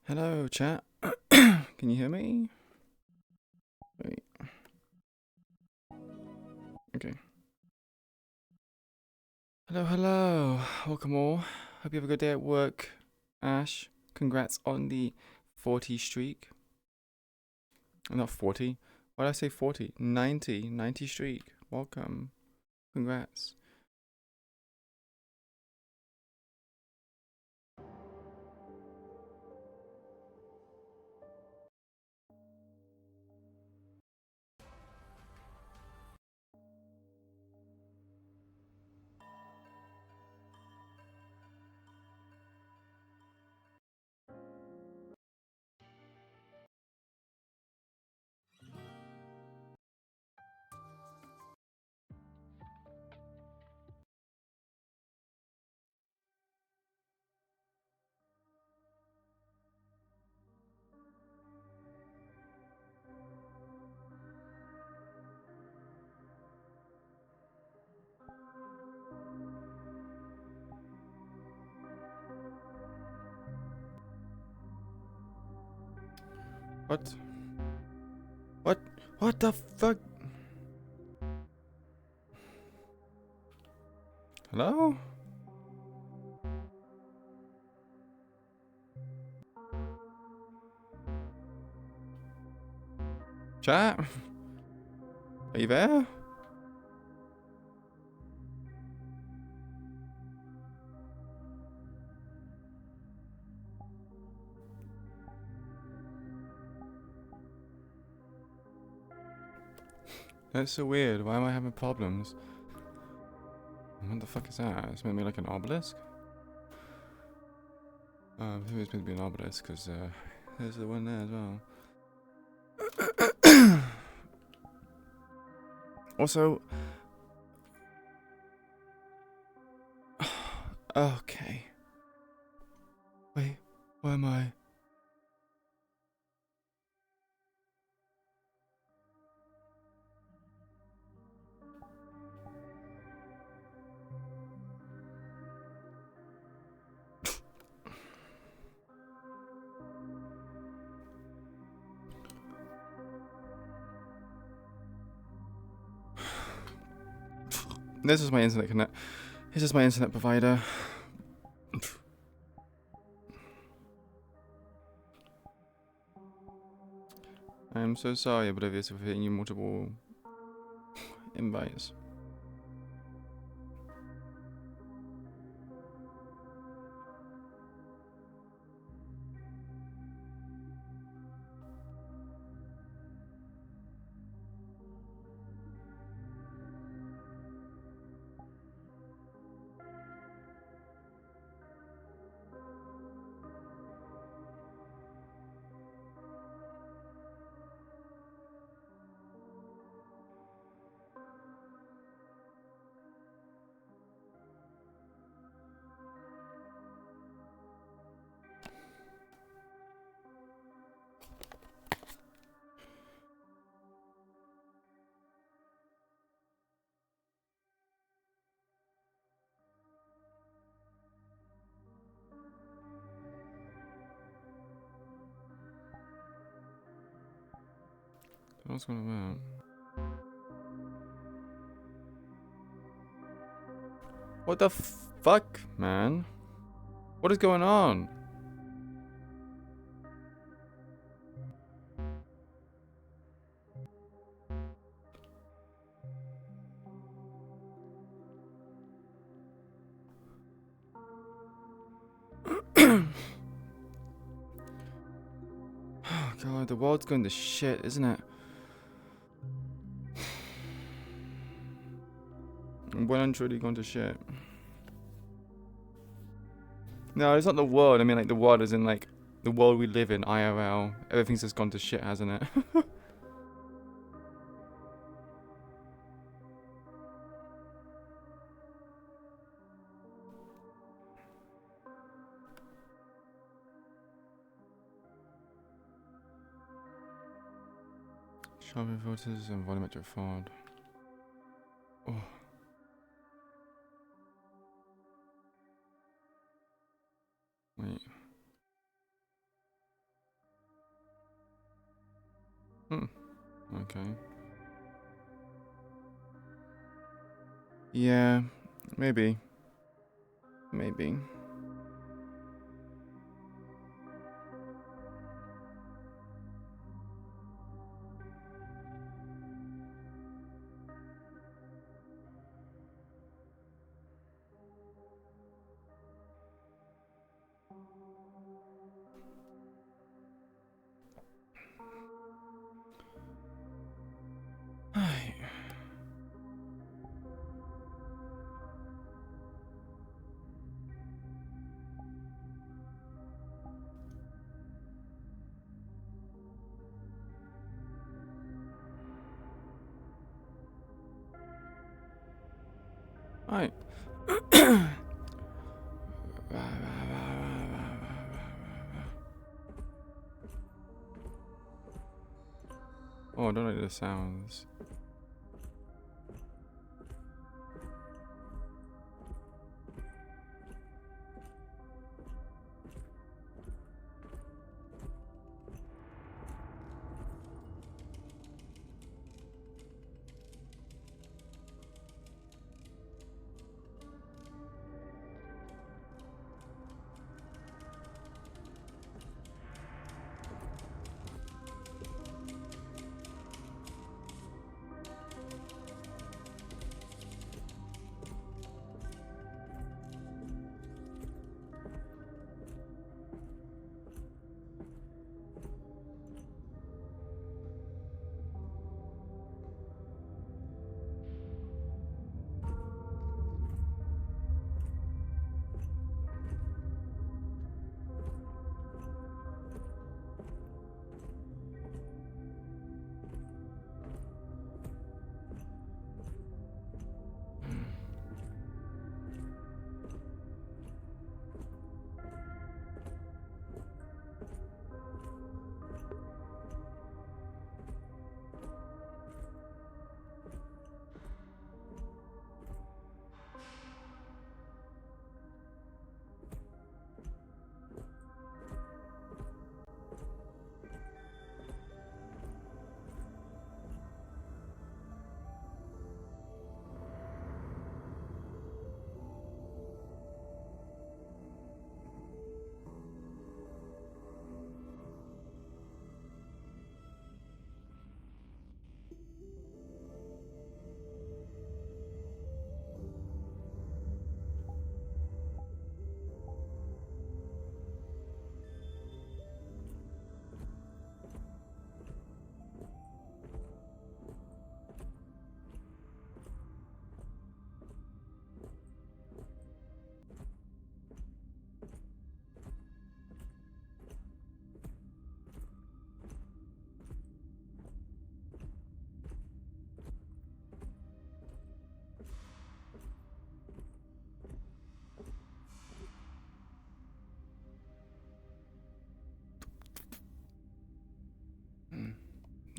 Hello, chat. Can you hear me? Wait. Okay. Hello, hello. Welcome all. Hope you have a good day at work. Ash, congrats on the 40 streak. Not 40. Why did I say 40? 90 streak. Welcome. Congrats. What? What? What the fuck? Hello? Chat? Are you there? That's so weird. Why am I having problems? What the fuck is that? It's made me like an obelisk? I think it's meant to be an obelisk because there's the one there as well. Also, okay. Wait, where am I? This is my internet connect. This is my internet provider. I'm so sorry, Oblivious, for hitting you multiple invites. What's going on? What the fuck, man? What is going on? Oh god, the world's going to shit, isn't it? Well and truly gone to shit. No, it's not the world. I mean, like, the world is in, like, the world we live in, IRL. Everything's just gone to shit, hasn't it? Sharpening filters and volumetric forward. Oh. Wait. Okay. Yeah, maybe. Maybe. Alright. Oh, I don't like the sounds.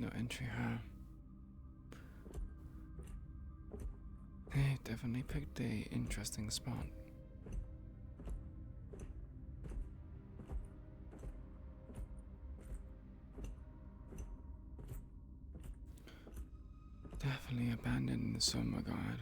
No entry, huh? They definitely picked a interesting spot. Definitely abandoned some regard.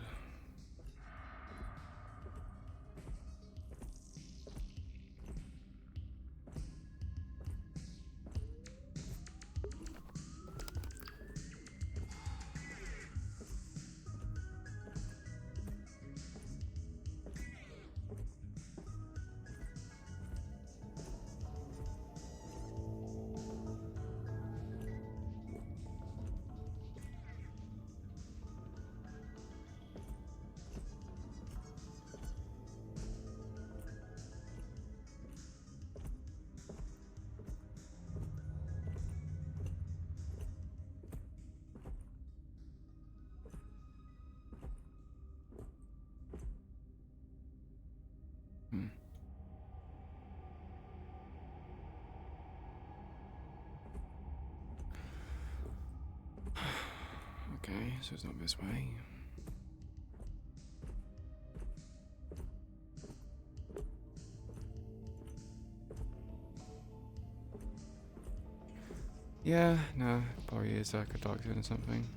Okay, so it's not this way. Yeah, no, probably is like a dark zone or something.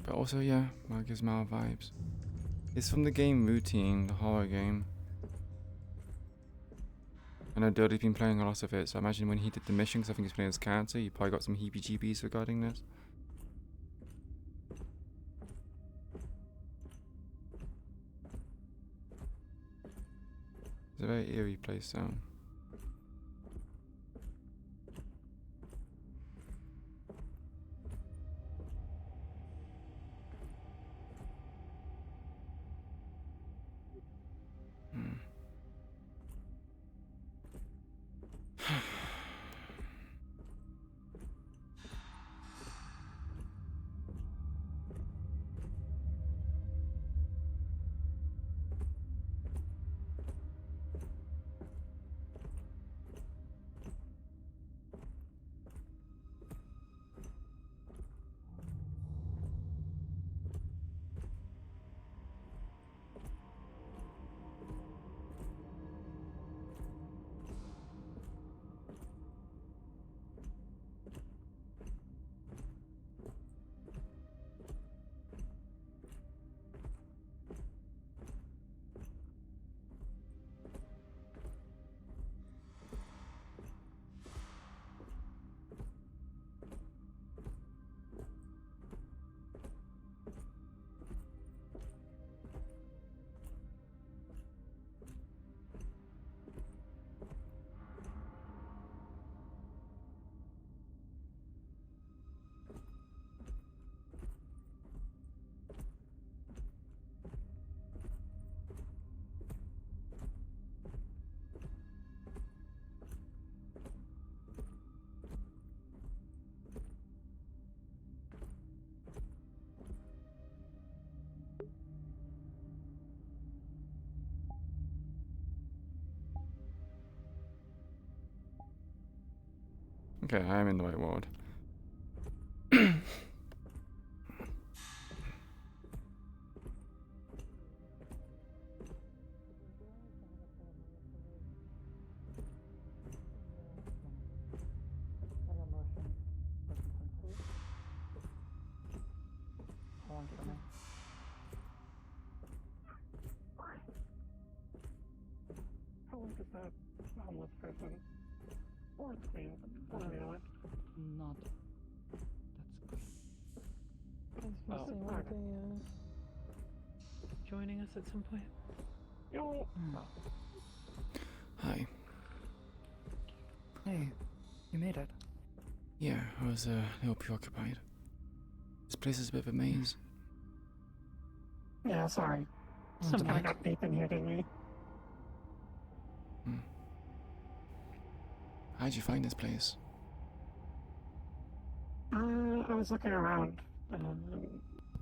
But also, yeah, well, it gives Mal vibes. It's from the game Routine, the horror game. I know Dirty's been playing a lot of it, so I imagine when he did the mission, because I think he's playing as character, you probably got some heebie-jeebies regarding this. It's a very eerie place, so. Okay, I am in the right ward. How long is that homeless person? Or the queen? Or the island? Not. That's good. Oh, Weren't they joining us at some point? Yo. Hi. Hey, you made it. Yeah, I was a little preoccupied. This place is a bit of a maze. Yeah, sorry. Some guy got deep in here, didn't we? How'd you find this place? I was looking around.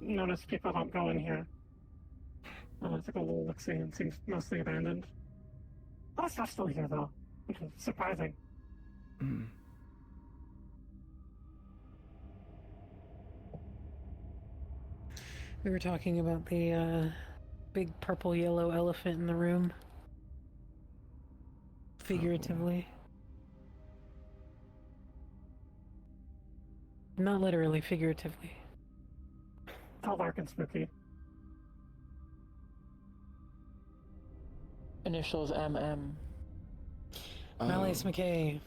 Noticed people don't go in here. I took a little look-see and seems mostly abandoned. A lot of stuff's still here, though, which is surprising. We were talking about the big purple yellow elephant in the room. Figuratively. Not literally, figuratively. It's all dark and spooky. Initials MM. Oh, Malleus McKay.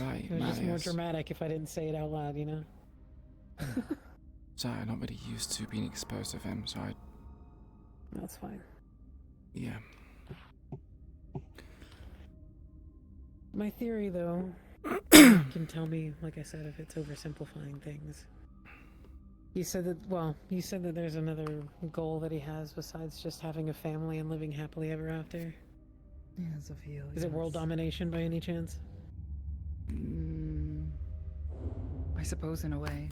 right, It was just more Malleus. dramatic if I didn't say it out loud, you know? Sorry, I'm not really used to being exposed to them, so I... That's fine. Yeah. My theory, though, you can tell me, like I said, if it's oversimplifying things. You said that there's another goal that he has besides just having a family and living happily ever after. Yes, I feel. Is it world domination by any chance? I suppose in a way.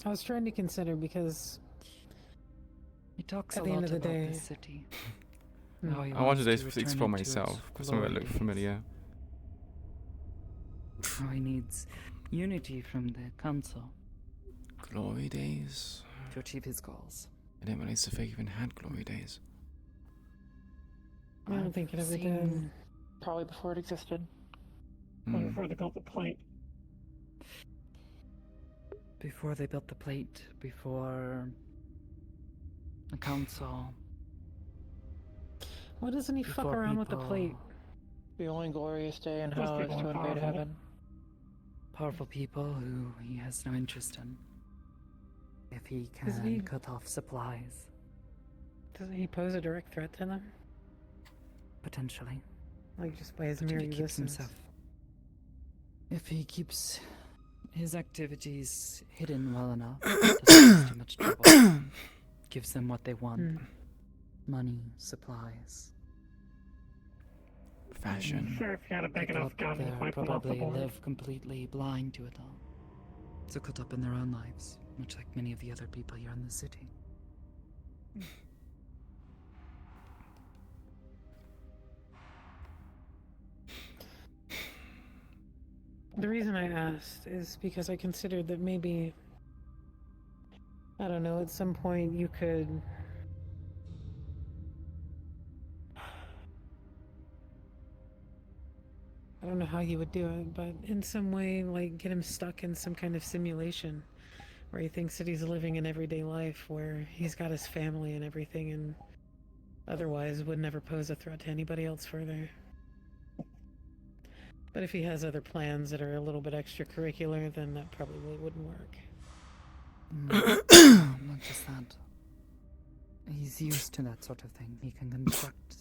I was trying to consider because He talks At a the end lot of the about day- this city. Hmm. How he I wanted wants to return explore it to myself, its because some of it looked glory familiar. days. How he needs unity from the council. Glory days? to achieve his goals. I didn't realize the fake even had glory days. I don't I've think it ever seen- did. Probably before it existed. Hmm. Before they built the plate. Before they built the plate, before the council, Why doesn't he fuck before around with the people- plate? The only glorious day in Those hell is people to are invade powerful. heaven. powerful people who he has no interest in. If he Isn't can he- cut off supplies, Doesn't he pose a direct threat to them? potentially. Like just by his But mere if he keeps existence? himself. If he keeps his activities hidden well enough, doesn't cause too much trouble, gives them what they want, Hmm. money, supplies. Fashion. Sure, if you had a big People enough up gun, you there might put off the probably board. live completely blind to it all. So caught up in their own lives, much like many of the other people here in the city. The reason I asked is because I considered that maybe, I don't know, at some point you could. I don't know how you would do it, but in some way, like, get him stuck in some kind of simulation where he thinks that he's living an everyday life where he's got his family and everything and otherwise would never pose a threat to anybody else further. But if he has other plans that are a little bit extracurricular, then that probably wouldn't work. Not just that. He's used to that sort of thing. He can construct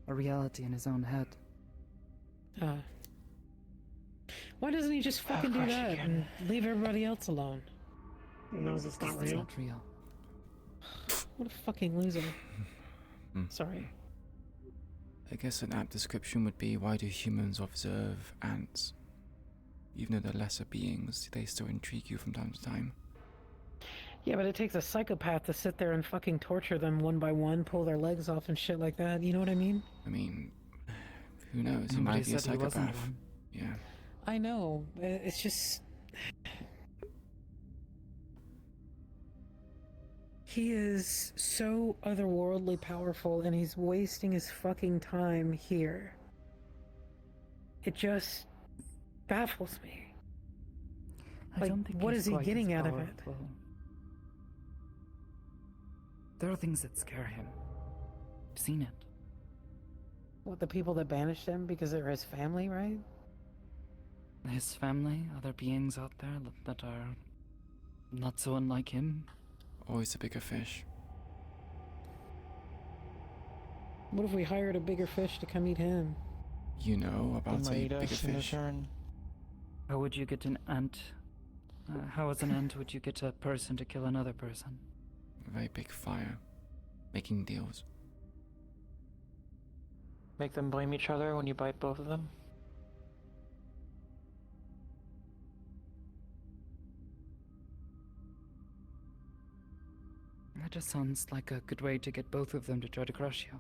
a reality in his own head. Why doesn't he just fucking do course he that can. and leave everybody else alone? He knows it's not It's real. not real. What a fucking loser. Hmm. Sorry. I guess an apt description would be, why do humans observe ants? Even though they're lesser beings, they still intrigue you from time to time. Yeah, but it takes a psychopath to sit there and fucking torture them one by one, pull their legs off and shit like that. You know what I mean? I mean, who knows? He Nobody might be a said he wasn't psychopath. one. Yeah. I know. It's just. He is so otherworldly powerful and he's wasting his fucking time here. It just baffles me. I Like, don't think what he's is he quite getting as out of it? powerful. There are things that scare him. I've seen it. What, the people that banished him because they're his family, right? His family, other beings out there that are not so unlike him. Always a bigger fish. What if we hired a bigger fish to come eat him? You know about They a might eat bigger us in fish. return. How would you get an ant? How as an ant would you get a person to kill another person? A very big fire. Making deals. Make them blame each other when you bite both of them. That just sounds like a good way to get both of them to try to crush you.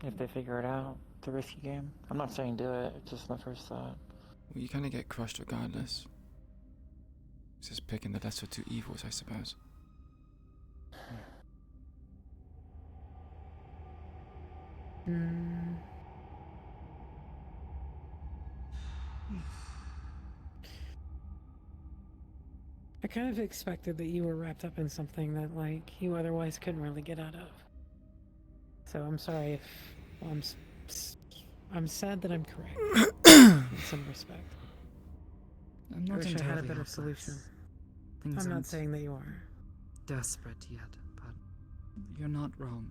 If they figure it out. It's a risky game. I'm not saying do it, it's just my first thought. Well, you kind of get crushed regardless. It's just picking the lesser of two evils, I suppose. Hmm. I kind of expected that you were wrapped up in something that, like, you otherwise couldn't really get out of. So I'm sorry if well, I'm sad that I'm correct in some respect. I'm I not wish I had a entirely better hopeless. solution. Things I'm not aren't saying that you are. desperate yet, but you're not wrong.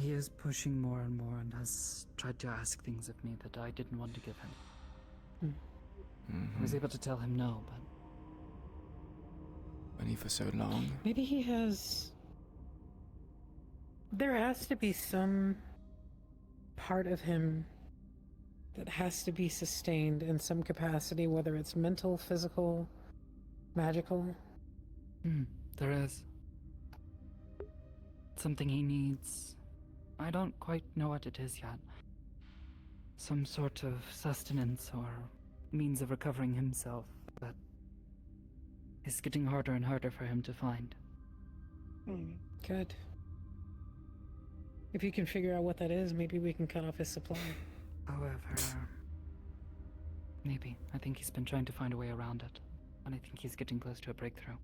He is pushing more and more and has tried to ask things of me that I didn't want to give him. I was Mhm. able to tell him no, but Only for so long. Maybe he has. There has to be some part of him that has to be sustained in some capacity, whether it's mental, physical, magical. there is something he needs. I don't quite know what it is yet. Some sort of sustenance or means of recovering himself that is getting harder and harder for him to find. Hmm. Good. If you can figure out what that is, maybe we can cut off his supply. However, maybe. I think he's been trying to find a way around it. And I think he's getting close to a breakthrough.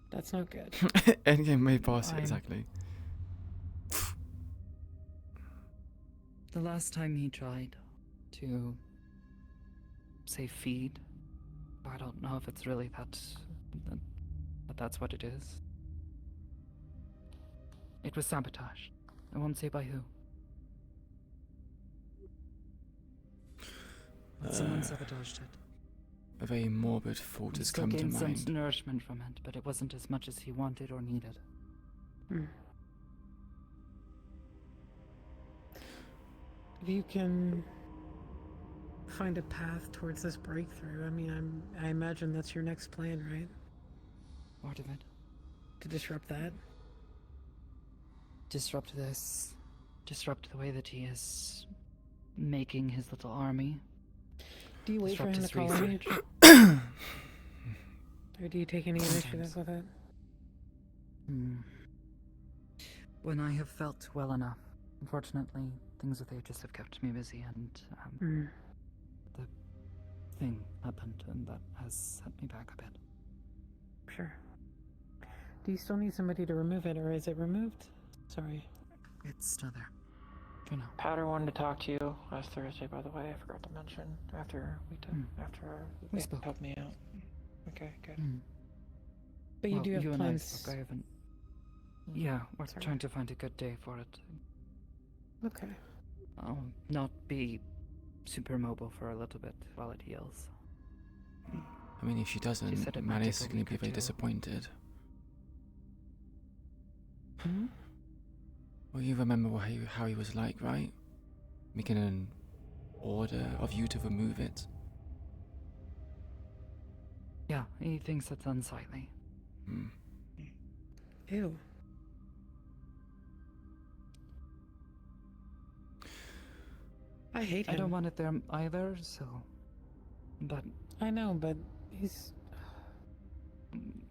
That's not good. Endgame made boss, I'm- exactly. The last time he tried to say feed, I don't know if it's really but that's what it is. It was sabotage. I won't say by who. But someone sabotaged it. A very morbid thought He has still come to gained some mind. nourishment from it, but it wasn't as much as he wanted or needed. Hmm. If you can find a path towards this breakthrough, I mean, I imagine that's your next plan, right? Part of it. To disrupt that? Disrupt this. Disrupt the way that he is making his little army. Do you wait for him Disrupt to his call me? research. Or do you take any initiative with it? When I have felt well enough. Unfortunately, things with Aegis have kept me busy, and Hmm. the thing happened, and that has set me back a bit. Sure. Do you still need somebody to remove it, or is it removed? Sorry. It's still there. For now. Powder wanted to talk to you last Thursday, by the way. I forgot to mention after We you spoke. helped me out. Okay, good. But you Well, do have you and I plans. spoke. I haven't. Yeah, we're Sorry. trying to find a good day for it. Okay. I'll not be super mobile for a little bit while it heals. I mean, if she doesn't, said it might Manny's take a going to week be or very two. disappointed. Hmm? Well, you remember how he was like, right? Making an order of you to remove it. Yeah, he thinks it's unsightly. Hmm. Ew. I hate him. I don't want it there either, so. But I know, but he's.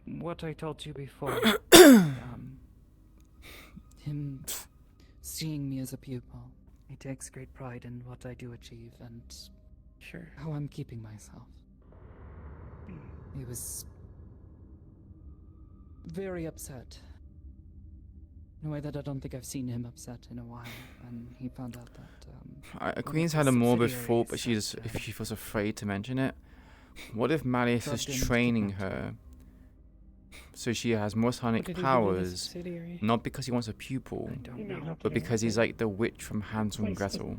what I told you before, him seeing me as a pupil, he takes great pride in what I do achieve and Sure. how I'm keeping myself. He was very upset. In a way that I don't think I've seen him upset in a while, and he found out that. Queen's had a morbid thought, but if she was afraid to mention it. What if Malleus is Drugged in training kidnapped. her so she has more What psionic did he do to the powers, subsidiary? not because he wants a pupil, I don't You may know. have to but because he's go like the witch from Hansel and place the Gretel.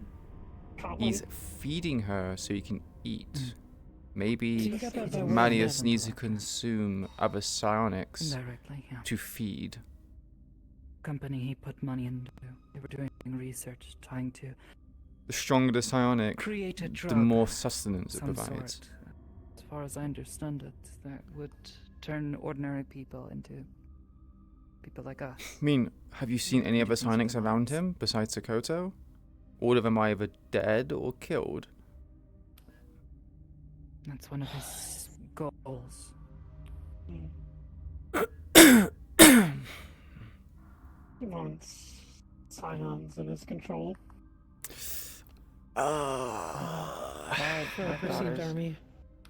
problem. He's feeding her so he can eat. Maybe So you got that by word. Malleus Yeah. needs to consume other psionics Indirectly, yeah. to feed. Company he put money into. They were doing research, trying to The stronger the psionic, create a drug. the more sustenance it some provides. sort. As far as I understand it, that would turn ordinary people into people like us. I mean, have you seen any other psionics around him besides Sokoto? All of them are either dead or killed. That's one of his goals. He wants scions in his control. My Perceived thought army.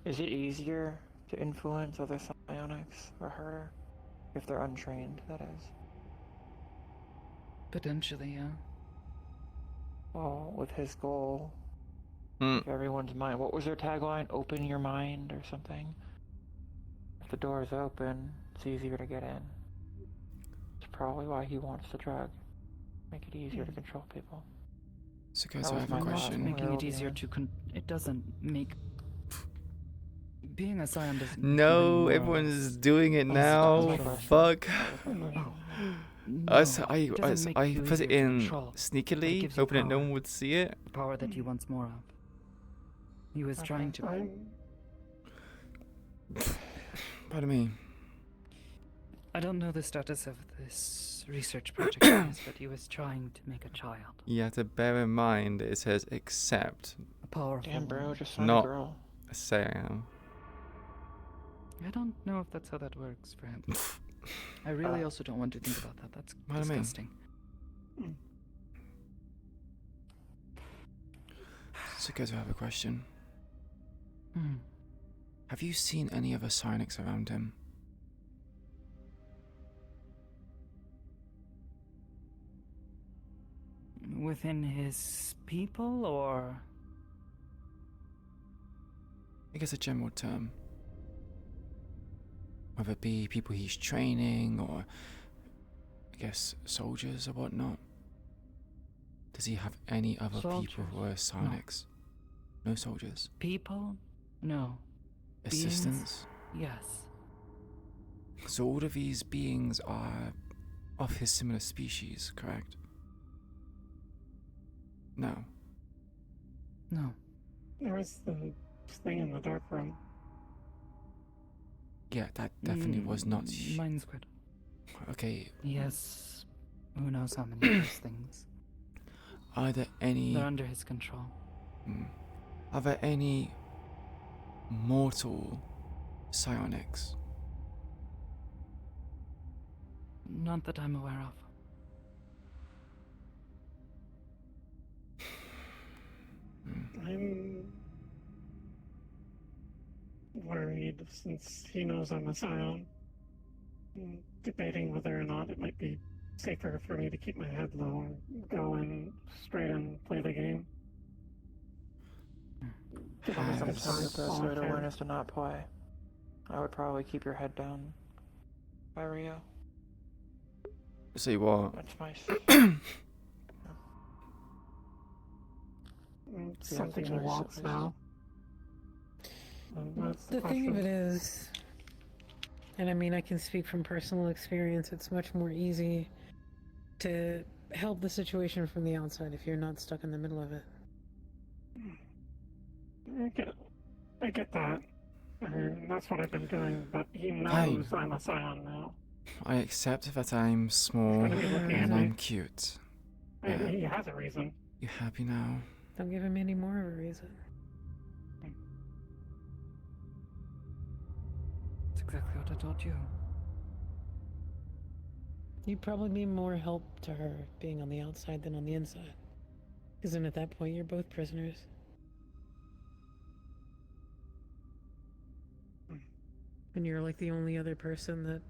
is it easier to influence other psionics or harder? If they're untrained, that is. Potentially, yeah. Well, with his goal, Hmm. of everyone's mind. What was their tagline? Open your mind or something? If the door is open, it's easier to get in. It's probably why he wants the drug. Make it easier to control people. Sokoto, That I was have my a thought. question. Making Well, it easier yeah. to it doesn't make being a scion doesn't make you No, any more everyone's doing it Oh, now. that was my question. Fuck. That was my question. no, I it doesn't make I you put it easier to in control. But it sneakily, gives you hoping that no power. one would see it. The power that he wants more of. He was trying to Pardon me. I don't know the status of this research project, guys, but he was trying to make a child. You have to bear in mind it says except A powerful Damn, bro, woman. just find Not- a girl. Sam. I don't know if that's how that works for him. I really also don't want to think about that. That's What do you mean? disgusting. So guys, I have a question. Hmm. Have you seen any other psionics around him? Within his people, or I guess a general term. Whether it be people he's training or, I guess, soldiers or whatnot. Does he have any other people who are psionics? No soldiers? people? No. Assistants? Yes. So all of these beings are of his similar species, correct? No. No. There was the thing in the dark room. Yeah, that definitely was not... Mine's good. Okay, Yes. Who knows how many of those things? are there any... They're under his control. Are there any mortal psionics? Not that I'm aware of. I'm worried since he knows I'm a scion. I'm debating whether or not it might be safer for me to keep my head low and go in straight and play the game. Give him some It's time the to best way to volunteer. win is to not play. I would probably keep your head down by Rio. See what? That's my It's Yeah, something he choice, wants at least. now. That's The thing of question. it is, and I mean, I can speak from personal experience, it's much more easy to help the situation from the outside if you're not stuck in the middle of it. I get that. And that's what I've been doing, but he knows I'm a scion now. I accept that I'm small He's gonna be looking at and me. I'm cute. And he has a reason. You happy now? Don't give him any more of a reason. That's exactly what I told you. You'd probably be more help to her being on the outside than on the inside. Because then at that point, you're both prisoners. And you're like the only other person that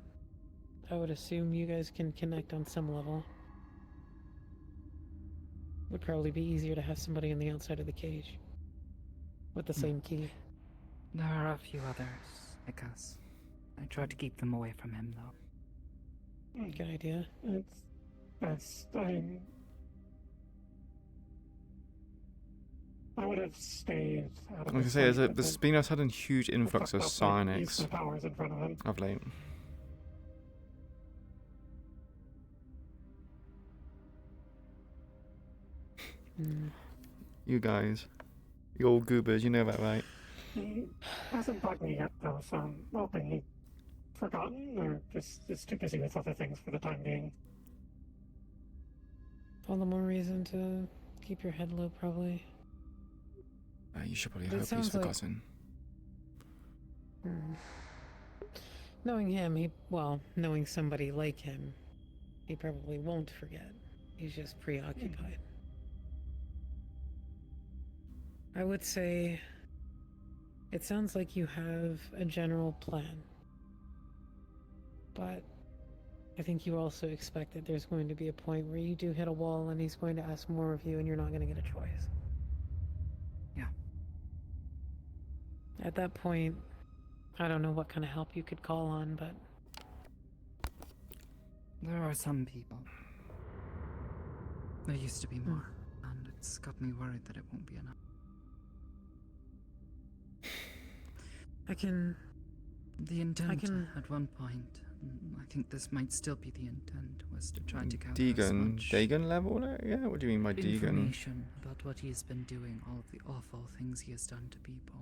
I would assume you guys can connect on some level. Would probably be easier to have somebody on the outside of the cage. With the same key. There are a few others, I guess. I tried to keep them away from him, though. Good idea. It's best. I would have stayed out of Like I the say, fight, but there's been a sudden huge the influx of fucked up might use psionics my powers in front of him. of late. You guys, you old goobers, you know that, right? He hasn't bugged me yet, though, so I'm hoping he's forgotten or just is too busy with other things for the time being. All the more reason to keep your head low, probably. You should probably But it hope he's sounds like- forgotten. Knowing him, knowing somebody like him, he probably won't forget. He's just preoccupied. I would say it sounds like you have a general plan. But I think you also expect that there's going to be a point where you do hit a wall and he's going to ask more of you and you're not going to get a choice. Yeah. At that point, I don't know what kind of help you could call on, but There are some people. There used to be more, and it's got me worried that it won't be enough. The intent at one point, I think this might still be the intent, was to try to gather as much Deegan level? Yeah, what do you mean by Deegan? information about what he has been doing, all of the awful things he has done to people,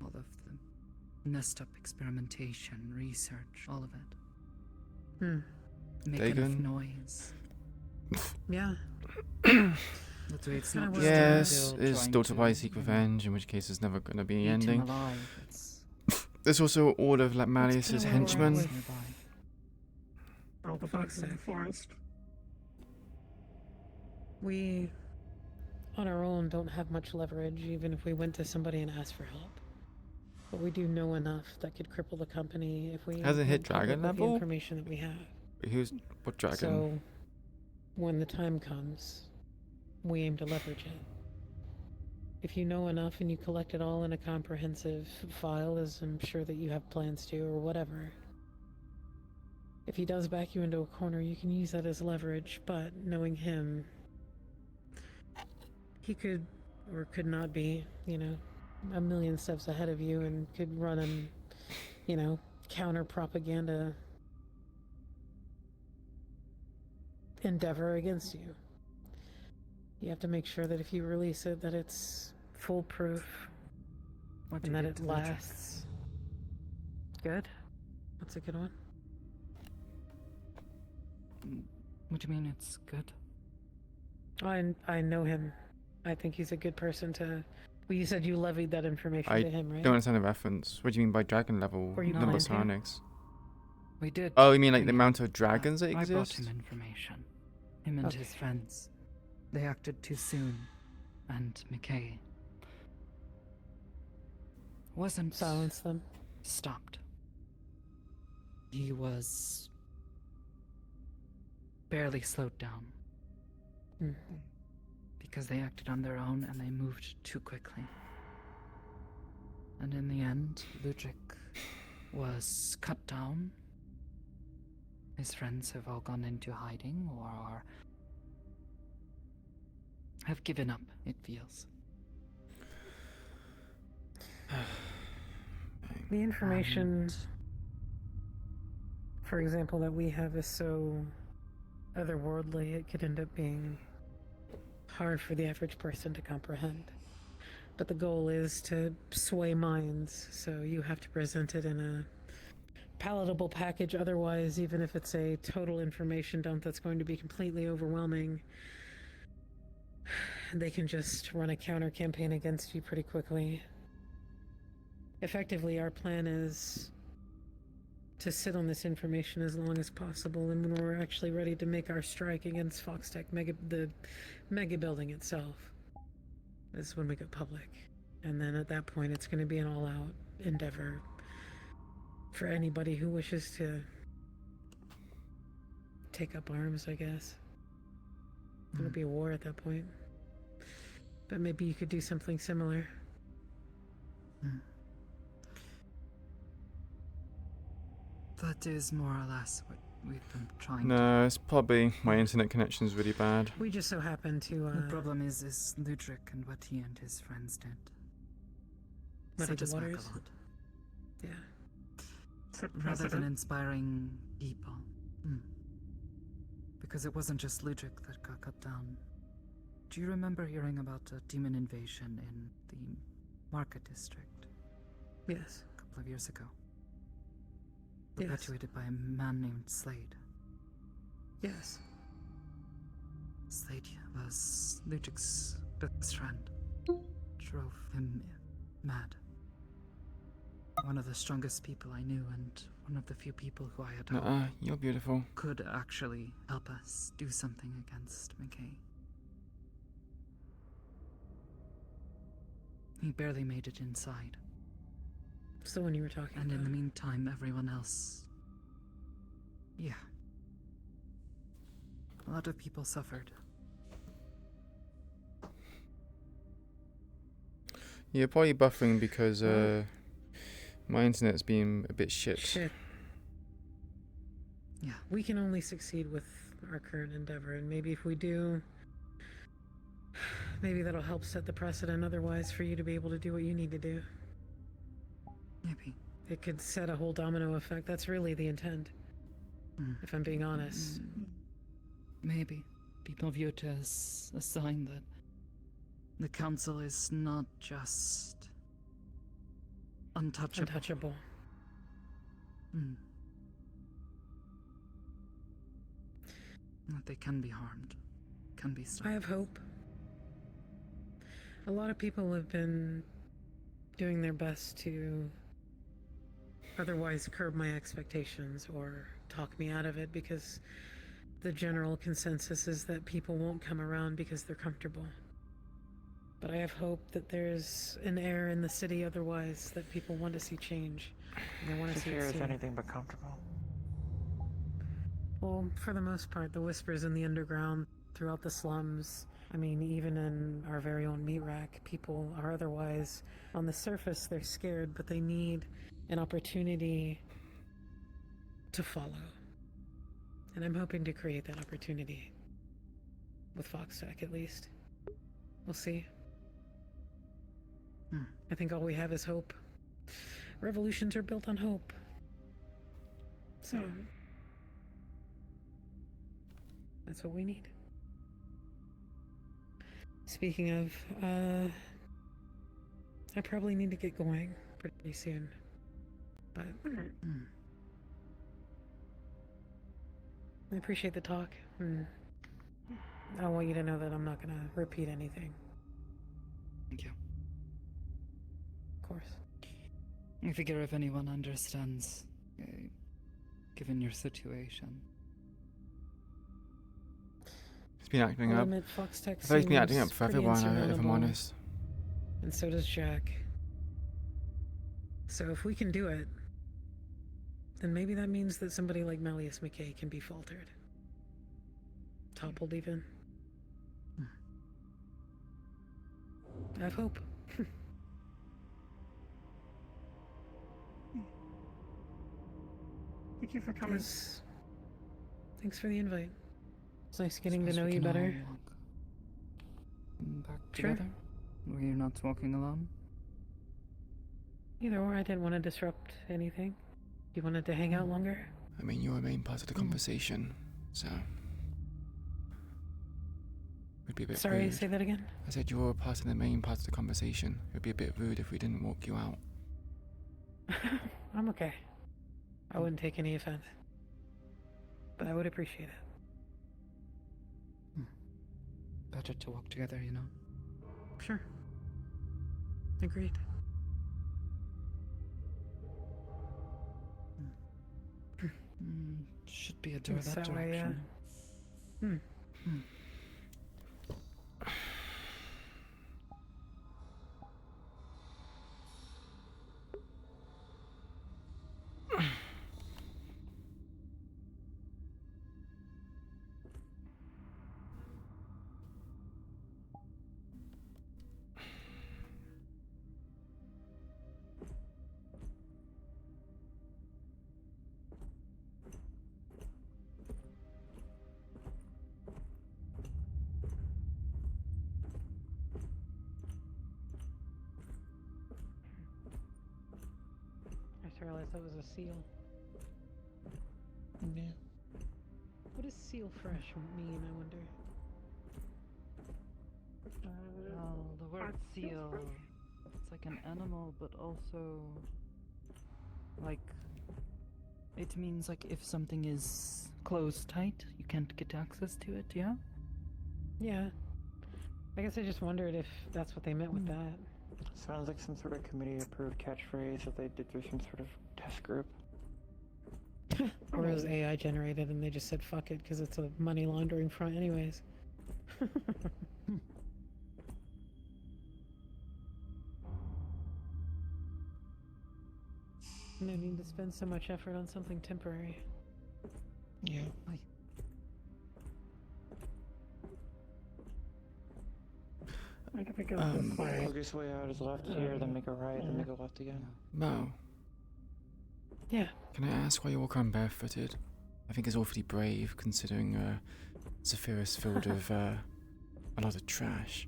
all of the messed up experimentation, research, all of it. Make enough Dagon? noise. yeah. That way it's Kinda not what- just Yes, Bill is trying daughter to, why seek revenge, in which case there's never going to be eat an him ending. alive. It's There's also all of like Malleus's kinda where we're at henchmen. with- Nearby. All the folks in the forest. We, on our own, don't have much leverage, even if we went to somebody and asked for help. But we do know enough that could cripple the company if we Has it hit went public dragon with the level? information that we have. Who's what dragon? So, when the time comes, we aim to leverage it. If you know enough and you collect it all in a comprehensive file, as I'm sure that you have plans to, or whatever, if he does back you into a corner, you can use that as leverage, but knowing him, he could, or could not be, you know, a million steps ahead of you and could run an, you know, counter propaganda endeavor against you. You have to make sure that if you release it, that it's foolproof What and did that you it do to Ludwig? lasts. Good? That's a good one. What do you mean it's good? I know him. I think he's a good person to. Well, you said you levied that information I to him, right? Don't understand the reference. What do you mean by dragon level Were you number blind here? psionics? We did. Oh, you mean like the we- amount of dragons that I brought exist? him information. Him and his Okay. friends. They acted too soon. And McKay wasn't Silence them. stopped. He was barely slowed down Hmm. because they acted on their own and they moved too quickly. And in the end, Ludwig was cut down. His friends have all gone into hiding or have given up, it feels. The information, And for example, that we have is so otherworldly, it could end up being hard for the average person to comprehend. But the goal is to sway minds, so you have to present it in a palatable package. Otherwise, even if it's a total information dump that's going to be completely overwhelming, they can just run a counter campaign against you pretty quickly. Effectively, our plan is to sit on this information as long as possible, and when we're actually ready to make our strike against Foxtech the mega building itself, is when we go public. And then at that point, it's going to be an all-out endeavor for anybody who wishes to take up arms, I guess. It'll be a war at that point. But maybe you could do something similar. that is more or less what we've been trying to No, it's probably my internet connection is really bad. We just so happen to, do. The problem is Ludwig and what he and his friends did. Let Set it to us back waters. a lot. yeah. Set Rather than precedent. inspiring people. Because it wasn't just Ludwig that got cut down. Do you remember hearing about a demon invasion in the market district Yes. a couple of years ago? Yes. Perpetuated by a man named Slade. Yes. Slade was Ludwig's best friend. Drove him mad. One of the strongest people I knew, and one of the few people who I had hoped You're beautiful. could actually help us do something against McKay. He barely made it inside, So when you were talking and in about the meantime, everyone else. Yeah. A lot of people suffered. You're probably buffering because my internet's been a bit shit. shit, Yeah. we can only succeed with our current endeavor, and maybe if we do, maybe that'll help set the precedent otherwise for you to be able to do what you need to do. Maybe. It could set a whole domino effect. That's really the intent, Mm. if I'm being honest. Maybe. People view it as a sign that the council is not just untouchable. Untouchable. Mm. That they can be harmed, can be I stopped. have hope. A lot of people have been doing their best to otherwise curb my expectations or talk me out of it, because the general consensus is that people won't come around because they're comfortable. But I have hope that there's an air in the city otherwise, that people want to see change. And they want to see Here it is soon. anything but comfortable. Well, for the most part, the whispers in the underground, throughout the slums, I mean, even in our very own meat rack, people are otherwise, on the surface, they're scared, but they need an opportunity to follow. And I'm hoping to create that opportunity. With Foxtech, at least. We'll see. I think all we have is hope. Revolutions are built on hope. So, that's what we need. Speaking of, I probably need to get going pretty soon. But I appreciate the talk. I want you to know that I'm not gonna repeat anything. Thank you. Of course. I figure if anyone understands, given your situation. He's been acting I'll up. admit Foxtech I thought he's been acting seems up for pretty everyone, if I'm insurmountable, honest. and so does Jack. So if we can do it, then maybe that means that somebody like Malleus McKay can be faltered. Toppled even. I have hope. Thank you for coming. Yes. Thanks for the invite. It's nice getting to Suppose know we you can all better. walk back Sure. together? Were you not walking alone? Either or, I didn't want to disrupt anything. You wanted to hang out longer? I mean, you're a main part of the conversation, so... It would be a bit Sorry, rude. say that again? I said you were a part of the main part of the conversation. It would be a bit rude if we didn't walk you out. I'm okay. I wouldn't take any offense. But I would appreciate it. Better to walk together, you know? Sure. Agreed. Should be a door Thanks, that that way, direction. I just realized that was a seal. Yeah. What does seal fresh mean, I wonder? Well, the word seal, it's like an animal, but also, like, it means like if something is closed tight, you can't get access to it, yeah? Yeah. I guess I just wondered if that's what they meant with that. Sounds like some sort of committee-approved catchphrase that they did through some sort of test group. Or it was AI generated and they just said fuck it because it's a money laundering front anyways. No need to spend so much effort on something temporary. Yeah. I can think of this way. Focus way out is left here, then make a right, then make a left again. Mo, Yeah. can I ask why you walk around barefooted? I think it's awfully brave, considering Zephyrus filled with a lot of trash.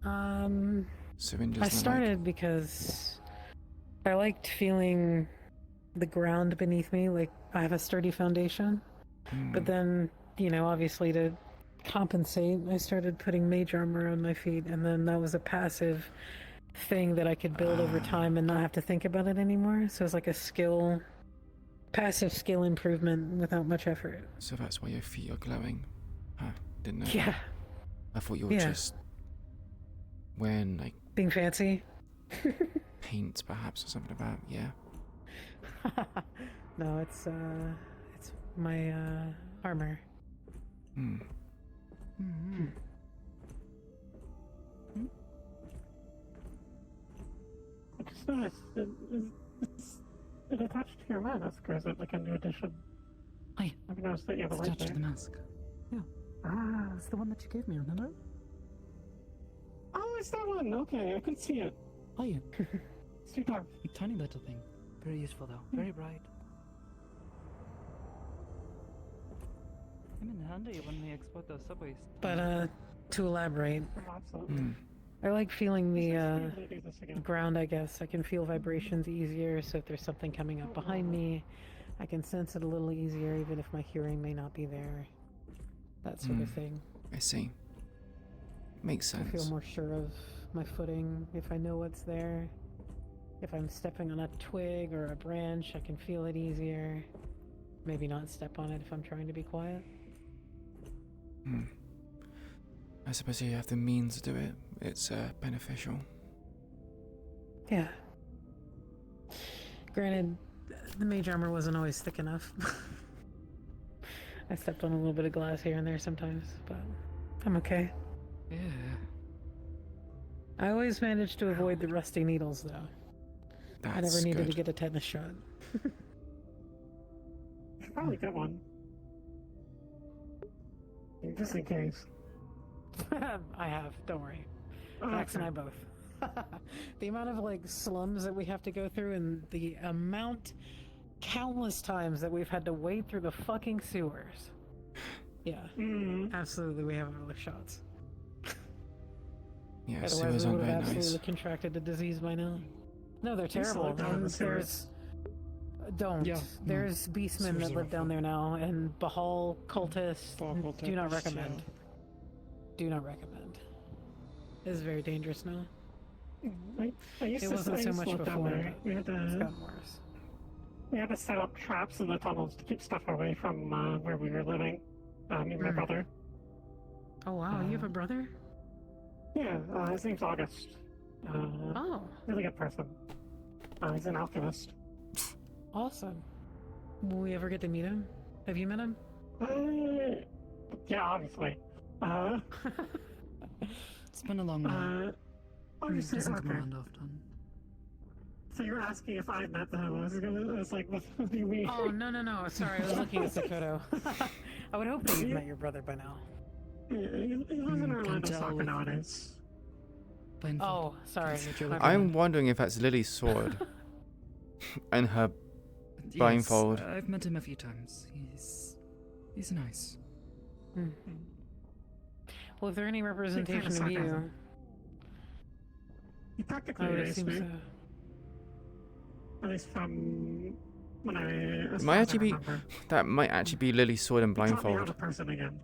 Syringes. I and the started because I liked feeling the ground beneath me, like I have a sturdy foundation. like. But then, you know, obviously to compensate, I started putting mage armor on my feet, and then that was a passive thing that I could build over time and not have to think about it anymore. So it's like a skill, passive skill improvement without much effort. So that's why your feet are glowing. Huh, didn't know. that. Yeah, I thought you were Yeah. just wearing like being fancy. paint perhaps or something like that, yeah. No, it's my armor. Hmm. Mm-hmm. I just noticed it attached to your mask, or is it like a new addition? Aye, I've noticed that you have a it's light attached to there. the mask. Ah, It's the one that you gave me, remember? oh, it's that one. Okay, I couldn't see it. Oh, yeah. It's too dark. A tiny little thing. Very useful, though. Very bright. Came in handy when we explored those subways. But to elaborate, Absolutely. Hmm. I like feeling the It's nice to be able to do this again. ground, I guess. I can feel vibrations easier, so if there's something coming up behind me, I can sense it a little easier, even if my hearing may not be there. That sort of thing. I see. Makes I feel sense. more sure of my footing if I know what's there. If I'm stepping on a twig or a branch, I can feel it easier. Maybe not step on it if I'm trying to be quiet. Hmm. I suppose you have the means to do it. It's beneficial. Yeah. Granted, the mage armor wasn't always thick enough. I stepped on a little bit of glass here and there sometimes, but I'm okay. Yeah. I always managed to avoid the rusty needles, though. That's I never needed good. to get a tetanus shot. You should probably get one. Just in case. I have, don't worry. Oh, Max and okay. I both. The amount of like slums that we have to go through and the amount countless times that we've had to wade through the fucking sewers. Yeah, Mm. absolutely we have early shots. Yeah, Otherwise sewers we aren't would have very absolutely nice. contracted the disease by now. No, they're used to terrible. live down in the And sewers. don't. Yeah, no. There's beastmen Sewers that are live down awful. there now, and Bahal cultists. Bahal Do not cultists, recommend. Do not recommend. It is very dangerous now. I used It to wasn't I so used much to live down before, there. but it's gotten worse. We had to set up traps in the tunnels to keep stuff away from where we were living. Me and my brother. Oh wow, you have a brother? Yeah, his name's August. Oh, Really good person. He's an alchemist. awesome. Will we ever get to meet him? Have you met him? Yeah, obviously. It's been a long while. Obviously, Doesn't come okay. around often. So you were asking if I met them. I was like, what do you mean? Oh no! Sorry, I was looking at Sakoto. I would hope that you've met your brother by now. He lives in Can't Orlando tell soccer with- nowadays. Oh, sorry. I'm wondering if that's Lily's sword and her blindfold. Yes, I've met him a few times. He's nice. Well, if there any representation of you, sarcasm. He I practically would erased assume me. so. At least from when I. It might actually be that might actually be Lily's sword and He taught me how blindfold. to person again.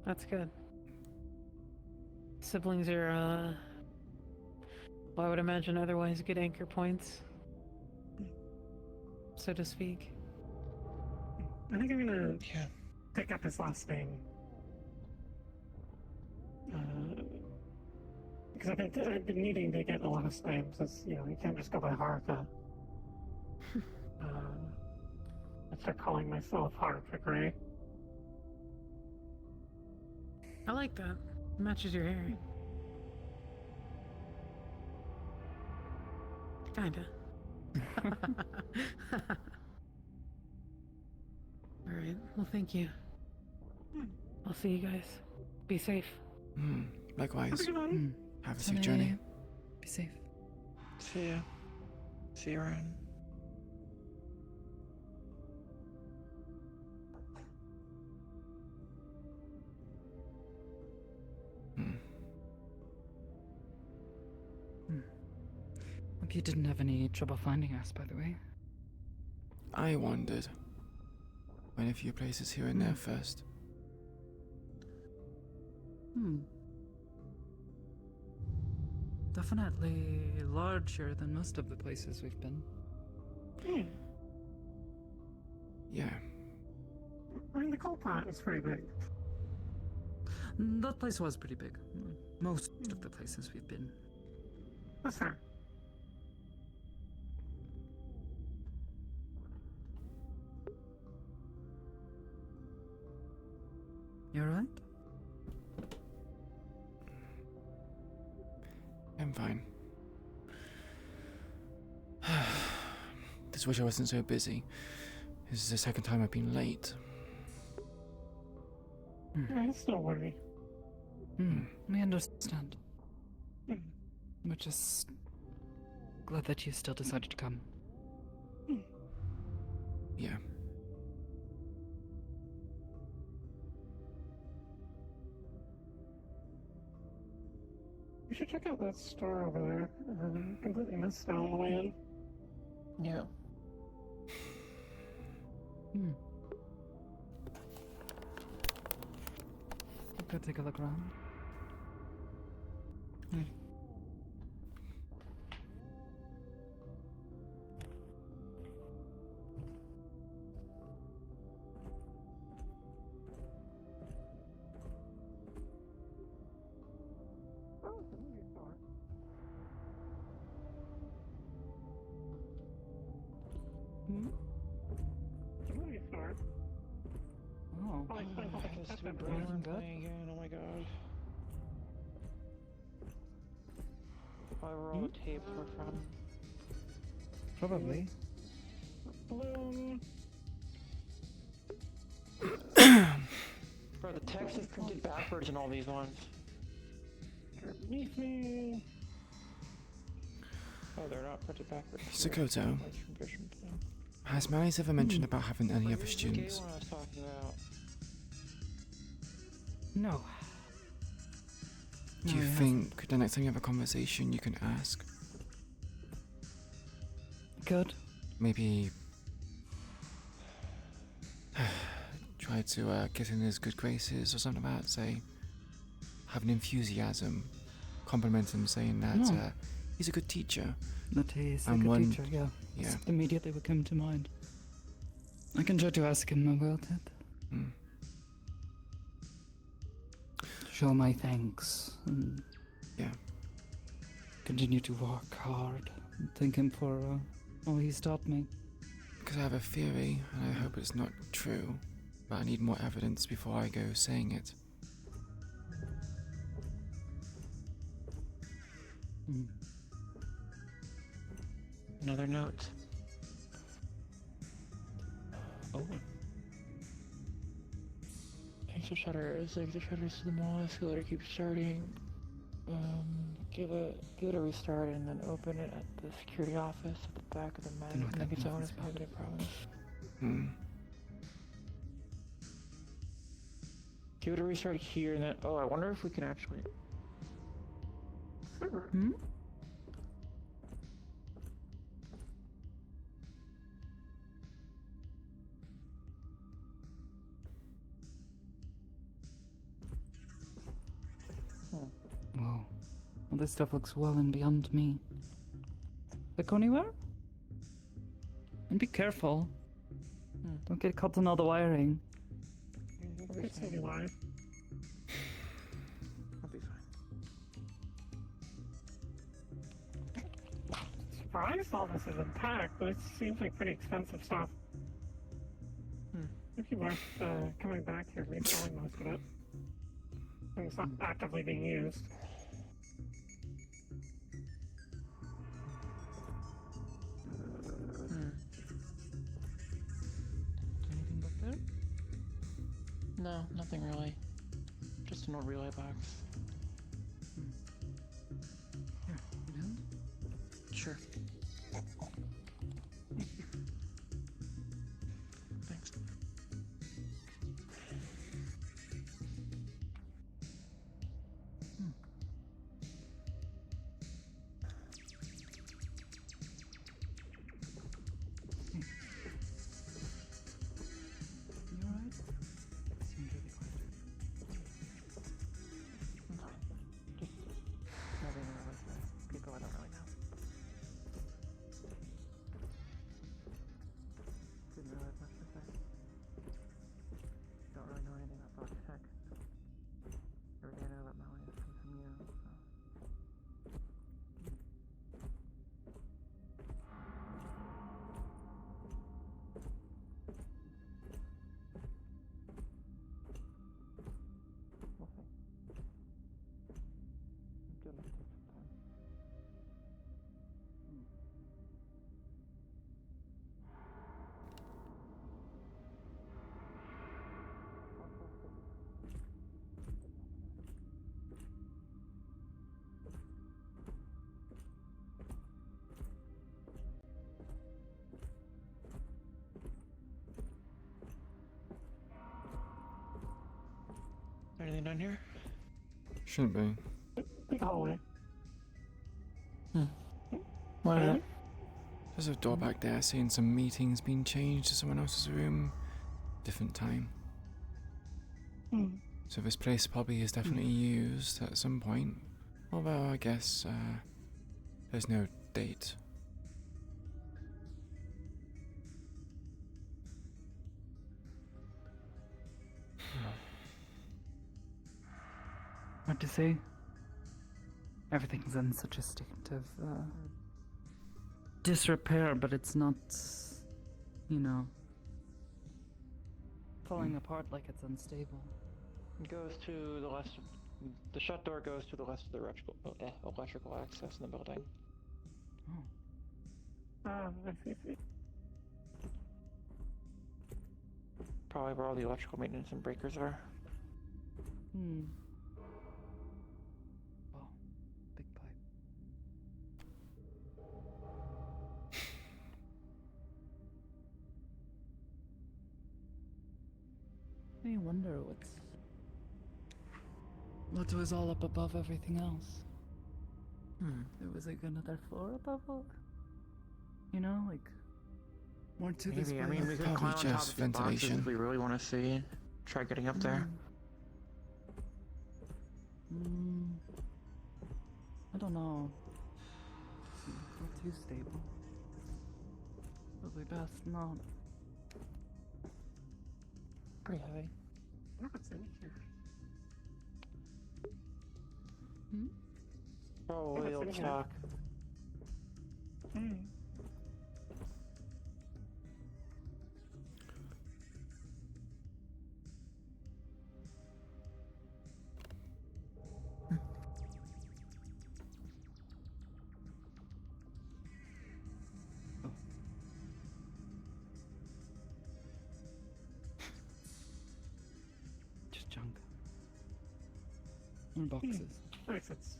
That's good. Siblings are, well, I would imagine otherwise good anchor points, so to speak. I think I'm gonna pick up his last name. Because I've been needing to get the last name, since you can't just go by Haruka. I start calling myself Haruka Gray. I like that. Matches your hair. Kinda. Alright, well, thank you. I'll see you guys. Be safe. Likewise. Have a good one. Have a safe journey. Be safe. See ya. See you around. Hope you didn't have any trouble finding us, by the way. I wondered. Went a few places here and there first. Definitely larger than most of the places we've been. Yeah. I mean, the coal plant is pretty big. That place was pretty big. Most of the places we've been. That's fair. I'm fine. Just wish I wasn't so busy. This is the second time I've been late. Don't worry. We understand. Mm. We're just glad that you still decided to come. Yeah. You should check out that store over there. Completely missed out on the way in. Yeah. Go take a look around. Oh, it's a movie store. It's a movie store. Oh. Probably explains all the This concept stupid of it. Brooklyn thing again, oh my god. Probably where all the tapes were from. Probably. Balloon. Bro, the text is printed backwards in all these ones. Underneath me. Oh, they're not printed backwards. Sakoto, That's from Vision thing. has Manny's ever mentioned about having any other Where's the students? gay one I was talking about? No. Do you think the next time you have a conversation you can ask? Good. Maybe try to get in his good graces or something like that. Say, have an enthusiasm, compliment him, saying that No. He's a good teacher. That he's a And good one- teacher, yeah. Yeah. It's immediately would come to mind. I can try to ask him about it. Mm. Show my thanks and Yeah. continue to work hard and thank him for all he's taught me. Because I have a theory, and I hope it's not true, but I need more evidence before I go saying it. Another note. Oh. Thanks for shutters. Like the shutters to the mall escalator keeps starting. Give it a restart and then open it at the security office at the back of the Don't know what that Make its own means. as positive promise. Give it a restart here and then I wonder if we can actually Whoa. Well, this stuff looks well and beyond me. Like anywhere? And be careful. Don't get caught in all the wiring. It's really live. I'll be fine. Surprised all this is intact, but it seems like pretty expensive stuff. It'd be worth coming back here, reselling most of it. And it's not actively being used. Anything back there? No, nothing really. Just an old relay box. Sure. Thanks. You alright? Seemed really quiet. I'm fine. Just moving around with people I don't really know. down here? Shouldn't be. Big hallway. Why not? There's a door back there saying some meetings being changed to someone else's room. Different time. So this place probably is definitely used at some point. Although I guess there's no date. What to say? Everything's in such a state of disrepair, but it's not, you know, falling apart like it's unstable. It goes to the left. The shut door goes to the left of the electrical access in the building. Oh. I see. Probably where all the electrical maintenance and breakers are. Wow. Big pipe. I wonder what was all up above everything else. There was like another floor above all. You know, like more to this Maybe. I place. mean, we could Probably climb on top just of the boxes ventilation. if we really want to see. Try getting up there. I don't know. Not too stable. Probably best not. Pretty heavy. What's in here? Probably Yeah, old it's in stock. Just junk. In boxes. Makes sense.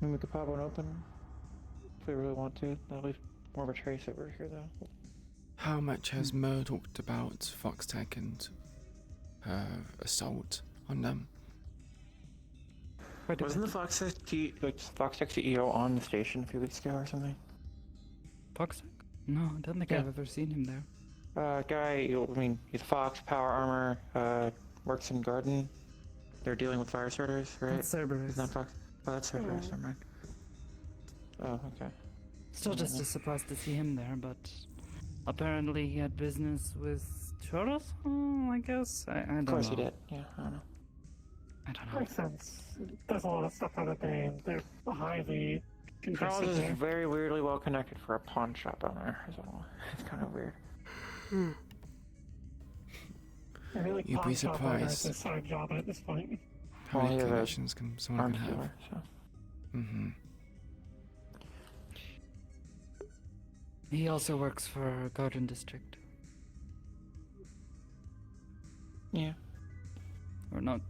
Maybe we could pop one open if we really want to. That'll leave more of a trace over here, though. How much has Mo talked about Foxtech and her assault on them? Wasn't the Foxtech CEO on the station a few weeks ago or something? Foxtech? No, I don't think Yeah. I've ever seen him there. Guy, he's Fox, Power Armor, works in Garden. They're dealing with fire starters, right? That's Cerberus. Isn't that Fox? Oh, that's Cerberus, never mind. Oh, okay. Still just as surprised to see him there, but apparently he had business with Choros? I guess. I don't know. Of course he did. Yeah, I don't know. I don't know. Makes sense. There's a lot of stuff on the bay. They're highly Charles congested is there. very weirdly well connected for a pawn shop owner as well. It's kind of weird. I feel like You'd be pawn shop owner is surprised. a side job at this point. How Well, many he has a connections can someone Arms have? dealer, so. He also works for Garden District. Yeah. Or not.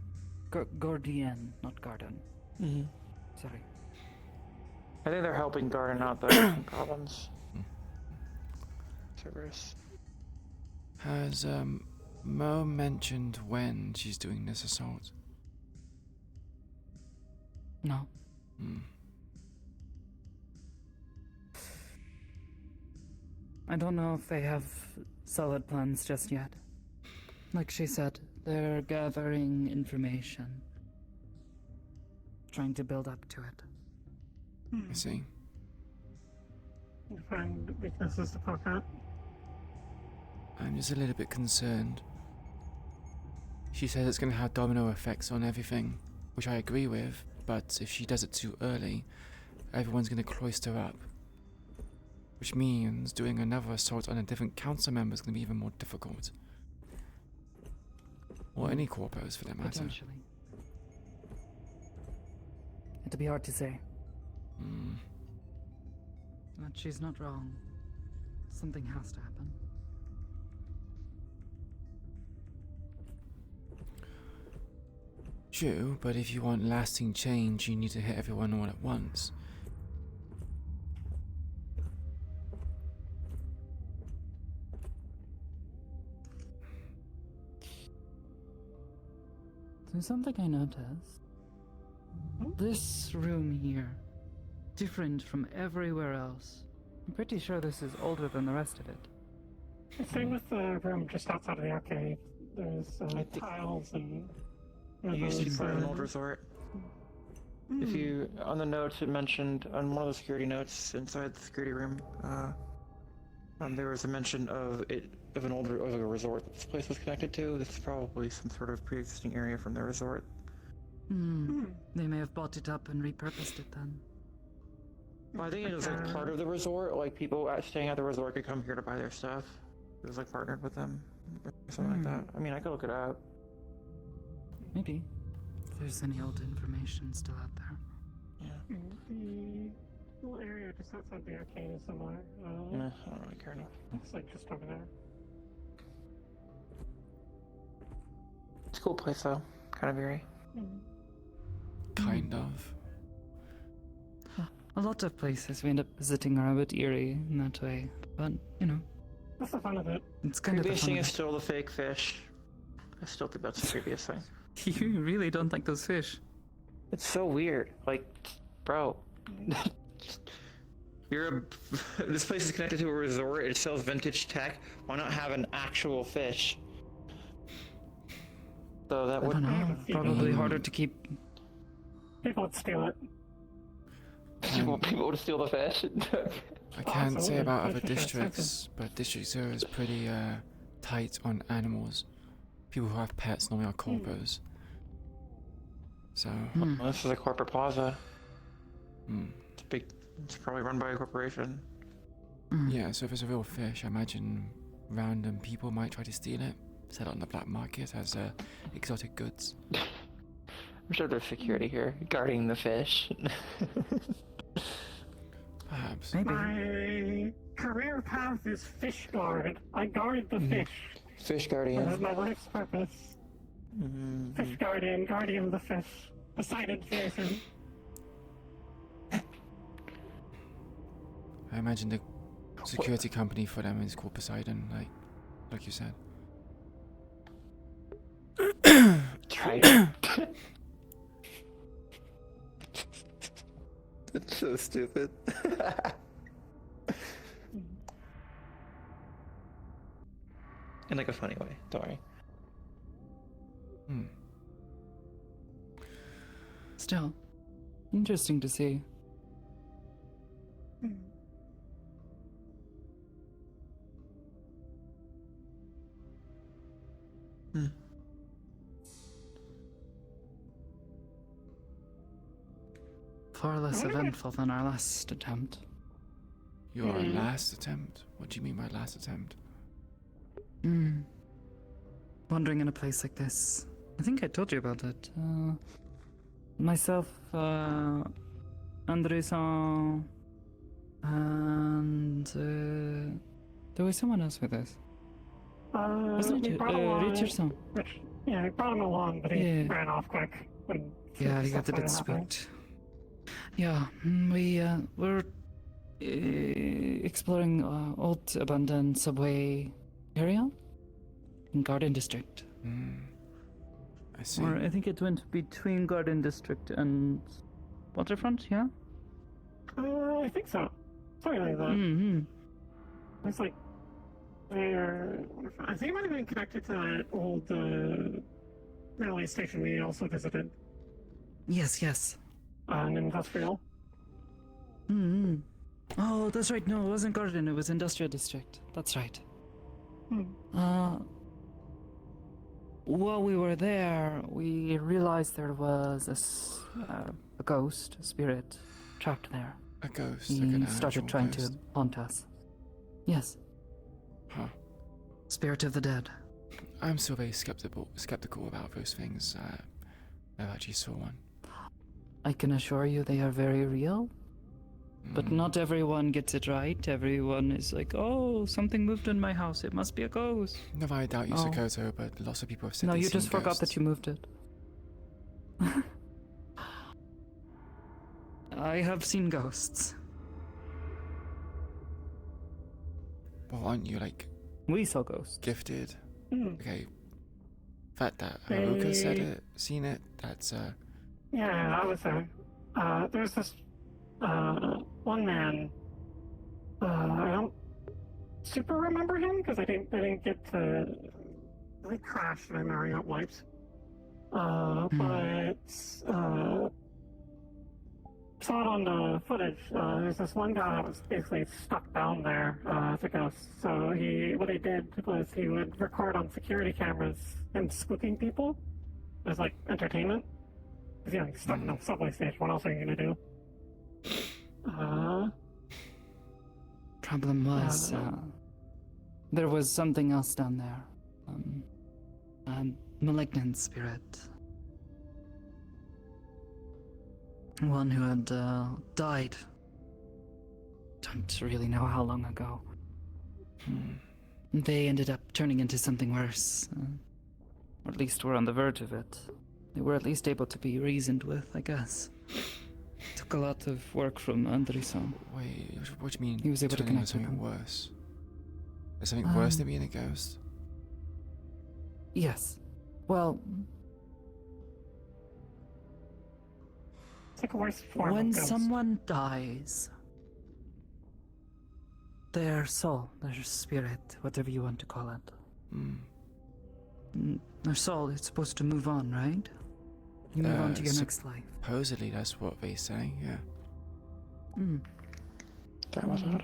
Guardian, not Garden. Sorry. I think they're helping Garden out though with some problems. Cerberus. Has Mo mentioned when she's doing this assault? No. I don't know if they have solid plans just yet. Like she said, they're gathering information. Trying to build up to it. I see. You find weaknesses to poke at. I'm just a little bit concerned. She says it's going to have domino effects on everything, which I agree with, but if she does it too early, everyone's going to cloister up. Which means doing another assault on a different council member is going to be even more difficult. Or any corpos for that matter. Potentially. It'd be hard to say. But she's not wrong. Something has to happen. True, but if you want lasting change, you need to hit everyone all at once. There's something I noticed. This room here, different from everywhere else. I'm pretty sure this is older than the rest of it. Same with the room just outside of the arcade. There's tiles and. It used to be part of an old windows, resort. If you, on the notes, it mentioned, on one of the security notes inside the security room, there was a mention of an older, of a resort that this place was connected to. This is probably some sort of pre-existing area from the resort. They may have bought it up and repurposed it then. Well, I think it was like part of the resort, like people staying at the resort could come here to buy their stuff. It was like partnered with them, or something like that. I mean, I could look it up. Maybe. If there's any old information still out there. Yeah. The little area just outside the arcade is similar. I don't really care enough. It's like just over there. It's a cool place though. Kind of eerie. Kind of. A lot of places we end up visiting are a bit eerie in that way, but you know, That's the fun of it. it's kind of the Creepiest fun thing of is still the fake fish. I still think that's the creepiest thing. it. You really don't like those fish. It's so weird. Like, bro. This place is connected to a resort. It sells vintage tech. Why not have an actual fish? So that I would. don't know. Probably harder to keep. People would steal it. People would steal the fish. I can't say Absolutely. about other Fish are expensive. districts, but District 0 is pretty tight on animals. People who have pets normally are corpos. So, Well, this is a corporate plaza. mm. It's big. It's probably run by a corporation. Yeah, so if it's a real fish, I imagine random people might try to steal it, sell it on the black market as exotic goods. I'm sure there's security here guarding the fish. Perhaps. Maybe. My career path is fish guard. I guard the fish. Fish That is guardian. my life's purpose. Fish guardian, guardian of the fish. Poseidon Jason. I imagine the security company for them is called Poseidon, like you said. Trident. That's so stupid. In like a funny way, don't worry. Still, interesting to see. Far less eventful than our last attempt. Your last attempt? What do you mean by last attempt? Wandering in a place like this. I think I told you about it. Myself, Andresan, and there was someone else with us. Wasn't We it brought along Richardson? Yeah, we brought him along, but he Yeah. ran off quick. When Yeah, he stuff got a bit started happening. spooked. Yeah, we were exploring old abandoned subway area in Garden District. I see. Or I think it went between Garden District and Waterfront, yeah? I think so. Something like that. Mm-hmm. It's like there. I think it might have been connected to that old railway station we also visited. Yes, yes. An industrial. Mm-hmm. Oh, that's right. No, it wasn't Garden. It was Industrial District. That's right. While we were there, we realized there was a ghost, a spirit, trapped there. A ghost. He like an started actual trying ghost. to haunt us. Yes, Huh. spirit of the dead. I'm still very skeptical about those things. I actually saw one. I can assure you they are very real, but not everyone gets it right. Everyone is like, oh, something moved in my house. It must be a ghost. Never I doubt you, Oh. Sokoto, but lots of people have said No, they've you just seen forgot ghosts. that you moved it. I have seen ghosts. Well, aren't you like We saw ghosts. gifted? Hmm. Okay. Fact that Haruka said They- it, seen it. That's Yeah, I was there. There's this one man. I don't super remember him because I didn't get to. I crashed and my memory got wiped. But saw it on the footage. There's this one guy that was basically stuck down there as a ghost. So what he did was he would record on security cameras and spooking people as like entertainment. Because yeah, he's stuck in a subway station. What else are you gonna do? Problem was, There was something else down there. a malignant spirit. One who had died. Don't really know how long ago. They ended up turning into something worse. Or at least we're on the verge of it. They were at least able to be reasoned with, I guess. Took a lot of work from Andrison. wait. What do you mean? He was able to turning into connect with something them. worse. Is something worse than being a ghost? Yes. Well, It's like a worse form when of ghost. someone dies, their soul, their spirit, whatever you want to call it, their soul is supposed to move on, right? You move on to your next life. Supposedly, that's what they say. Yeah. That was odd.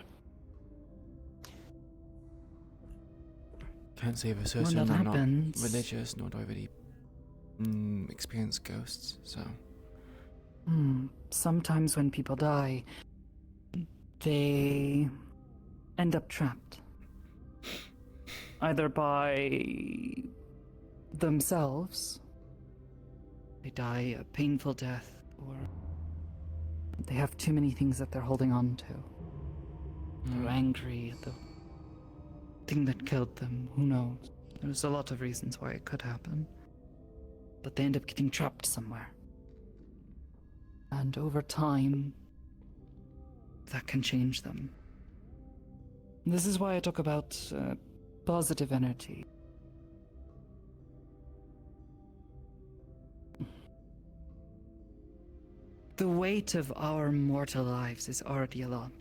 Can't say for When certain that I'm not happens, religious, nor do I really experience ghosts. So Sometimes when people die, they end up trapped. Either by themselves, they die a painful death, or they have too many things that they're holding on to. They're angry at the thing that killed them. Who knows? There's a lot of reasons why it could happen. But they end up getting trapped somewhere. And over time, that can change them. This is why I talk about positive energy. The weight of our mortal lives is already a lot.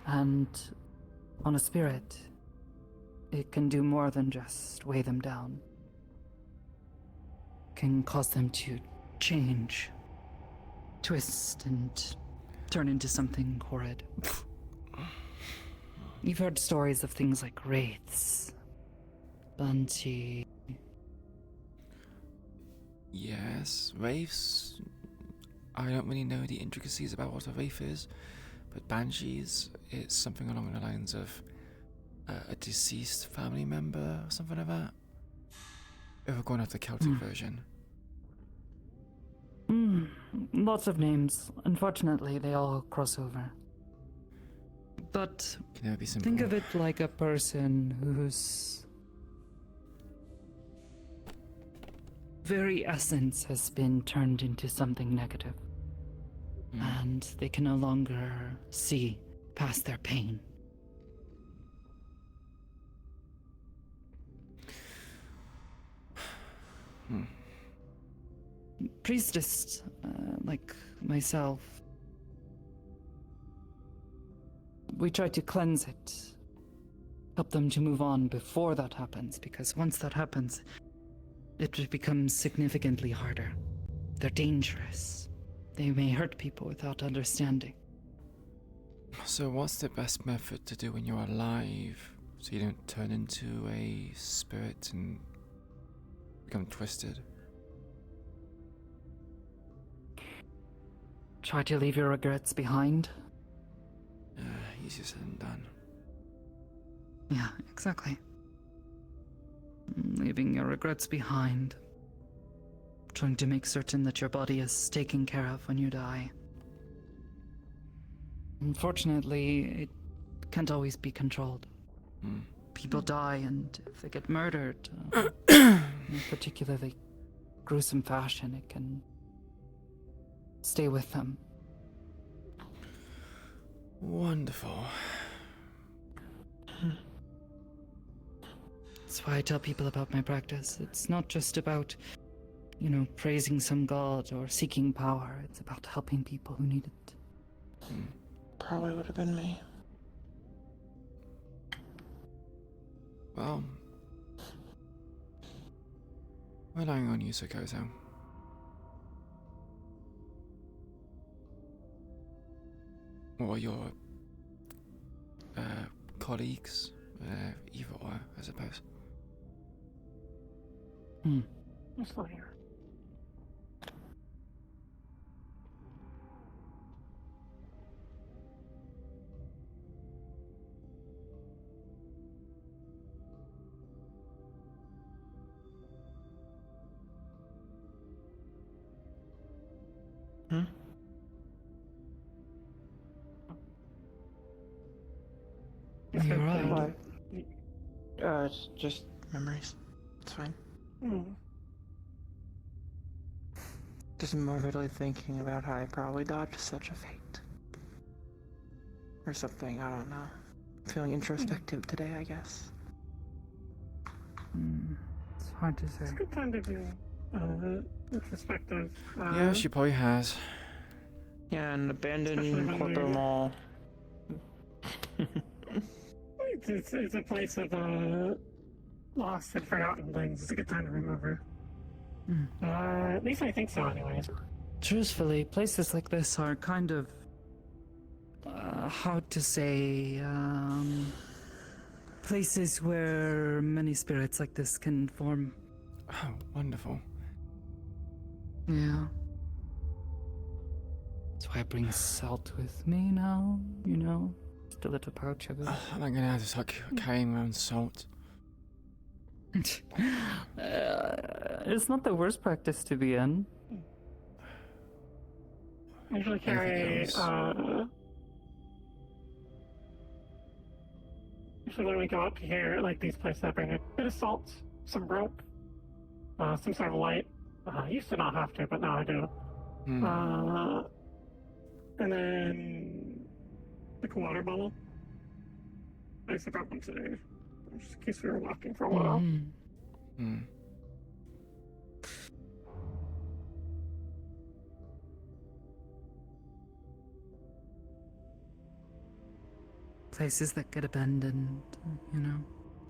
And on a spirit, it can do more than just weigh them down. Can cause them to change, twist, and turn into something horrid. You've heard stories of things like wraiths, banshee. yes, wraiths. I don't really know the intricacies about what a wraith is, but banshees, it's something along the lines of a deceased family member or something like that. If we're going off the Celtic version. Lots of names. Unfortunately, they all cross over. But Can never be simple. think of it like a person whose very essence has been turned into something negative. And they can no longer see past their pain. Priestess, like myself, we try to cleanse it, help them to move on before that happens, because once that happens, it becomes significantly harder. They're dangerous. They may hurt people without understanding. So what's the best method to do when you're alive, so you don't turn into a spirit and become twisted? Try to leave your regrets behind. Easier said than done. Yeah, exactly. Leaving your regrets behind. Trying to make certain that your body is taken care of when you die. Unfortunately, it can't always be controlled. people die and if they get murdered, in a particularly gruesome fashion, it can stay with them. Wonderful. That's why I tell people about my practice. It's not just about, praising some god or seeking power. It's about helping people who need it. Probably would have been me. Well, relying on you, Sokoto. Or your colleagues, either or, I suppose. I'm still here. You're right. What? It's just memories. It's fine. Just morbidly thinking about how I probably dodged such a fate. Or something, I don't know. Feeling introspective today, I guess. It's hard to say. It's a good time to be introspective. Yeah, she probably has. Yeah, and abandoned Especially when Corpo we- Mall. It's a place of lost and forgotten things. It's a good time to remember. At least I think so, anyways. Truthfully, places like this are kind of, how to say, places where many spirits like this can form. Oh, wonderful. Yeah. That's why I bring salt with me now, just a little pouch of it. I'm not gonna have to start carrying around salt. It's not the worst practice to be in. I usually carry, Anything usually when we go up here, like these places, I bring a bit of salt, some rope, some sort of light. I used to not have to, but now I do. And then, like a water bottle. I used to brought one today, just in case we were walking for a while. Places that get abandoned,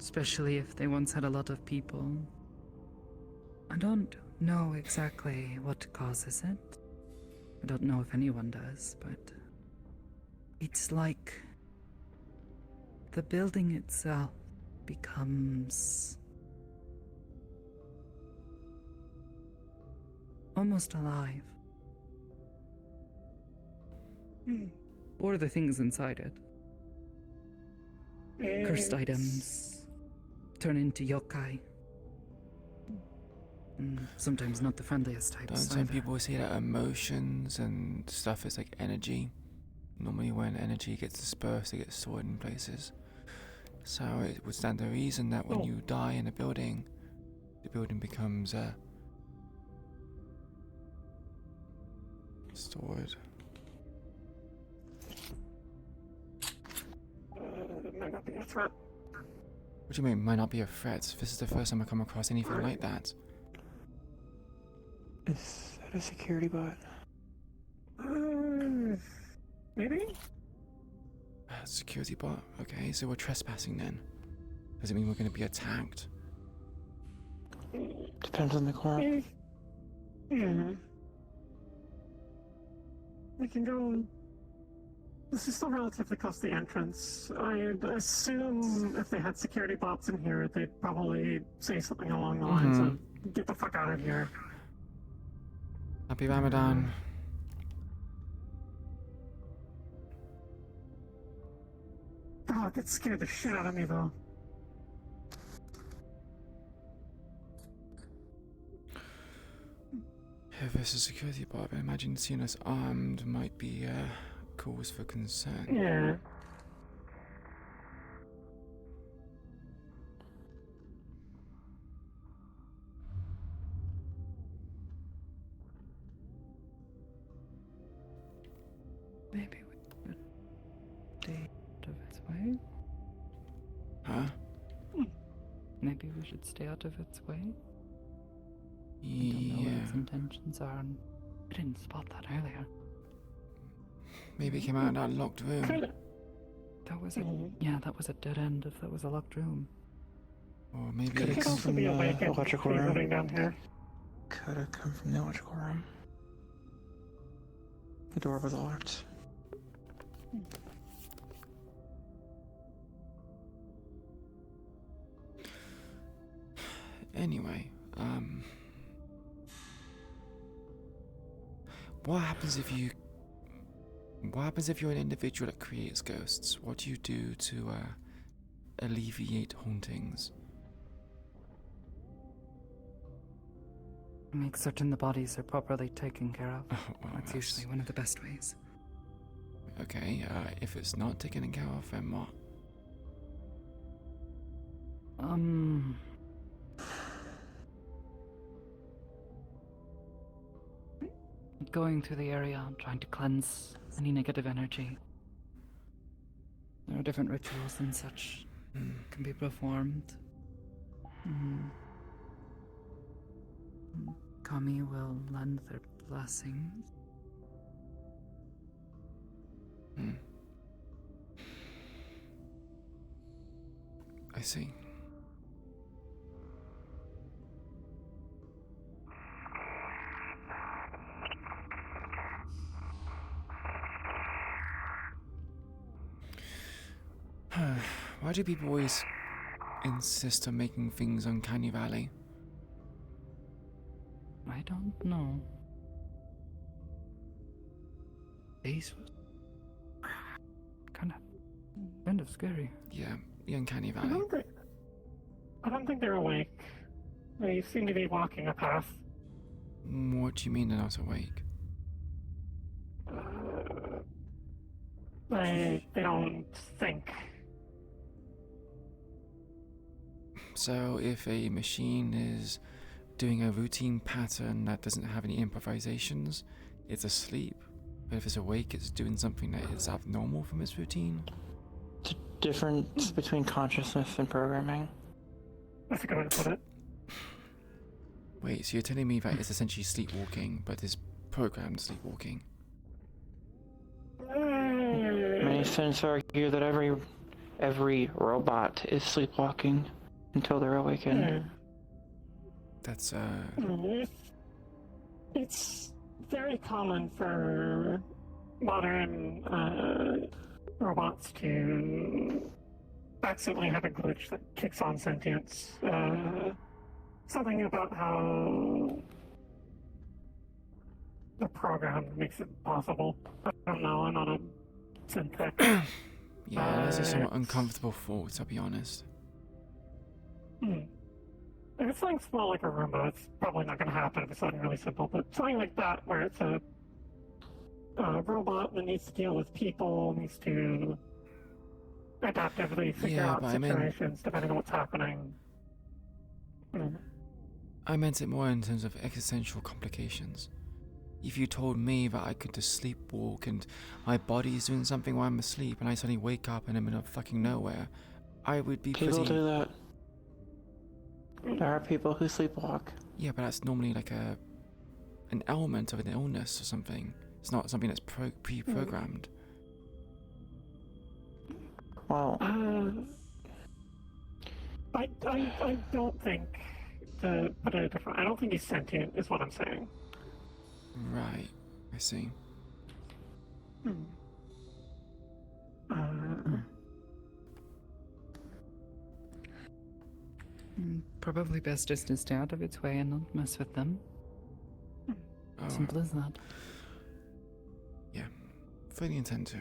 especially if they once had a lot of people. I don't know exactly what causes it. I don't know if anyone does, but it's like the building itself becomes almost alive. Or the things inside it. Cursed items turn into yokai. Sometimes not the friendliest types. Don't some either. people say that emotions and stuff is like energy? Normally when energy gets dispersed, it gets stored in places. So it would stand to reason that when you die in a building, the building becomes stored. It might not be a threat. What do you mean, might not be a threat? This is the first time I come across anything like that. Is that a security bot? Maybe? Security bot? Okay, so we're trespassing then. Does it mean we're going to be attacked? Depends on the car. Yeah. We can go. This is still relatively close to the entrance. I'd assume if they had security bots in here, they'd probably say something along the lines of, get the fuck out of here. Happy Ramadan. Oh, that scared the shit out of me, though. If this is a security bot, I imagine seeing us armed might be cause for concern. Yeah. Huh? Maybe we should stay out of its way? I don't know what Yeah. its intentions are, and I didn't spot that earlier. Maybe it came out of that locked room. That was a dead end if that was a locked room. Or maybe Could it's... also be awake and electrical be room. moving down here. Could have come from the electrical room. The door was locked. Anyway, what happens if you're an individual that creates ghosts? What do you do to alleviate hauntings? Make certain the bodies are properly taken care of. Oh, well, That's usually one of the best ways. okay. If it's not taken care of, then what? Going through the area, trying to cleanse any negative energy. There are different rituals and such can be performed. Kami will lend their blessings. I see. Why do people always insist on making things uncanny valley? I don't know. Face was kind of scary. Yeah, the uncanny I valley. don't think they're awake. They seem to be walking a path. What do you mean they're not awake? They don't think. So if a machine is doing a routine pattern that doesn't have any improvisations, it's asleep. But if it's awake, it's doing something that is abnormal from its routine. The difference between consciousness and programming. That's a good way to put it. Wait, so you're telling me that it's essentially sleepwalking, but is programmed sleepwalking? Many students argue that every robot is sleepwalking until they're awakened. That's It's very common for modern robots to accidentally have a glitch that kicks on sentience. Something about how the program makes it possible. I don't know, I'm not a synthetic. yeah, that's a somewhat uncomfortable thought, I'll be honest. If it's something small like a Roomba, it's probably not going to happen if it's something really simple, but something like that where it's a robot that needs to deal with people, needs to adaptively figure out situations depending on what's happening. I meant it more in terms of existential complications. If you told me that I could just sleepwalk and my body is doing something while I'm asleep and I suddenly wake up in the middle of fucking nowhere, I would be People pretty... do that. There are people who sleepwalk. Yeah, but that's normally like an element of an illness or something. It's not something that's pre-programmed. Well, I don't think, to put it different, I don't think he's sentient, is what I'm saying. Right, I see. Probably best just to stay out of its way and not mess with them. Oh, Simple as that. yeah, fully intend to.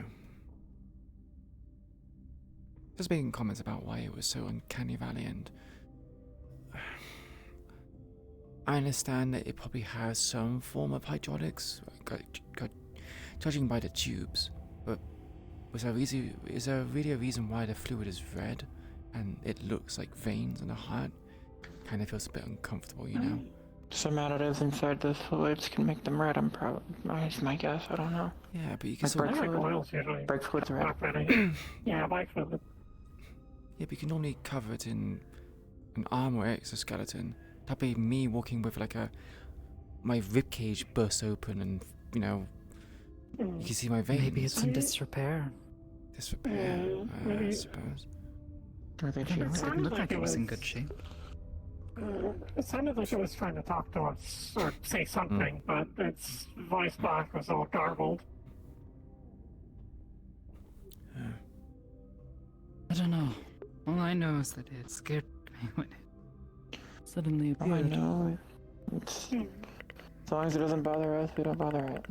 Just making comments about why it was so uncanny valley, and I understand that it probably has some form of hydraulics, judging by the tubes, but is there really a reason why the fluid is red and it looks like veins in the heart? Kind of feels a bit uncomfortable, you know? some additives inside the fluids can make them red. That's my guess. I don't know. Yeah, but you can Like still... I like oils usually. Brake fluid's red. Not ready. Yeah, bike fluid. Yeah, but you can normally cover it in an armor exoskeleton. That'd be me walking with like my ribcage bursts open and, you know, you can see my veins. Maybe it's in disrepair. Disrepair, I maybe. suppose. I think I she don't know, it sounded didn't look like like it it was in was- good shape. It sounded like it was trying to talk to us or say something, but its voice box was all garbled. I don't know. All I know is that it scared me when it suddenly I appeared. know. It's, as long as it doesn't bother us, we don't bother it.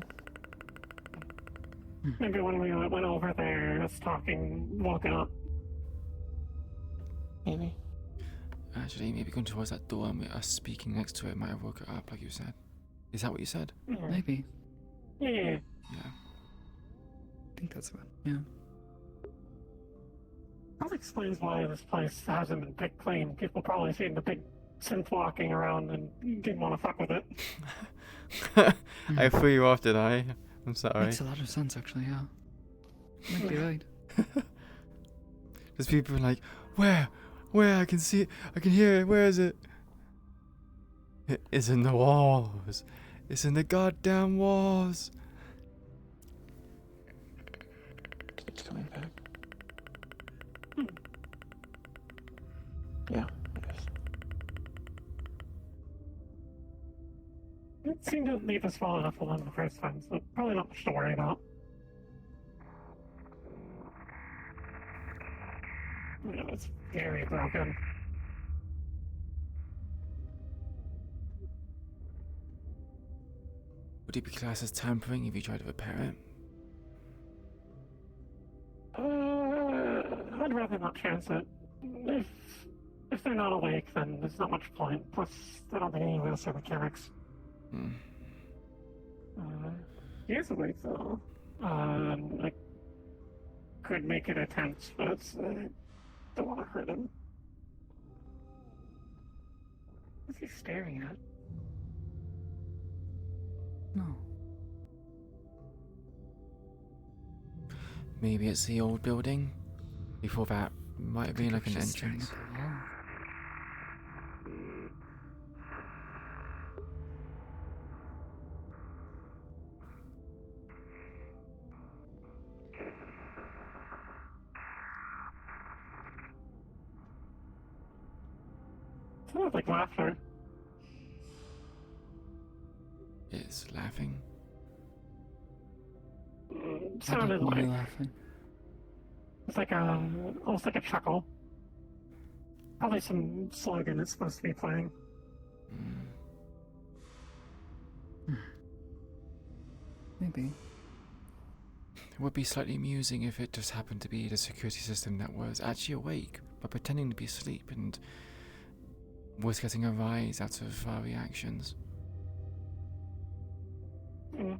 Maybe when we went over there, us talking, woke up. Maybe. Actually, maybe going towards that door and us speaking next to it might have woke it up, like you said. Is that what you said? Maybe. Yeah. Yeah. I think that's about yeah. That explains why this place hasn't been picked clean. People probably seen the big synth walking around and didn't want to fuck with it. I threw you off, did I? I'm sorry. Makes a lot of sense, actually. Yeah. Might be right. There's people like, where? I can see it. I can hear it. Where is it? It's in the walls. It's in the goddamn walls. It's coming back. Yeah, it is. It seemed to leave us well enough alone the first time, so probably not much to worry about. You know, it's very broken. Would it be classed as tampering if you tried to repair it? I'd rather not chance it. If they're not awake, then there's not much point. Plus, I don't think anyone else have mechanics. Hmm. He is awake though. I could make an attempt, but don't want to hurt him. What's he staring at? No. Maybe it's the old building. Before that, might have been like an Just staring entrance. at the wall. Sounded like laughter. It's laughing. Sounded Definitely like laughing. it's like almost like a chuckle. Probably some slogan it's supposed to be playing. Maybe. It would be slightly amusing if it just happened to be the security system that was actually awake, but pretending to be asleep and was getting a rise out of our reactions. I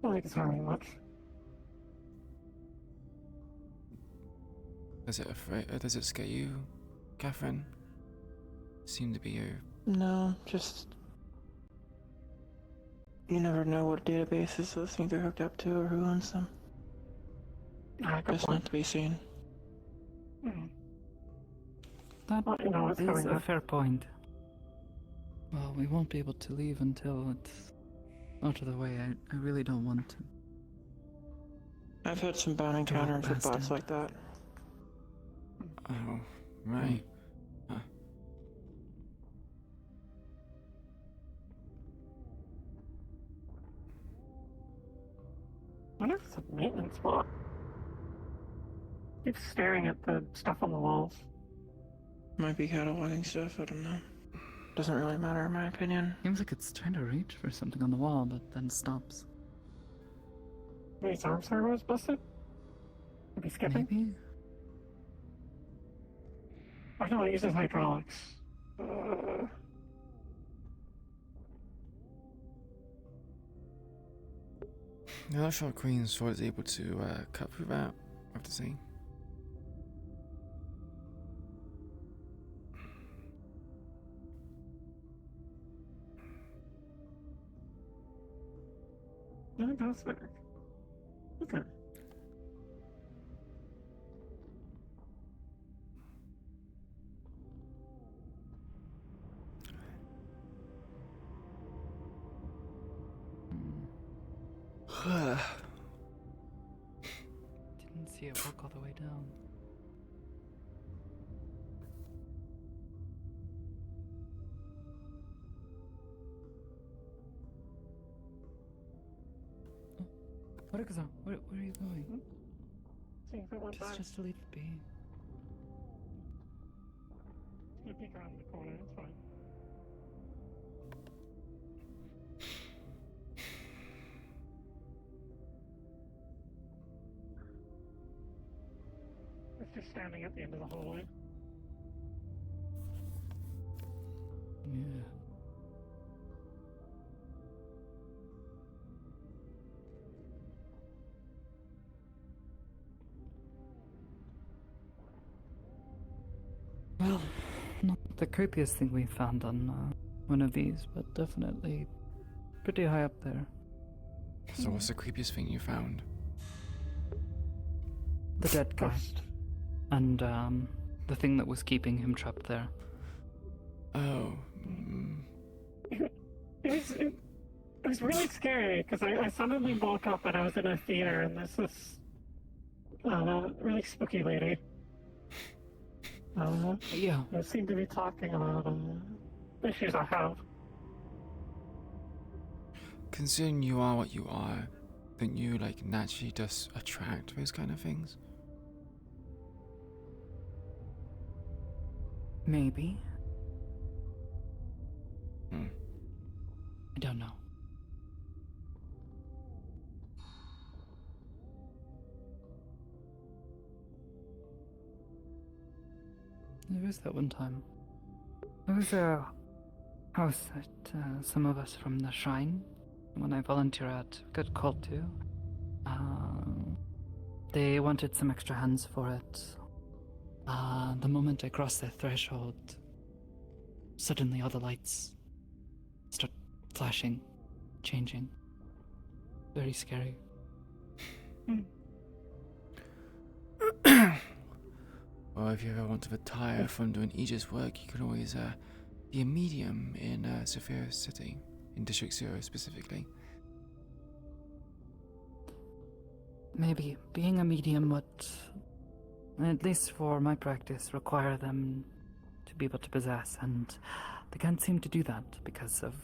don't think it's harming much. Does it scare you, Catherine? Seem to be you. No, just... You never know what databases those things are hooked up to or who owns them. Good Just point. not to be seen. That Well, you know what's is coming a up. fair point. Well, we won't be able to leave until it's out of the way. I really don't want to. I've had some bounty Go counters with past bots it. like that. Oh, right. Huh. I wonder if it's a maintenance bot. Keeps staring at the stuff on the walls. Might be cataloging stuff, I don't know. Doesn't really matter in my opinion. Seems like it's trying to reach for something on the wall, but then stops. Maybe his arm servo was busted? Maybe skipping? Maybe? I know it uses hydraulics. I'm not sure Queen's Sword is able to cut through that. I have to see. No, it does work. Okay. Didn't see it walk all the way down. Where are you going? See if it went back. Just to leave it be. It's gonna peek around the corner, it's fine. It's just standing at the end of the hallway. Yeah. Well, not the creepiest thing we found on one of these, but definitely pretty high up there. So what's the creepiest thing you found? The dead guy. Ghost. And the thing that was keeping him trapped there. Oh. It was really scary because I suddenly woke up and I was in a theater and there's this really spooky lady. Yeah. Who seemed to be talking about issues I have. Considering you are what you are, don't you like naturally just attract those kind of things? Maybe. Hmm. I don't know. There was that one time. There was a house that some of us from the shrine, when I volunteer at, got called to. They wanted some extra hands for it. The moment I crossed the threshold, suddenly all the lights start flashing, changing. Very scary. Well, if you ever want to retire from doing Aegis work, you can always be a medium in Sophia City, in District 0 specifically. Maybe being a medium would, at least for my practice, require them to be able to possess, and they can't seem to do that because of,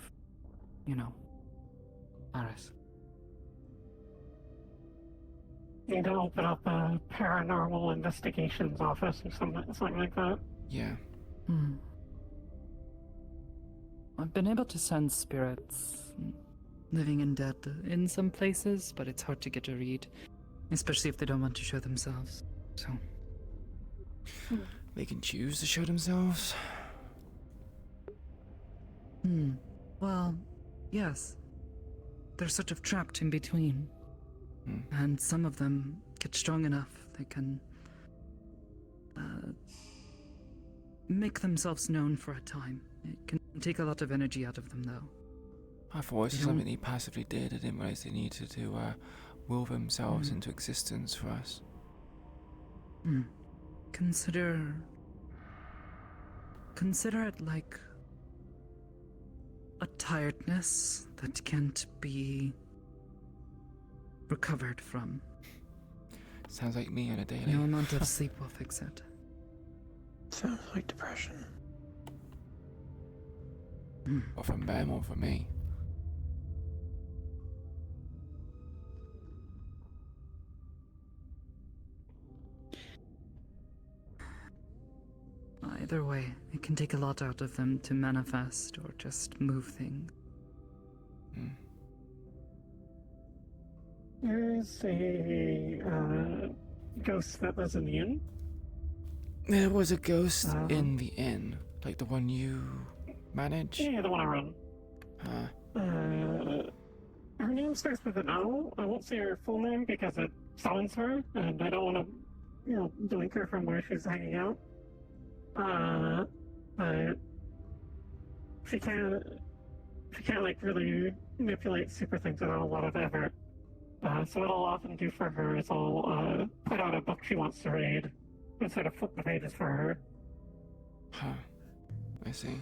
Aris. Need to open up a paranormal investigations office or something like that. Yeah. I've been able to sense spirits living and dead in some places, but it's hard to get a read, especially if they don't want to show themselves. So. They can choose to show themselves. Well, yes. They're sort of trapped in between. And some of them get strong enough they can make themselves known for a time. It can take a lot of energy out of them, though. I thought this was something they passively did. I didn't realize they needed to will themselves into existence for us. Consider it like a tiredness that can't be recovered from. Sounds like me on a daily. No amount of sleep will fix it. Sounds like depression. Or from them or from me. Either way, it can take a lot out of them to manifest or just move things. There's a ghost that lives in the inn. There was a ghost in the inn, like the one you manage. Yeah, the one I run. Her name starts with an O. I won't say her full name because it summons her, and I don't want to, blink her from where she's hanging out. But she can't like really manipulate super things without a lot of effort. So what I'll often do for her is I'll put out a book she wants to read and sort of flip the pages for her. I see.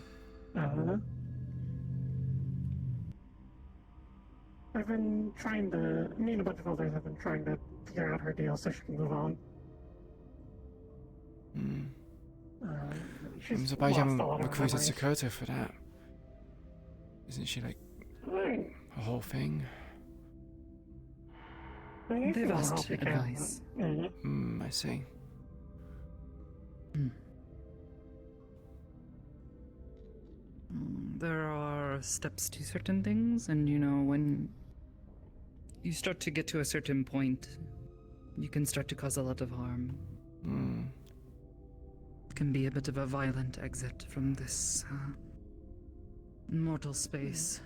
I've been trying to, me and a bunch of others have been trying to figure out her deal so she can move on. Hmm. She's I'm surprised you lost a haven't lot of her recruited memories. Dakota for that. Isn't she like a whole thing? They've asked advice. Hmm, I see. There are steps to certain things, and you know, when you start to get to a certain point, you can start to cause a lot of harm. Hmm. It can be a bit of a violent exit from this mortal space.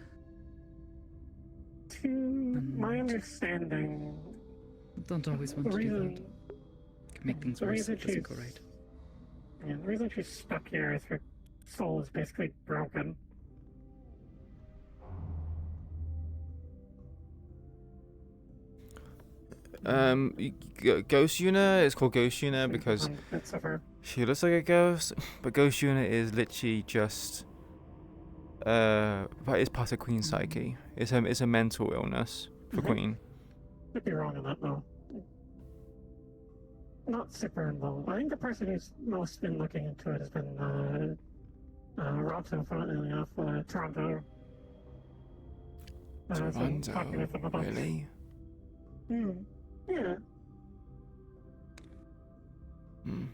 To my understanding, Don't always want the to do reason, that. Can make things the worse reason if it doesn't she's, go right. yeah, the reason she's stuck here is her soul is basically broken. Ghost Yuna. It's called Ghost Yuna because Bits of her. she looks like a ghost, but Ghost Yuna is literally just but it's part of Queen's psyche. It's a mental illness for Queen. Could be wrong on that though. Not super involved. I think the person who's most been looking into it has been Robson, funnily enough, Toronto. So I'm talking with him Toronto, about. really? Yeah. Hmm.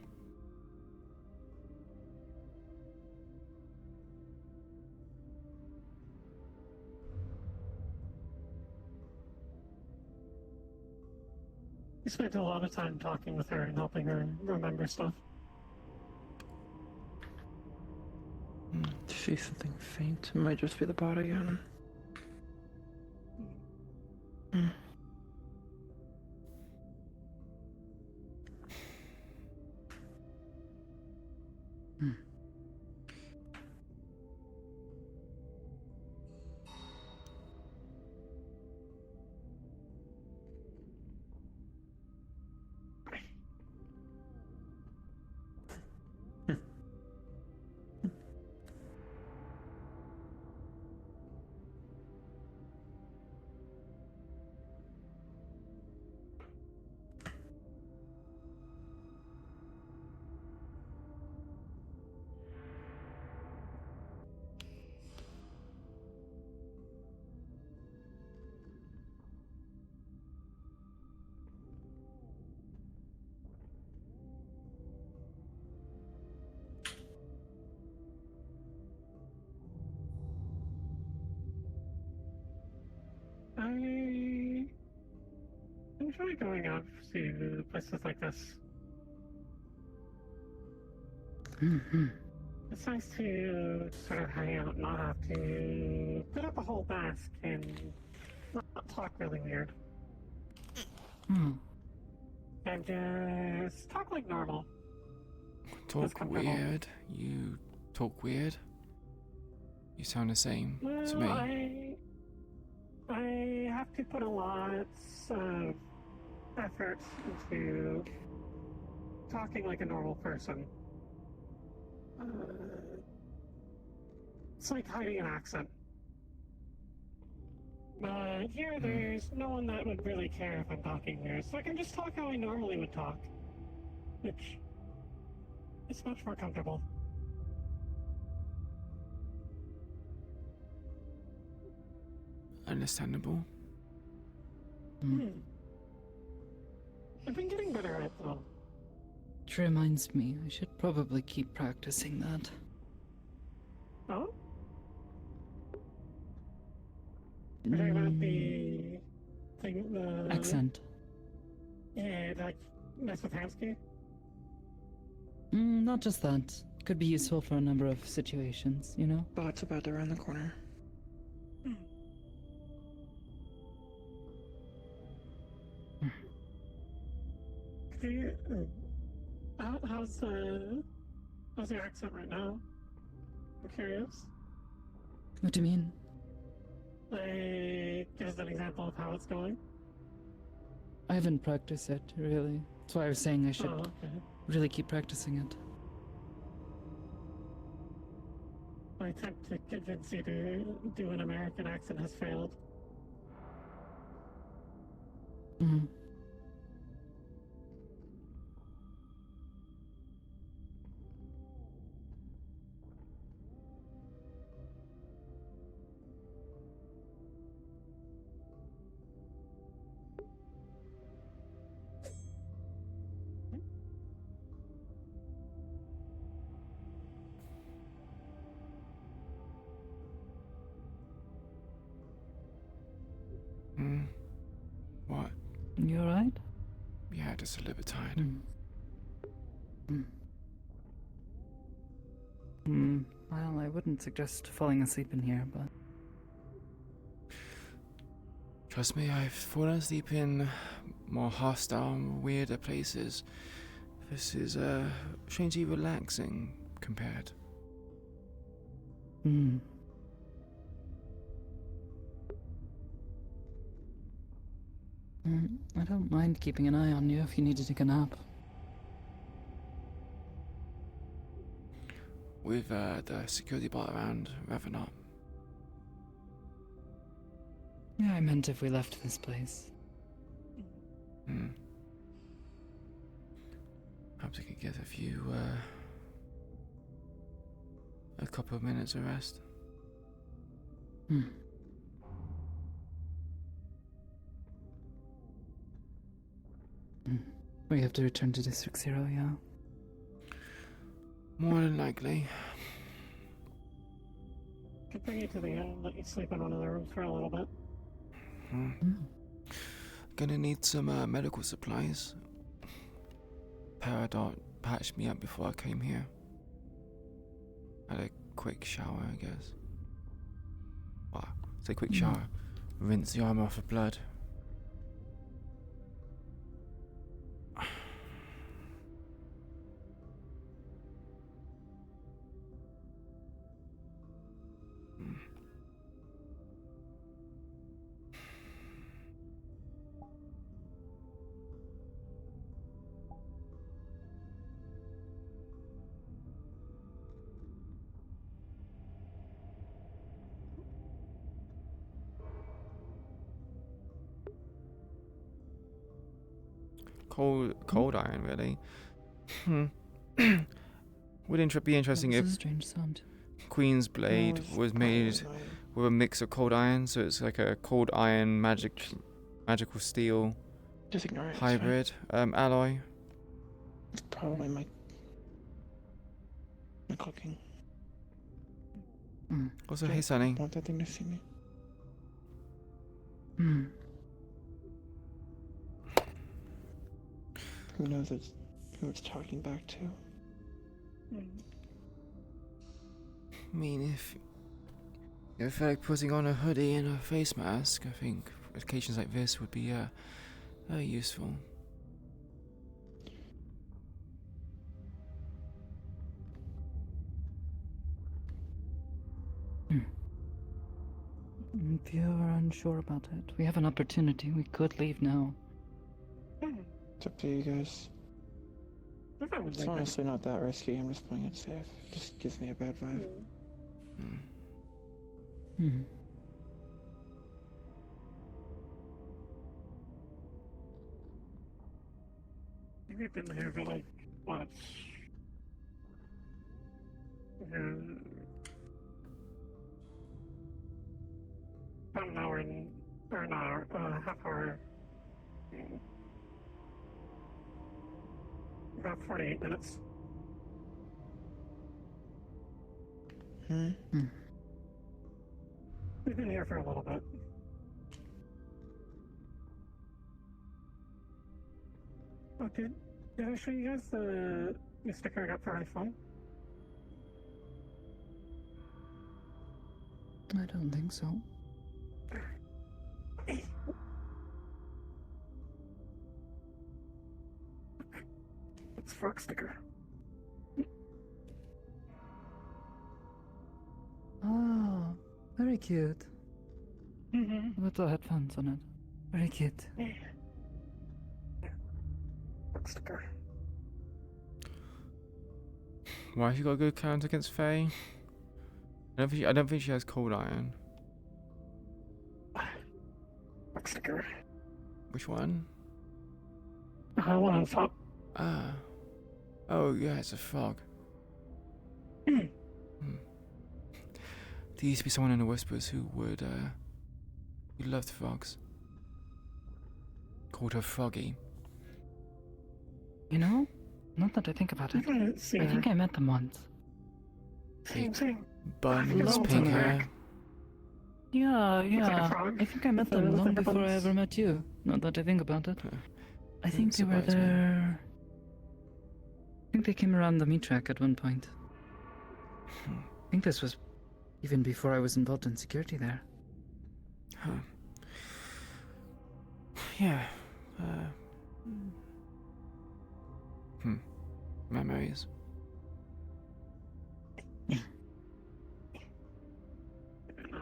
We spent a lot of time talking with her and helping her remember stuff. See something faint. It might just be the bot again. I enjoy going out to places like this. It's nice to sort of hang out, not have to put up a whole mask and not talk really weird. And just talk like normal. Talk weird. You talk weird. You sound the same to me. I have to put a lot of effort into talking like a normal person. It's like hiding an accent. But here, there's no one that would really care if I'm talking weird, so I can just talk how I normally would talk. Which is much more comfortable. Understandable. I've been getting better at it, though. Which reminds me, I should probably keep practicing that. Oh? You're talking about the thing, the... Accent. Yeah, like, Mesophansky? Not just that. Could be useful for a number of situations, you know? Bot's about to round the corner. How's your accent right now? I'm curious. What do you mean? Like, give us an example of how it's going. I haven't practiced it, really. That's why I was saying I should Oh, okay. really keep practicing it. My attempt to convince you to do an American accent has failed. Mm. Hmm. What? You alright? Yeah, just a little bit tired. Mm. Mm. Mm. Well, I wouldn't suggest falling asleep in here, but Trust me, I've fallen asleep in more hostile, weirder places. This is strangely relaxing compared. mm. I don't mind keeping an eye on you if you need to take a nap. With the security bot around, rather not. Yeah, I meant if we left this place. Hmm. Perhaps I could give a few, a couple of minutes of rest. Hmm. We have to return to District Zero, yeah? More than likely. Could bring you to the inn, let you sleep in one of the rooms for a little bit. Hmm. Gonna need some medical supplies. Peridot patched me up before I came here. Had a quick shower, I guess. Well, say quick shower. Rinse the arm off of blood. Cold iron, really. Would be interesting That if was a strange sound. Queen's Blade it's was probably made annoying. with a mix of cold iron, so it's like a cold iron magical steel Just ignore it. It's fine. hybrid alloy. It's probably my cooking. Also, Don't hey Sonny. want that thing to see me. Hmm. Who knows who it's talking back to? I mean, if you feel like putting on a hoodie and a face mask, I think occasions like this would be very useful. If you're unsure about it, we have an opportunity. We could leave now. It's up to you guys. It's honestly not that risky. I'm just playing it safe. It just gives me a bad vibe. Hmm. We've been here for like, what? About an hour or an hour, half hour. About 48 minutes. We've been here for a little bit. Oh, did I show you guys the new sticker I got for iPhone? I don't think so. It's a frog sticker. Oh, very cute. Mm-hmm. With the headphones on it. Very cute. Frog sticker. Why have you got a good count against Faye? I don't think she has cold iron. Frog sticker. Which one? One on top. Ah. Oh, yeah, it's a fog. Hmm. There used to be someone in the Whispers who who loved frogs. Called her Froggy. You know, not that I think about it, I see I her. think I met them once. Same. Buns, know pink it's hair. Yeah, like a yeah. frog. I think I met With them the long ribbons. before I ever met you. Not that I think about it. Huh. I think they were Surprise me. there. I think they came around the meat track at one point. Hmm. I think this was even before I was involved in security there. Huh. Yeah. Memories. Now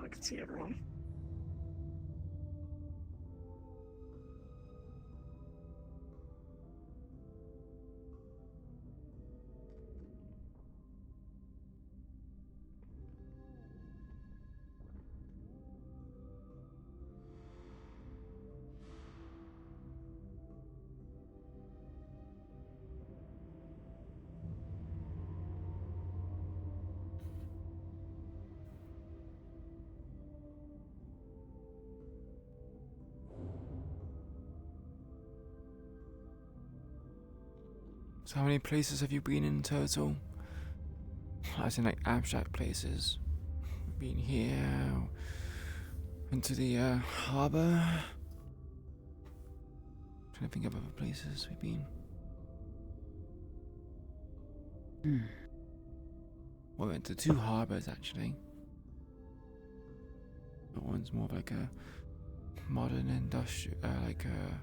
I can see everyone. So how many places have you been in total? As in like abstract places. Been here. Went to the harbour. Trying to think of other places we've been. Well, we went to 2 harbours actually. That one's more of like a modern industrial, like a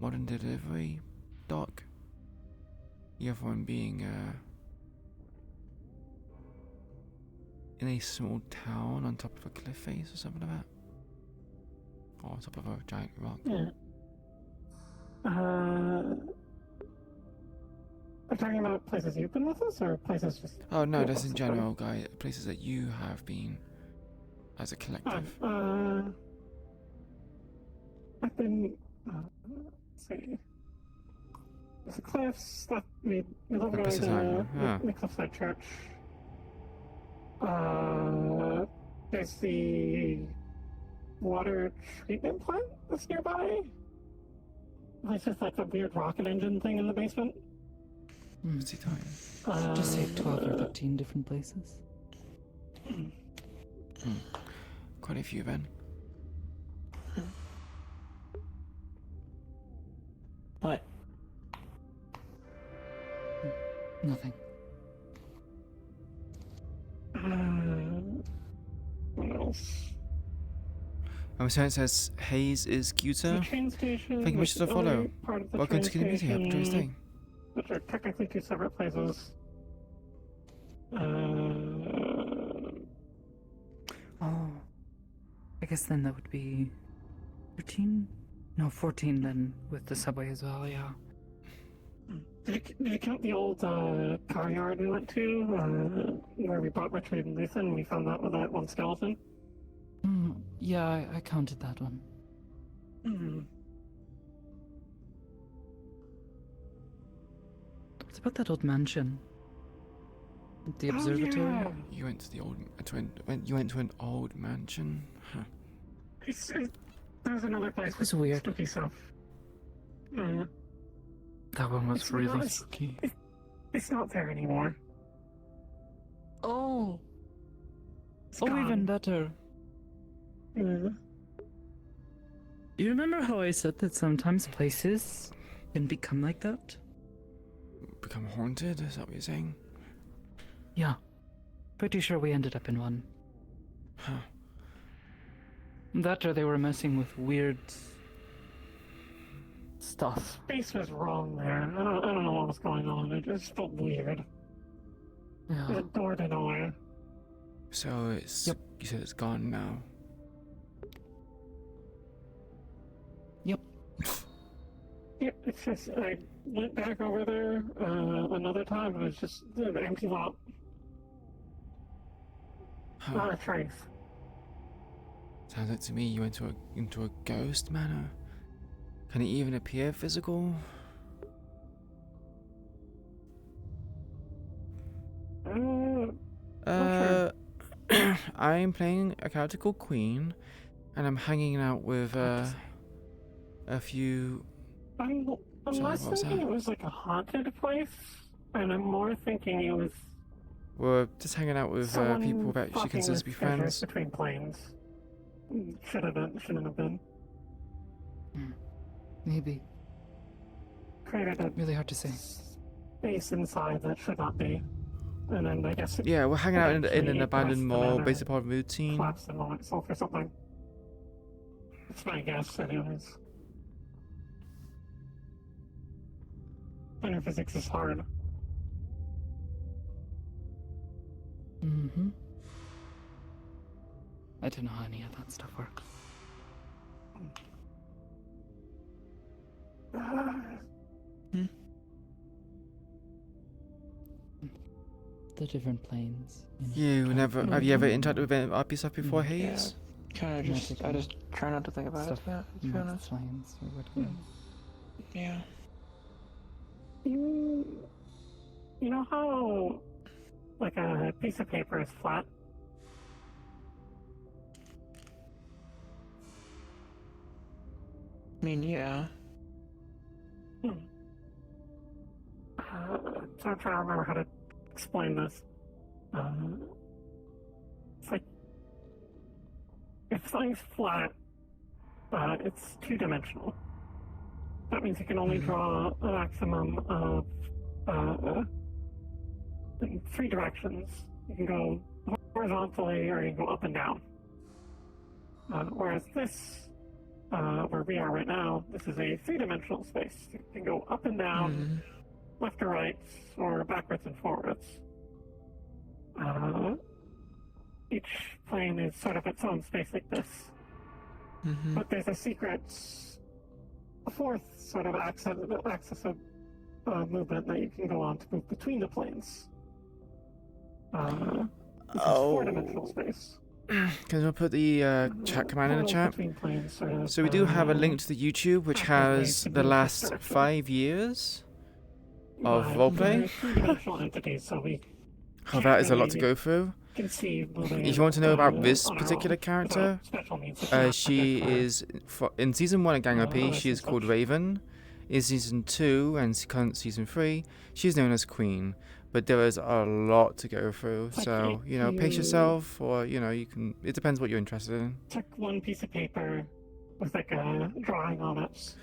modern delivery dock. The other one being in a small town on top of a cliff face or something like that. Or on top of a giant rock. Yeah. Are you talking about places you've been with us, or places just... Oh no, Yeah, that's in what's general, guy. Places that you have been as a collective. I've been... let's see... There's the cliffs that we love going Places to home, yeah. the Cliffside Church. There's the water treatment plant that's nearby. It's just like the weird rocket engine thing in the basement. What's he talking? Just say 12 or 13 different places. Quite a few then. What? Nothing. What else? So it says Hayes is The cuter. train station. Thank you much is for the follow. only part of the Welcome train to the community. Hope you enjoy your station, stay. which are technically 2 separate places. Oh. I guess then that would be 13? No, 14 then, with the subway as well, yeah. Did you count the old car yard we went to, where we bought Richard and Luthen, and we found that with that one skeleton? Yeah, I counted that one. What about that old mansion? The observatory? Oh, yeah. You went to the old. You went to an old mansion. Huh. There's another place It was with weird. spooky stuff. That one was It's really not- spooky. It's not there anymore. Oh! It's Oh, gone. even better. Mm. You remember how I said that sometimes places can become like that? Become haunted? Is that what you're saying? Yeah. Pretty sure we ended up in one. Huh. That or they were messing with weird stuff. Space was wrong there. I don't know what was going on. It just felt weird. There's Yeah. a door to nowhere. So it's. Yep. You said it's gone now. Yep. Yep, it's just, I went back over there another time, and it's just an empty lot. Huh. Not a trace. Sounds like to me you went into a ghost manor. Can it even appear physical? sure. I'm playing a character called Queen, and I'm hanging out with a few. I'm Sorry, less what was thinking that? it was like a haunted place, and I'm more thinking it was We're just hanging out with someone people that she fucking considers to with be treasures friends. between planes. Shouldn't have been. Maybe. Created a Really hard to say. space inside that should not be. And then I guess it Yeah, we're hanging out in an eventually abandoned crossed the mall manor, based upon routine. collapsed in on itself or something. That's my guess, anyways. Linear physics is hard. Mm-hmm. I don't know how any of that stuff works. The different planes. You never have you ever interacted with any RP stuff before, Hayes? Kind of just, I just try not to think about it, to be honest. Planes or whatever. Yeah. You know how, like, a piece of paper is flat? I mean, yeah. So I'm trying to remember how to explain this. It's like, if something's flat, it's two-dimensional. That means you can only draw a maximum of in three directions. You can go horizontally or you can go up and down. Whereas this, where we are right now, this is a three-dimensional space. You can go up and down, left or right, or backwards and forwards. Each plane is sort of its own space like this. But there's a secret fourth sort of axis of movement that you can go on to move between the planes. This is four-dimensional space. Can we put the chat command in the Portals chat? between planes sort of, So we do have a link to the YouTube, which has the last direction. 5 years of They're roleplay. three-dimensional entities, so we Oh, that is a lot to go through. can see moving. If you want to know about this on our particular own character, without special means. It's not she particular. is in season 1 of Gang OP. this She is is called such- Raven. In season 2 and current season 3, she's known as Queen. But there is a lot to go through, Like, so if you know, pace you- yourself, or you know, you can. It depends what you're interested in. Took one piece of paper with like a drawing on it,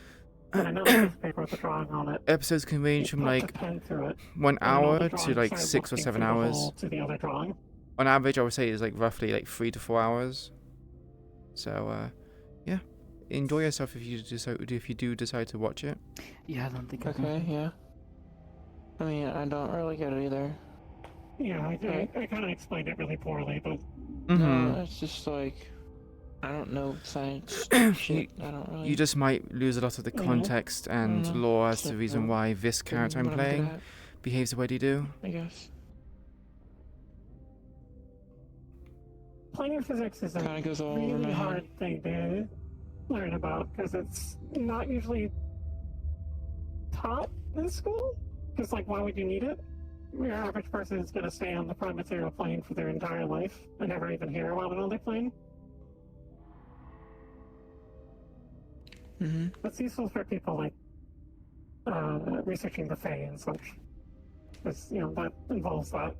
and another piece of paper with a drawing on it. Episodes can range from You put like the pen through it, 1 and all hour the to drawings like started 6 or looking 7 through the hours. hole to the other drawing. On average, I would say it's like roughly like 3 to 4 hours. So, yeah, enjoy yourself if you do decide to watch it. Yeah, I don't think I Okay, yeah. I mean, I don't really get it either. Yeah, I kind of explained it really poorly, but Mm-hmm. No, it's just like, I don't know science shit. I don't really. You just might lose a lot of the Mhm. context and Mhm. lore as to So, the reason yeah. why this character I'm what good playing at, behaves the way they do. I guess. planar physics is a Kind of goes all over my really head. hard thing to learn about because it's not usually taught in school. Because, like, why would you need it? Your average person is going to stay on the prime material plane for their entire life and never even hear about another plane. Mm-hmm. That's useful for people like researching the Fae and such. Because, you know, that involves that.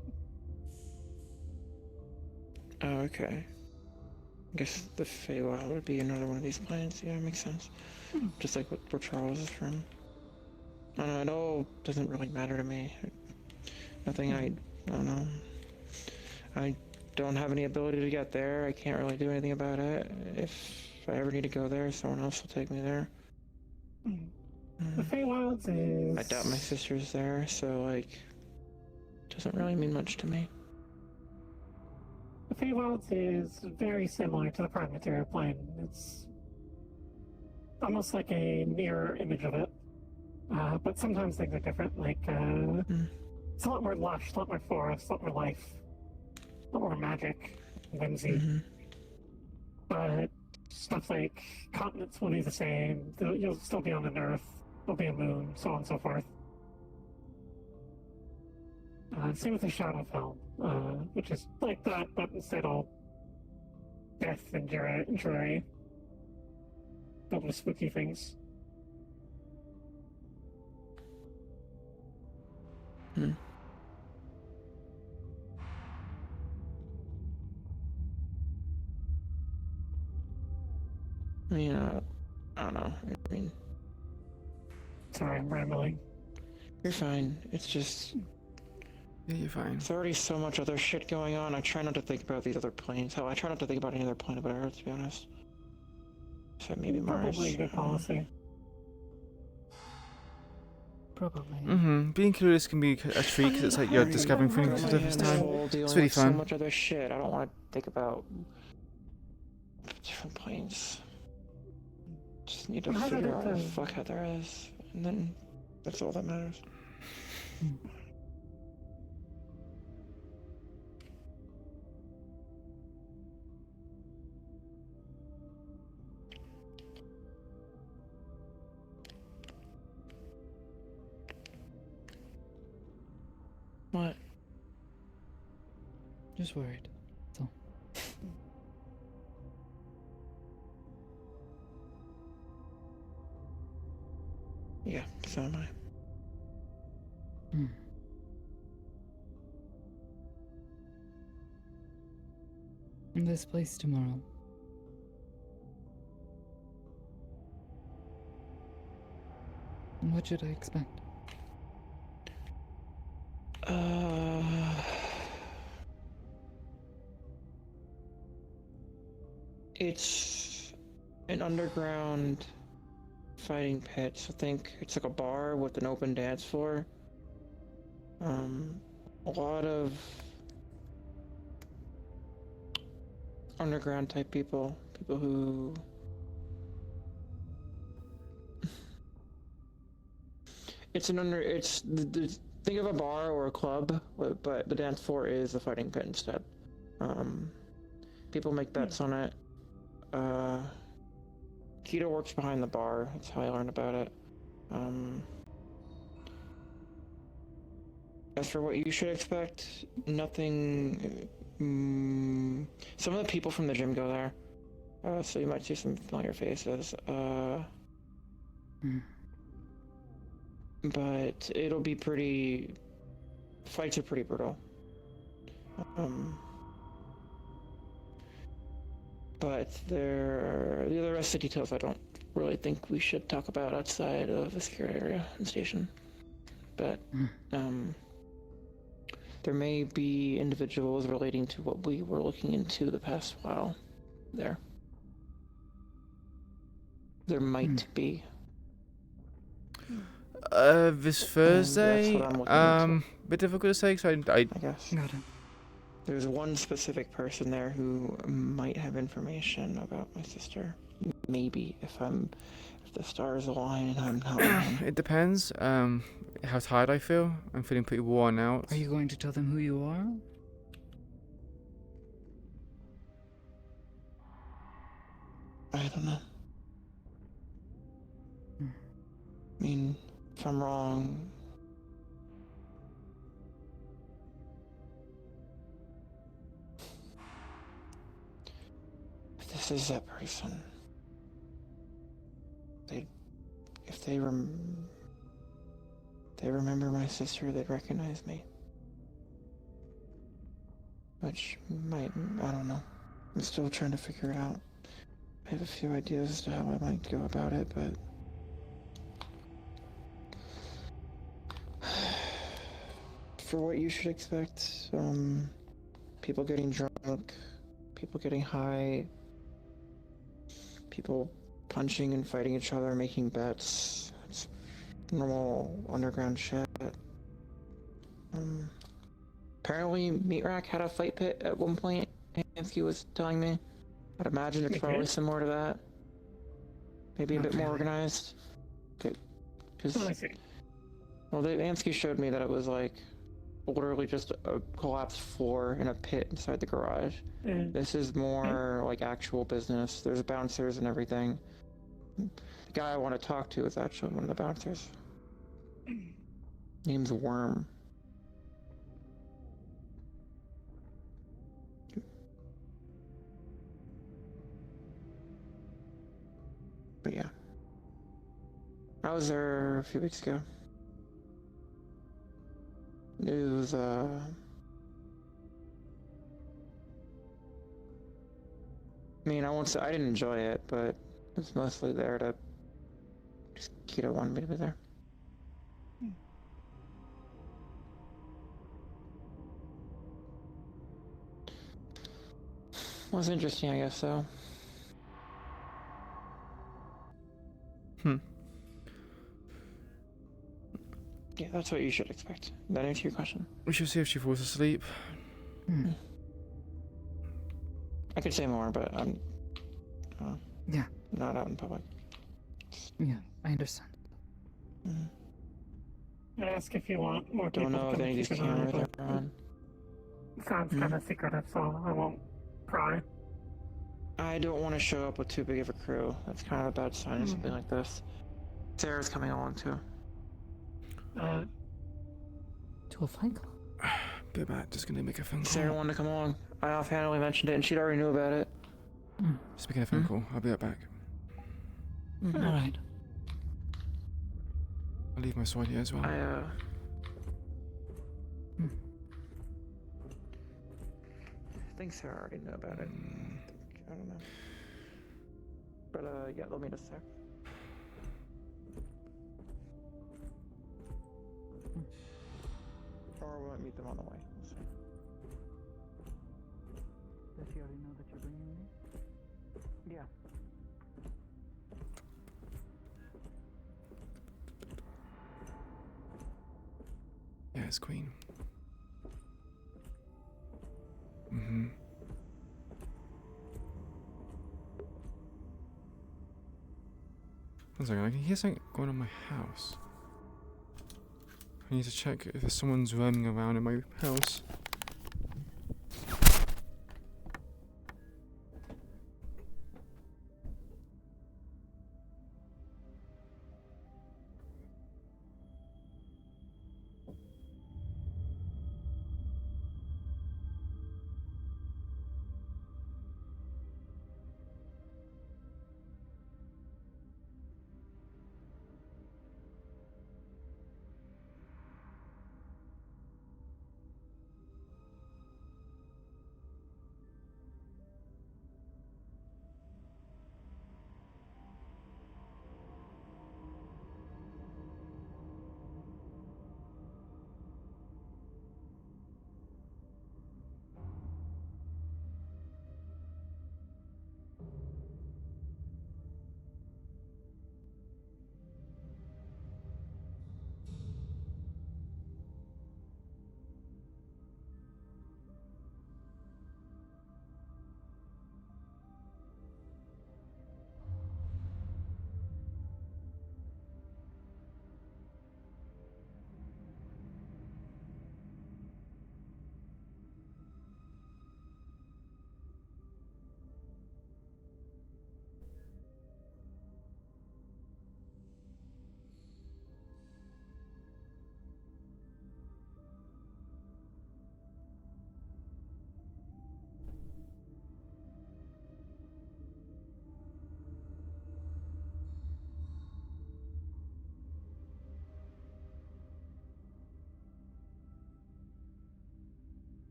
Oh, okay. I guess the Feywild would be another one of these planets. Yeah, makes sense. Just like where Charles is from. I don't know, it all doesn't really matter to me. Nothing I don't know. I don't have any ability to get there. I can't really do anything about it. If I ever need to go there, someone else will take me there. The Feywilds is... I doubt my sister's there, so like, it doesn't really mean much to me. The Feywilds is very similar to the prime material plane. It's almost like a mirror image of it. But sometimes things are different, like, it's a lot more lush, a lot more forest, a lot more life, a lot more magic, whimsy. Mm-hmm. But stuff like continents will be the same, you'll still be on an Earth, there'll be a moon, so on and so forth. Same with the Shadowfell, which is like that, but instead all death and jury. Double spooky things. Hmm. I mean, I don't know. I mean, Sorry, I'm rambling. you're fine. It's just, Yeah, you're fine. there's already so much other shit going on. I try not to think about these other planes. Hell, I try not to think about any other plane of Earth, to be honest. Except maybe Mars. Probably a good policy. Probably. Being curious can be a treat because it's like you're discovering things for the first time. It's really So fun. much other shit. I don't want to think about different planes. Just need to How did figure it, out what the fuck Heather is, and then that's all that matters. What? Just worried. That's all. Yeah, so am I. Hmm. In this place tomorrow. What should I expect? It's an underground fighting pit. So think it's like a bar with an open dance floor. A lot of underground type people who think of a bar or a club, but the dance floor is the fighting pit instead. People make bets on it. Keto works behind the bar. That's how I learned about it. As for what you should expect, nothing. Some of the people from the gym go there, so you might see some familiar faces. But it'll be pretty. Fights are pretty brutal. But the other rest of the details I don't really think we should talk about outside of the secure area and station. But there may be individuals relating to what we were looking into the past while there. There might be. This Thursday, what I'm looking into. bit difficult to say because I I guess. Got it. There's one specific person there who might have information about my sister. Maybe if the stars align and I'm not alone. it depends. How tired I feel. I'm feeling pretty worn out. Are you going to tell them who you are? I don't know. I mean, if I'm wrong, if this is that person, if they remember my sister, they'd recognize me. Which might, I don't know. I'm still trying to figure it out. I have a few ideas as to how I might go about it, but for what you should expect, people getting drunk, people getting high, people punching and fighting each other, making bets. It's normal underground shit. Apparently Meat Rack had a fight pit at one point, Hansky was telling me. I'd imagine it's probably similar to that. Maybe a bit more organized. Oh, I see. Well, Ansky showed me that it was like literally just a collapsed floor in a pit inside the garage. This is more like actual business. There's bouncers and everything. The guy I want to talk to is actually one of the bouncers. Name's Worm. But yeah. I was there a few weeks ago. It was, I mean, I won't say I didn't enjoy it, but it's mostly there to just Keto wanted me to be there. Was interesting, I guess so. Yeah, that's what you should expect. That answer your question. We shall see if she falls asleep. I could say more, but I'm Yeah, not out in public. yeah, I understand. I ask if you want more people Don't know to if come any of these keep an eye, cameras but are on. it sounds kind of secretive, so I won't pry. I don't want to show up with too big of a crew. That's kind of a bad sign in something like this. Sarah's coming along too. To a fight club? Be back. Just gonna make a phone call. Sarah wanted to come along. I offhandedly mentioned it, and she'd already knew about it. Just making a phone call. I'll be right back. Alright. I'll leave my sword here as well. I think Sarah already knew about it. I don't know. But yeah, they'll meet us there. Or we might meet them on the way. We'll see. Does she already know that you're bringing me? Yeah. Yes, Queen. One second, I can hear something going on in my house. I need to check if there's someone's roaming around in my house.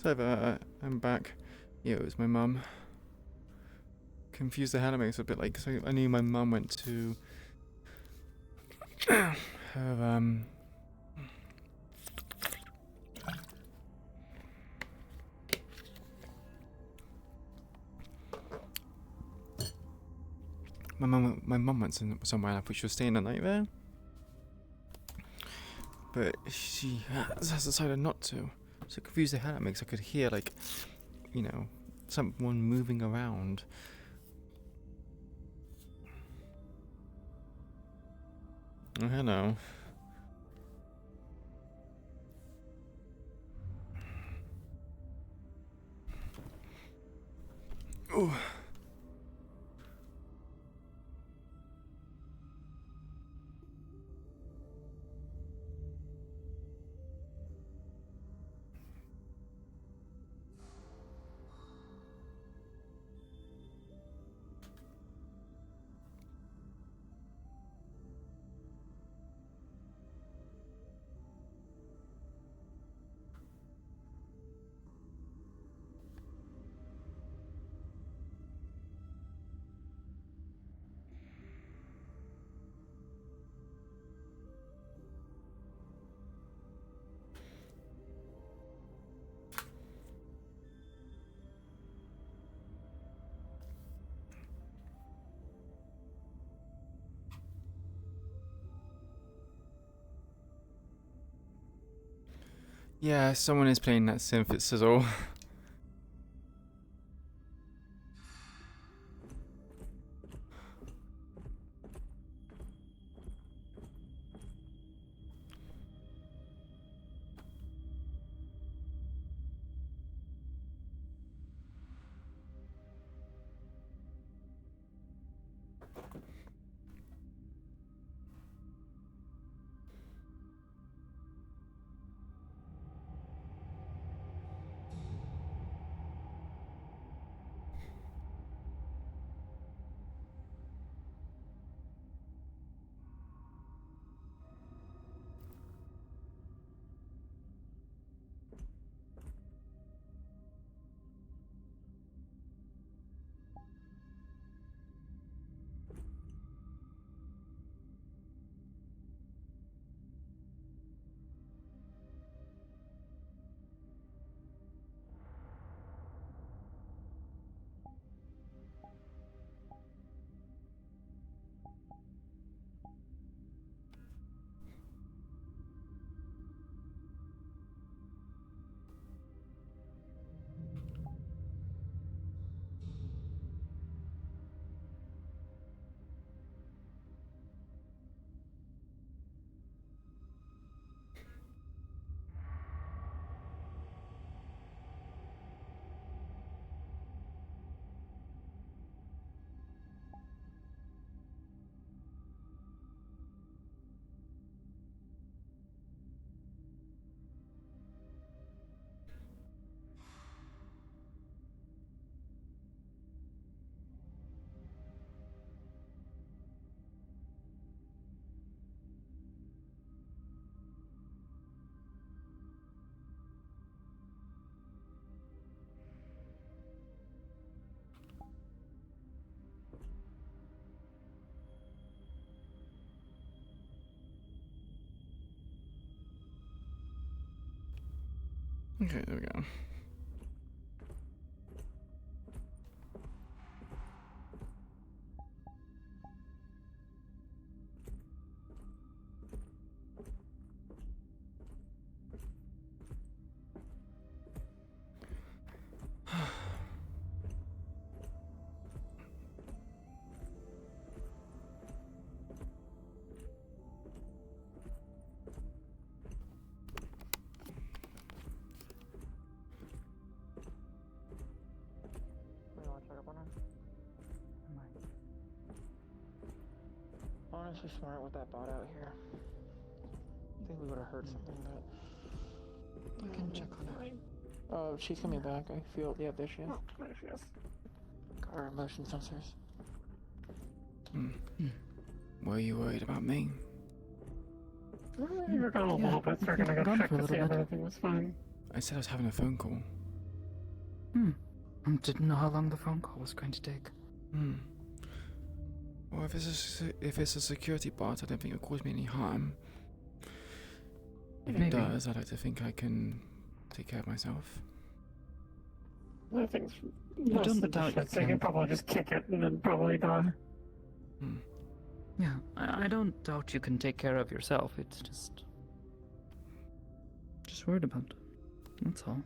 So I'm back. Yeah, it was my mum. Confused the hell out of me. It's a bit like, so I knew my mum went to her my mum went somewhere and I thought she was staying the night there. But she has decided not to. So confused the hell out of me because I could hear, like, you know, someone moving around. Oh, hello. Ooh. Yeah, someone is playing that synth, it sizzle. Okay, there we go. Honestly smart with that bot out here. I think we would have heard something, but I can check on her. oh, she's coming back. I feel. Yeah, there she is. Oh, there she is. Got her motion sensors. Were you worried about me? You were gone a Yeah, little bit, so we're gonna go gone check for a to see little if bit. everything was fine. I said I was having a phone call. Didn't know how long the phone call was going to take. Well, if it's a security bot, I don't think it'll cause me any harm. If Maybe. it does, I'd like to think I can take care of myself. I think don't most of the doubt you shit, so you can. can probably just kick it and then probably die. Hmm. Yeah, I don't doubt you can take care of yourself. It's just worried about it. That's all.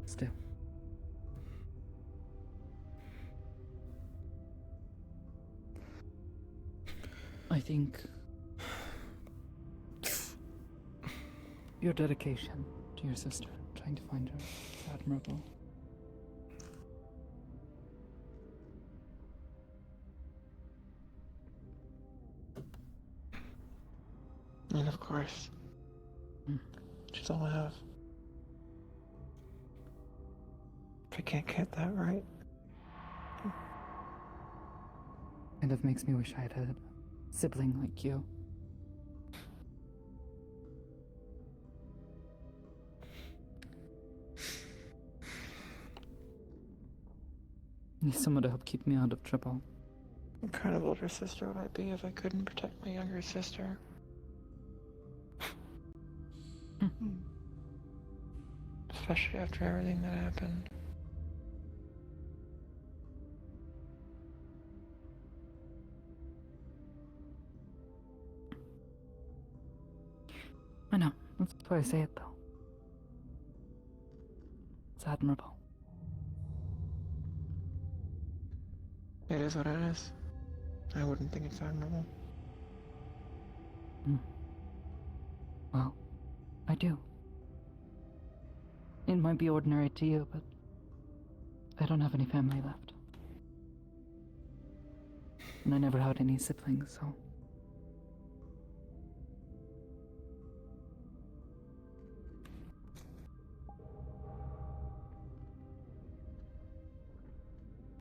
Still. I think your dedication to your sister, trying to find her, is admirable. And of course, she's all I have. If I can't get that right, Kind of makes me wish I had a sibling like you. Need someone to help keep me out of trouble. what kind of older sister would I be if I couldn't protect my younger sister? Especially after everything that happened. I know. That's why I say it, though. It's admirable. It is what it is. I wouldn't think it's admirable. Well, I do. It might be ordinary to you, but I don't have any family left. And I never had any siblings, so...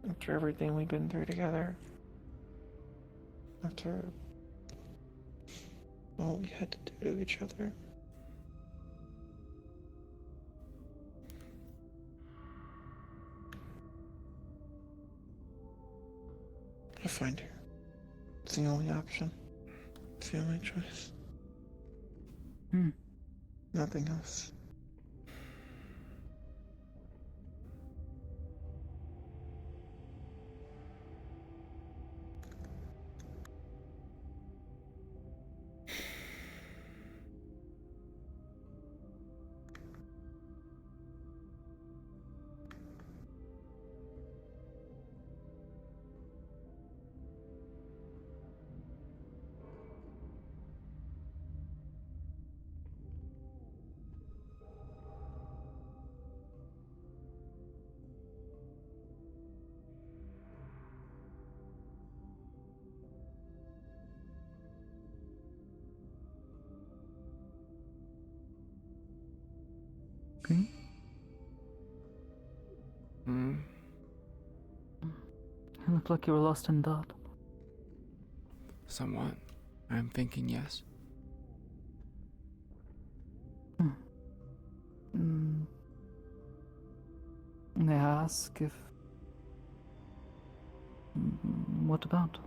After everything we've been through together. After all we had to do to each other. I'll find her. It's the only option. It's the only choice. Nothing else. Okay? Hmm. You look like you were lost in thought. Somewhat. I'm thinking yes. May I ask if... What about?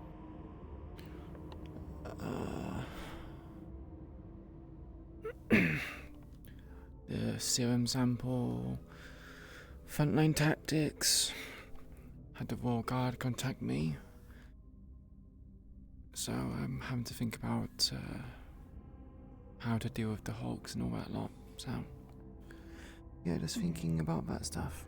The serum sample, frontline tactics, had the Royal Guard contact me. So I'm having to think about how to deal with the Hulks and all that lot. So, yeah, just thinking about that stuff.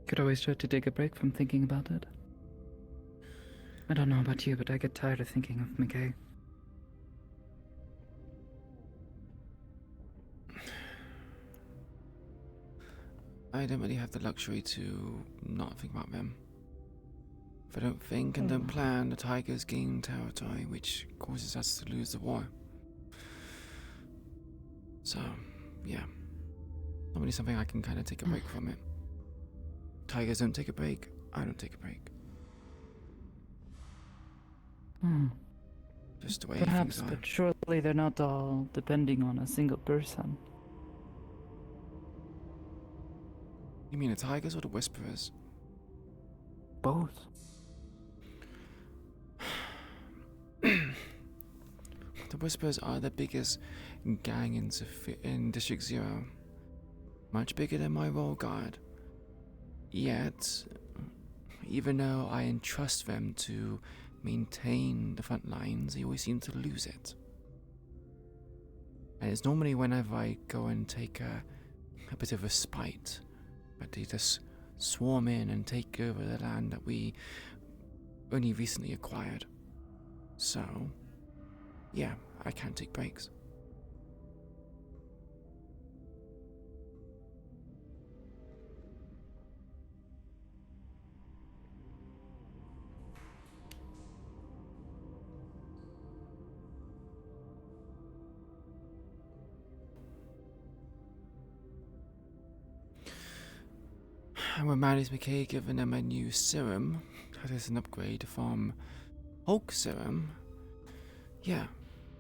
Could always try to take a break from thinking about it. I don't know about you, but I get tired of thinking of McKay. I don't really have the luxury to not think about them. If I don't think and don't plan, the Tigers gain territory, which causes us to lose the war. So, yeah. Not really something I can kind of take a break from it. Tigers don't take a break, I don't take a break. Hmm. Just the way Perhaps, things are. but surely they're not all depending on a single person. You mean the tigers or the whisperers? Both. The whisperers are the biggest gang in District 0. Much bigger than my roll guard. Yet, even though I entrust them to maintain the front lines, they always seem to lose it. And it's normally whenever I go and take a bit of a spite, but they just swarm in and take over the land that we only recently acquired. So, yeah, I can't take breaks. And when Maddie's McKay given them a new serum, that is an upgrade from Hulk serum, yeah,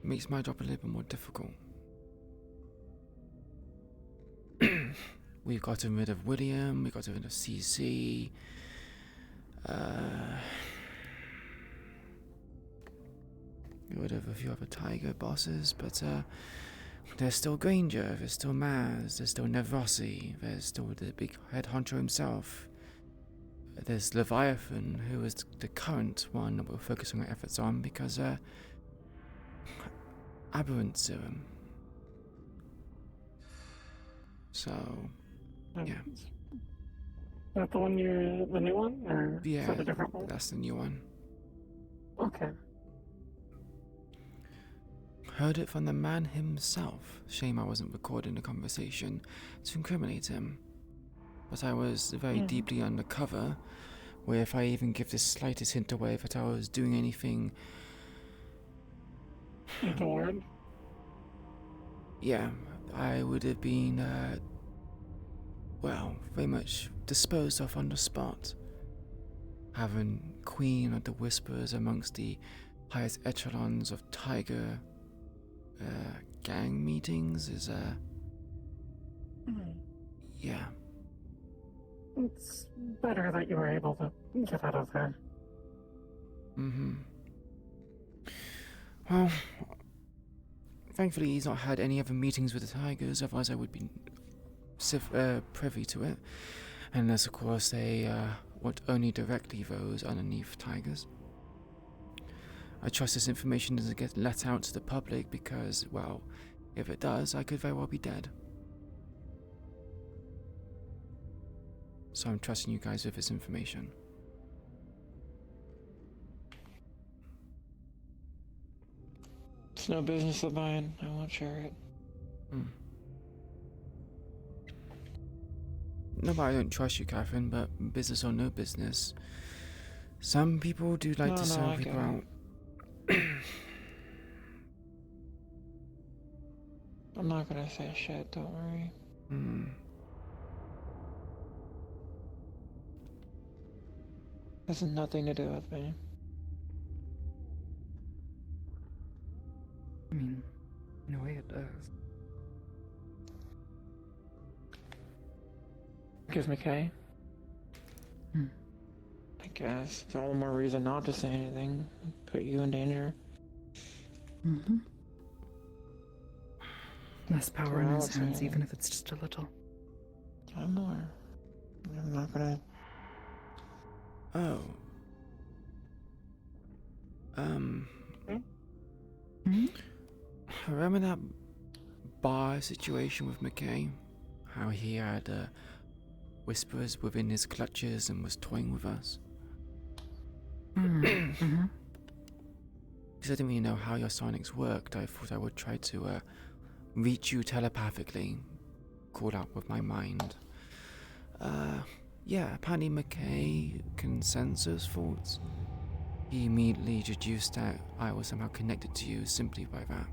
makes my job a little bit more difficult. We've gotten rid of William, we've gotten rid of CC, got rid of a few other Tiger bosses, but there's still Granger, there's still Maz, there's still Nevrossi, there's still the big head honcho himself. There's Leviathan, who is the current one that we're focusing our efforts on because Aberrant Serum. So, yeah. Is that the one the new one? Or is Yeah, that a different one? that's the new one. Okay. Heard it from the man himself. Shame I wasn't recording the conversation to incriminate him. But I was very deeply undercover, where if I even give the slightest hint away that I was doing anything... Untoward? Yeah, I would have been, well, very much disposed of on the spot. Having Queen of the Whisperers amongst the highest echelons of Tiger gang meetings is, yeah. It's better that you were able to get out of there. Well, thankfully he's not had any other meetings with the Tigers, otherwise I would be privy to it. Unless, of course, they want only directly those underneath Tigers. I trust this information doesn't get let out to the public because, well, if it does, I could very well be dead. So I'm trusting you guys with this information. It's no business of mine. I won't share it. No, but I don't trust you, Catherine, but business or no business, some people do like to sell people out. I'm not gonna say shit, don't worry. Has nothing to do with me. I mean, in a way it does. Gives McKay? I guess. It's all the more reason not to say anything. Put you in danger. Less power in his hands, even if it's just a little. I'm more. I'm not gonna... Oh. Remember that bar situation with McKay? How he had whisperers within his clutches and was toying with us? Because I didn't really know how your sonics worked, I thought I would try to reach you telepathically, call out with my mind. Yeah, apparently McKay can sense those thoughts. He immediately deduced that I was somehow connected to you simply by that.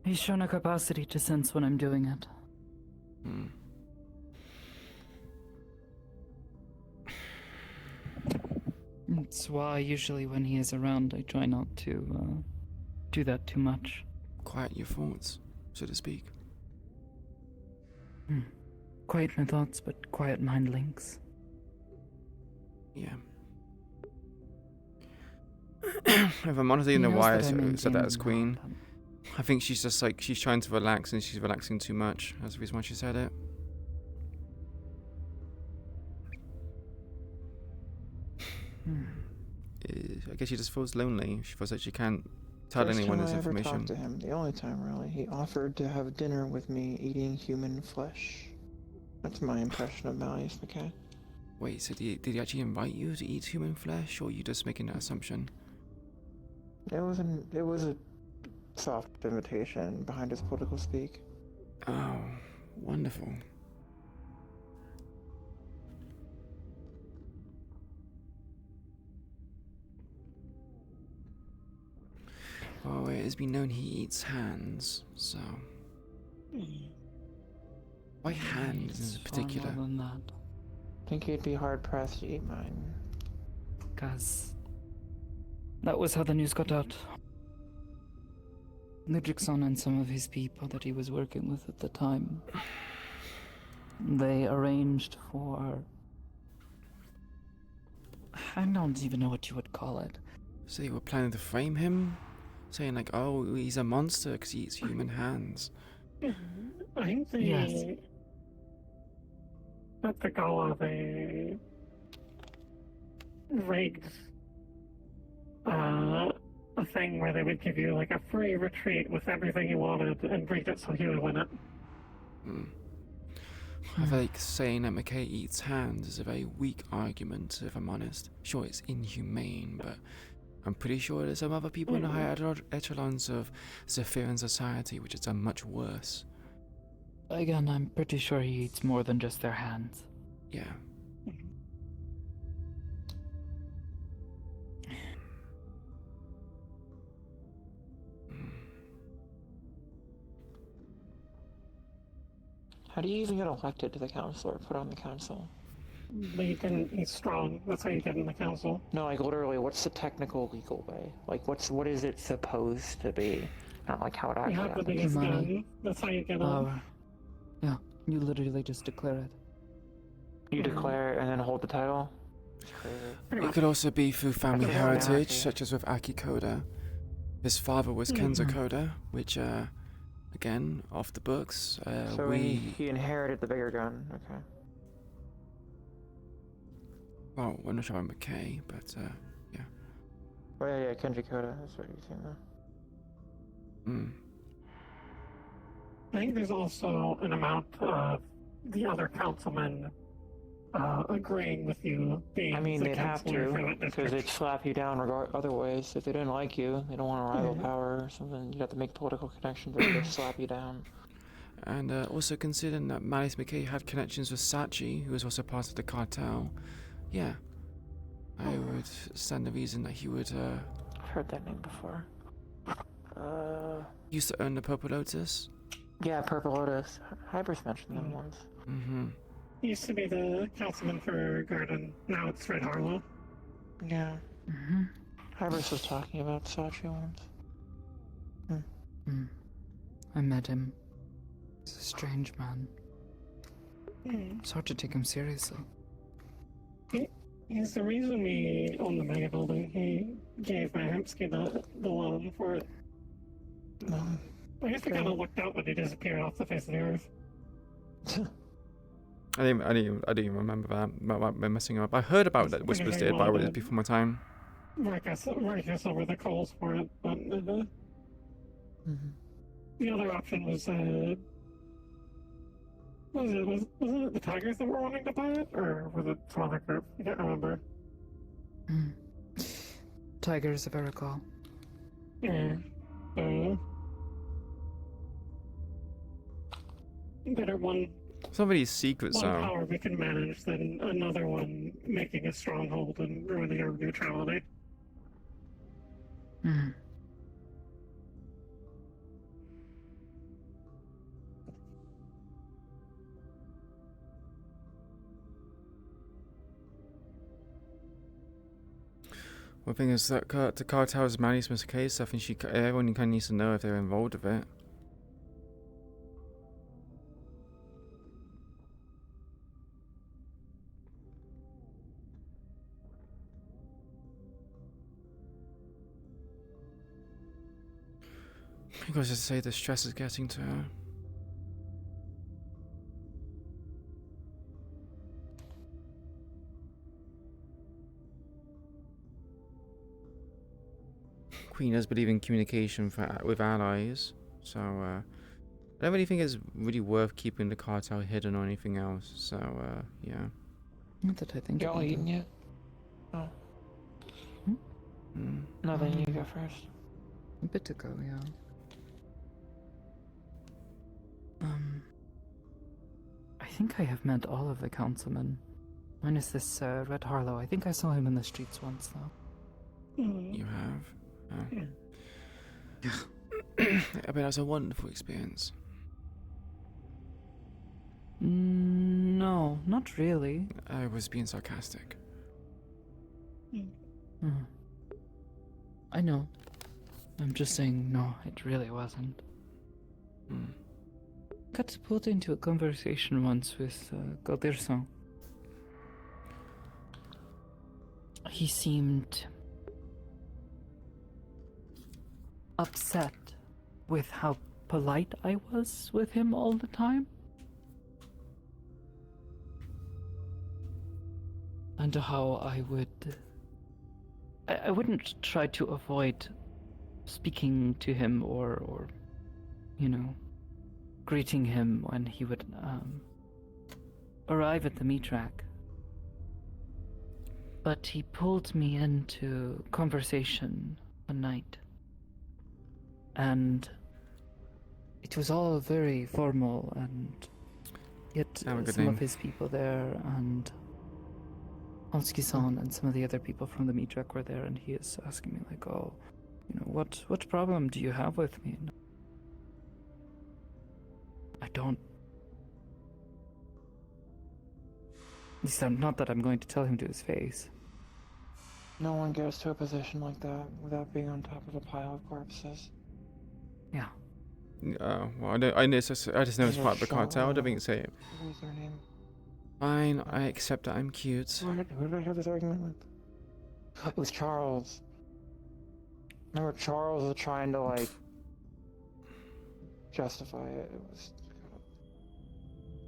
He's shown a capacity to sense when I'm doing it. That's why usually when he is around, I try not to do that too much. Quiet your thoughts, so to speak. Quiet my thoughts, but quiet mind links. Yeah. If I'm honestly in the why I said that as queen, I think she's just like, she's trying to relax and she's relaxing too much. That's the reason why she said it. I guess she just feels lonely. She feels like she can't tell anyone this First time I ever information. talked to him, the only time really, he offered to have dinner with me eating human flesh. That's my impression of Malleus McKay. Wait, so did he actually invite you to eat human flesh, or are you just making that assumption? It was a soft invitation behind his political speak. Oh, wonderful. Well, it has been known he eats hands, so... Why hands in particular? Far more than that. I think he'd be hard pressed to eat mine. Because that was how the news got out. Ludrikson and some of his people that he was working with at the time, they arranged for... I don't even know what you would call it. So they were planning to frame him? Saying like, oh, he's a monster because he eats human hands. I think Yes. at the gala they rigged a thing where they would give you like a free retreat with everything you wanted and rigged it so he would win it. I feel like saying that McKay eats hands is a very weak argument, if I'm honest. Sure, it's inhumane, but I'm pretty sure there's some other people in the higher echelons of Zephyrian society which has done much worse. Again, I'm pretty sure he eats more than just their hands. Yeah. How do you even get elected to the council or put on the council? But he's strong. That's how you get in the council. No, like literally, what's the technical legal way? Like, what is it supposed to be? Not like how it You actually have the happens. biggest Money. gun. That's how you get on. Power. Yeah, you literally just declare it. You declare and then hold the title? It's crazy. It could also be through family That's a heritage, anarchy. such as with Aki Koda. His father was Mhm. Kenzo Koda, which, again, off the books, So he inherited the bigger gun. Okay. Well, I'm not sure about McKay, but, yeah. Oh yeah, Kenji Koda. That's what you're saying though. I think there's also an amount of the other councilmen agreeing with you being I mean, the they'd have councillor for to, that because district. they'd slap you down otherwise. If they didn't like you, they don't want a rival Mhm. power or something, you'd have to make political connections or they'd slap you down. And also considering that Malleus McKay had connections with Sachi, who was also part of the cartel, yeah, I would stand the reason that he would I've heard that name before. used to own the Purple Lotus. Yeah, Purple Lotus. Hybris mentioned them once. Mm-hmm. He used to be the councilman for Garden. Now it's Red Harlow. Yeah. Mm-hmm. Hybris was talking about Sachi once. I met him. He's a strange man. Hmm. It's hard to take him seriously. He's the reason we own the mega building. He gave Mahemsky the loan for it. I guess we kind of looked out when he disappeared off the face of the earth. I didn't even remember that about messing up. I heard about that Whispers did, but it was before my time. Marcus over the calls for it, but the other option was wasn't it the Tigers that were wanting to buy it, or was it some other group? I can't remember. Tigers, if I recall. Yeah. Better one Somebody's secret one zone. power we can manage than another one making a stronghold and ruining our neutrality. Well, the thing is that the cartel is Maddie's Mr. K stuff, and everyone kind of needs to know if they're involved with it. Because to say the stress is getting to her. Queen does believe in communication with allies, so I don't really think it's really worth keeping the cartel hidden or anything else. So yeah. Not that I think Y'all about eating it. yet? Oh. Mm. No, then you go first. A bit ago, yeah. I think I have met all of the councilmen. Minus this Red Harlow. I think I saw him in the streets once, though. You have? Oh. Yeah. I bet that was a wonderful experience. No, not really. I was being sarcastic. Hmm. I know. I'm just saying, no, it really wasn't. Mm. Got pulled into a conversation once with Galderson. He seemed upset with how polite I was with him all the time. And how I wouldn't try to avoid speaking to him or you know, greeting him when he would arrive at the meat rack. But he pulled me into conversation one night, and it was all very formal, and yet Have a good some name. of his people there, and Hanski-san and some of the other people from the meat rack were there, and he is asking me like, oh, you know, what problem do you have with me? And I don't. At least not that I'm going to tell him to his face. No one goes to a position like that without being on top of a pile of corpses. Yeah. Oh, well, I just know it's part of the cartel. I don't think it's it. What was their name? Fine, I accept that I'm cute. Who did I have this argument with? It was Charles. Remember, Charles was trying to, like, justify it. It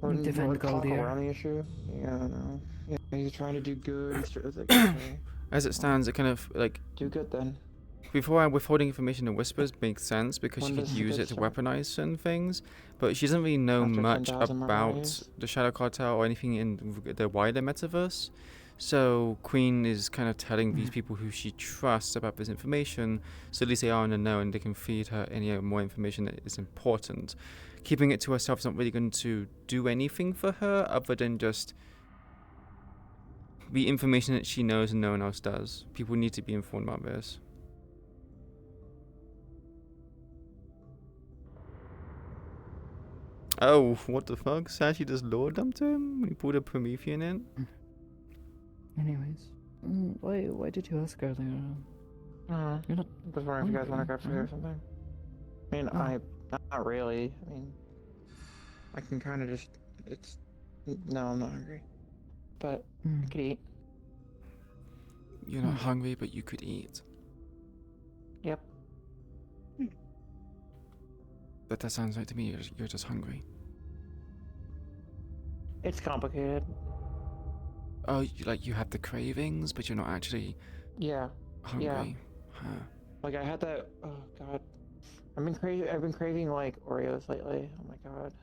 was Defend talk Galdier. around the issue. Yeah, no. Yeah, he's trying to do good. It's like, okay, As it stands, it kind of like do good then. before withholding information and whispers makes sense because When she could does use it it to start? weaponize certain things, but she doesn't really know After much 10,000 about murderers? the Shadow Cartel or anything in the wider metaverse. So Queen is kind of telling these people who she trusts about this information, so at least they are in the know and they can feed her any more information that is important. Keeping it to herself is not really going to do anything for her other than just be information that she knows and no one else does. People need to be informed about this. Oh, what the fuck? Sashi just lore dumped him when he pulled a Promethean in? Anyways, why did you ask earlier? You're not. I was wondering if you guys want to grab food or hungry, something. I mean, Oh. not really. I mean, I can kind of just. No, I'm not hungry. But I could eat. You're not hungry, but you could eat. Yep. But that sounds like to me you're just hungry. It's complicated. Oh, you have the cravings, but you're not actually Yeah. hungry. Yeah. Huh. Like I had that. Oh god. I've been craving like Oreos lately. Oh my god.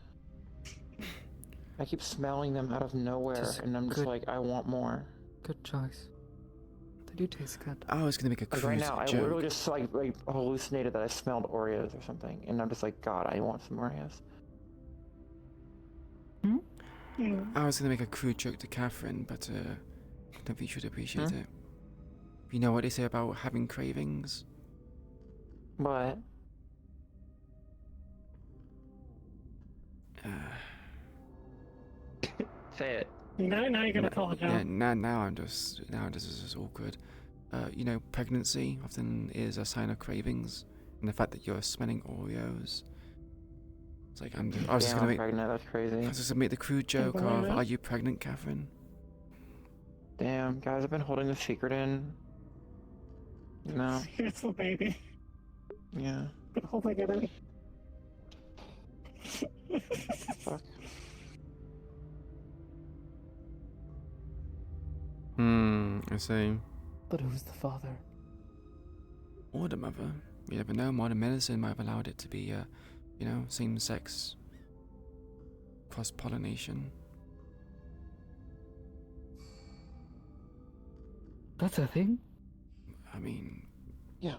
I keep smelling them out of nowhere, Just and I'm just good. like, I want more. Good choice. They do taste good. I was gonna make a Like crude right now, I joke. literally just like hallucinated that I smelled Oreos or something, and I'm just like, God, I want some Oreos. I was gonna make a crude joke to Catherine, but I don't think she'd appreciate Hmm? it. You know what they say about having cravings? But say it. Now you're gonna tell the Yeah, joke. now I'm just this is just awkward. pregnancy often is a sign of cravings, and the fact that you're smelling Oreos. It's like I was just Damn, gonna I'm make pregnant. That's crazy. I was just gonna make the crude joke why of, not? "Are you pregnant, Catherine?" Damn, guys, I've been holding this secret in. No. It's the baby. Yeah. Been holding it in. Fuck. I see. But who's the father? Or the mother. You never know. Modern medicine might have allowed it to be, same-sex cross-pollination. That's a thing? I mean, Yeah.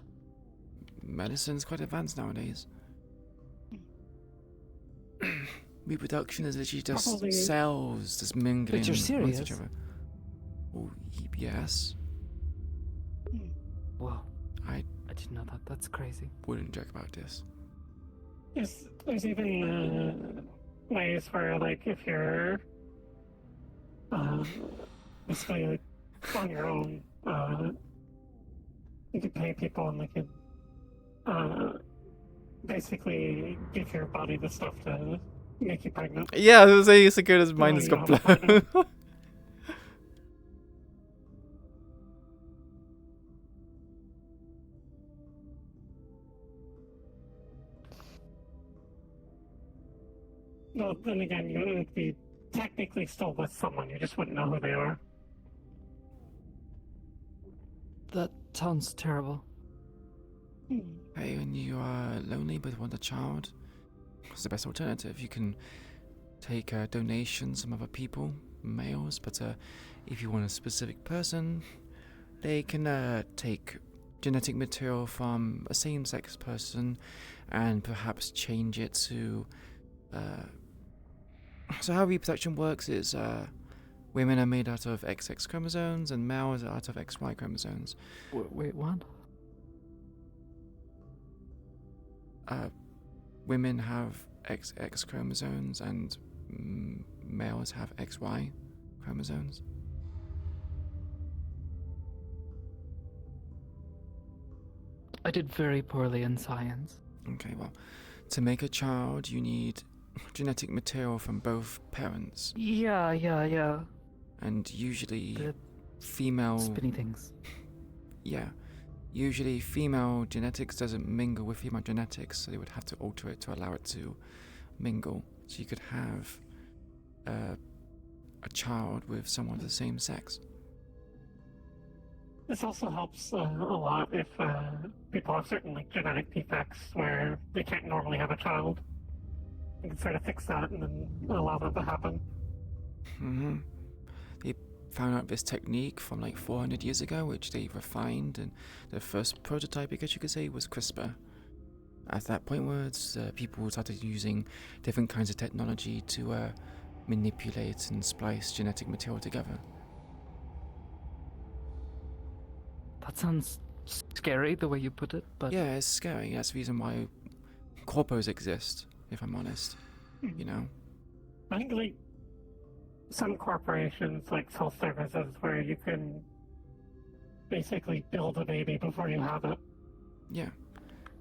medicine's quite advanced nowadays. Reproduction is literally just Probably- cells just mingling But you're amongst each serious? other. Oh, yes. Whoa. I I didn't know that. That's crazy. wouldn't joke about this. There's even ways where, like, if you're basically like, on your own, you could pay people and they could basically give your body the stuff to make you pregnant. Yeah, I was gonna say it's as good as mine Oh, has you got have a partner. blown. No, then again, you would be technically still with someone, you just wouldn't know who they are. That sounds terrible. Hey, when you are lonely but want a child, it's the best alternative. You can take donations from other people, males, but if you want a specific person, they can take genetic material from a same-sex person and perhaps change it to... So how reproduction works is women are made out of XX chromosomes and males are out of XY chromosomes. Wait, what? Women have XX chromosomes and males have XY chromosomes. I did very poorly in science. Okay, well, to make a child, you need genetic material from both parents, Yeah. and usually The female. spinny things. Yeah, usually female genetics doesn't mingle with female genetics, so they would have to alter it to allow it to mingle. So you could have a child with someone of the same sex. This also helps a lot if people have certain like genetic defects where they can't normally have a child. You can sort of fix that and then allow that to happen. They found out this technique from like 400 years ago, which they refined, and the first prototype, I guess you could say, was CRISPR. At that point, people started using different kinds of technology to manipulate and splice genetic material together. That sounds scary the way you put it, but Yeah, it's scary. That's the reason why corpos exist, if I'm honest. You know? I think like some corporations like sell services where you can basically build a baby before you have it. Yeah.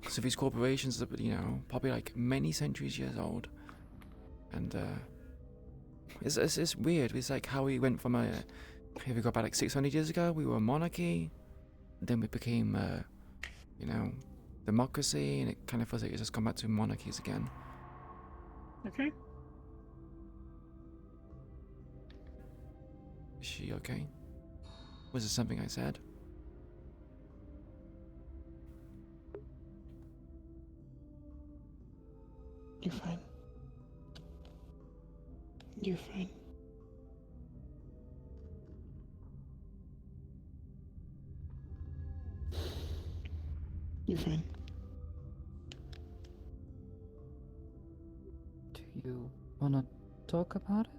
So these corporations are, probably like many centuries years old. And it's weird. It's like how we went from here we go about like 600 years ago, we were a monarchy. Then we became, democracy, and it kind of feels like it's just gone back to monarchies again. Okay. Is she okay? Was it something I said? You're fine. You're fine. You're fine. do you want to talk about it?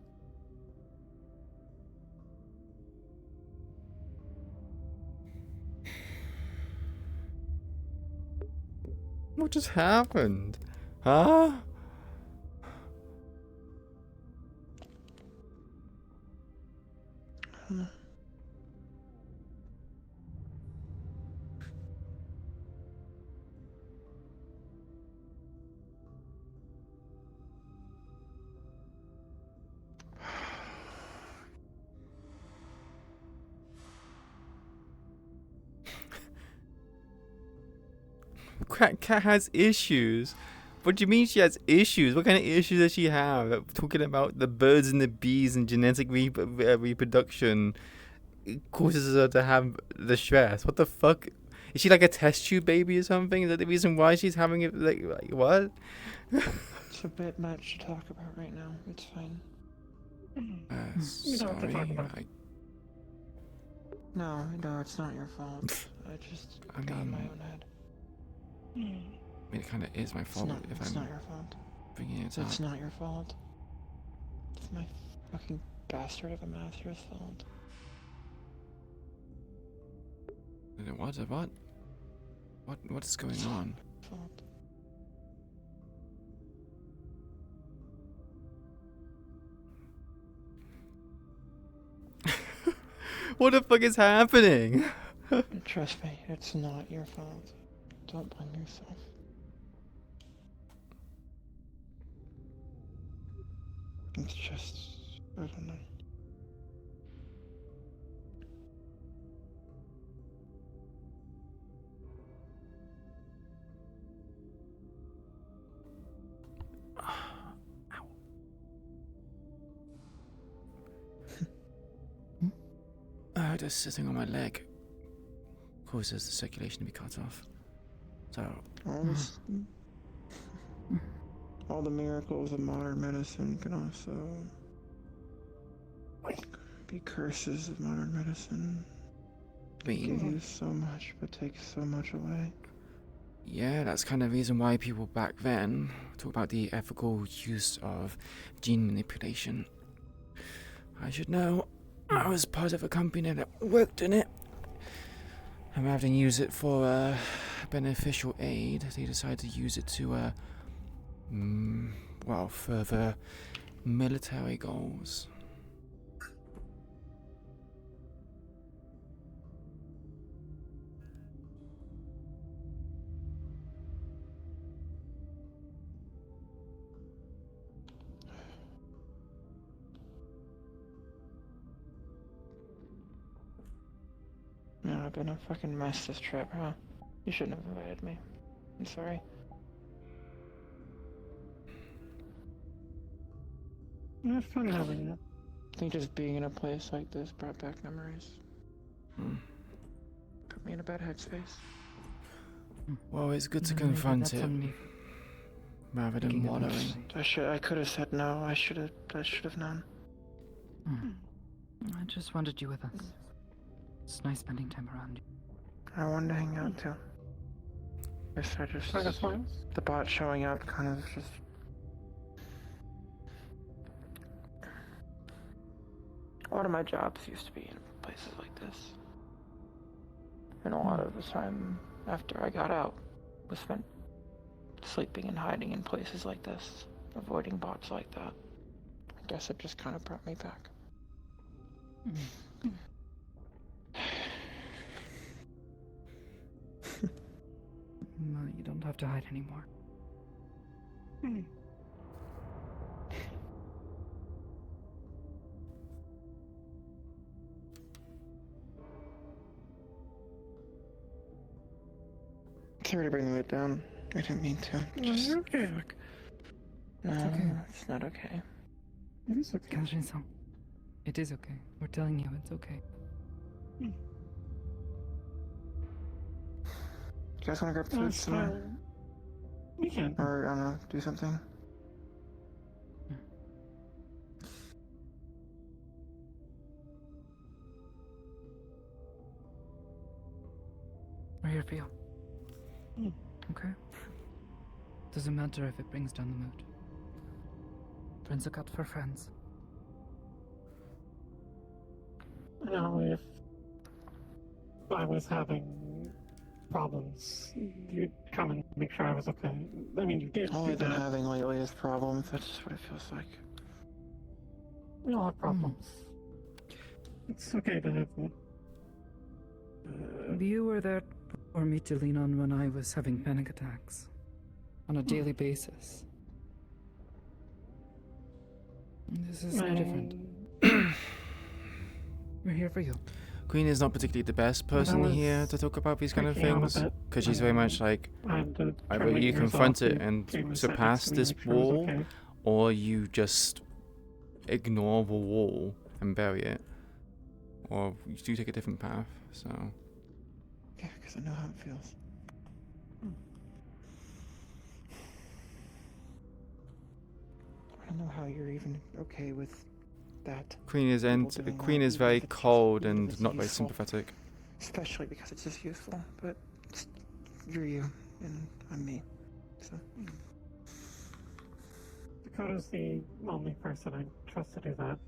What just happened? Huh? Cat has issues. What do you mean she has issues? What kind of issues does she have? Talking about the birds and the bees and genetic reproduction causes her to have the stress. What the fuck? Is she like a test tube baby or something? Is that the reason why she's having it? Like what? It's a bit much to talk about right now. It's fine. You don't have to talk Sorry. about it. No, it's not your fault. I just I got in my mean- own head. I mean, it kind of is my fault if It's I'm not your fault. bringing it It's up. not your fault. It's my fucking bastard of a master's fault. What is going on? Fault. What the fuck is happening? Trust me, it's not your fault. Don't blame yourself. It's just, I don't know. Just sitting on my leg causes the circulation to be cut off. So, All the miracles of modern medicine can also be curses of modern medicine. I mean, Give you so much, but take so much away. yeah, that's kind of the reason why people back then talk about the ethical use of gene manipulation. I should know. I was part of a company that worked in it. And rather than use it for beneficial aid, they decided to use it to, further military goals. Man, I've been a fucking mess this trip, huh? You shouldn't have invited me. I'm sorry. It's fun having you. I think just being in a place like this brought back memories. Put me in a bad headspace. Well, it's good to Maybe confront that's it on me. rather than Thinking about wallowing. I could have said no. I should have known. I just wanted you with us. It's nice spending time around you. I wanted to hang out too. That's fine. The bot showing up kind of just. A lot of my jobs used to be in places like this. And a lot of the time after I got out was spent sleeping and hiding in places like this, avoiding bots like that. I guess it just kind of brought me back. Well, you don't have to hide anymore. Sorry to bring the mood down. I didn't mean to. Just You're okay. no, okay. it's not okay. It is okay. Kanjin-san, it is okay. We're telling you it's okay. You guys want to grab food That's somewhere? fine. We can. Or, I don't know, do something? We're here for you. Mm. Okay? Doesn't matter if it brings down the mood. Friends look out for friends. Now, if I was having problems, you'd come and make sure I was okay. I mean, you did All do I've been that. having lately is problems. That's just what it feels like. We all have problems. It's okay to have them. You were there for me to lean on when I was having panic attacks. On a daily basis. This is no different. We're here for you. Queen is not particularly the best person was here to talk about these kind of freaking out a things, bit. because she's very much like, I had to either turn my you ears confront off it and came sit next surpass to me, this make sure I was wall, okay. or you just ignore the wall and bury it, or you do take a different path. So Yeah, because I know how it feels. I don't know how you're even okay with that. Queen is People doing Queen that, is even very if it's just- cold even if and it's not very useful. sympathetic. Especially because it's just useful. But you're you, and I'm me. So. Dakota's the only person I trust to do that.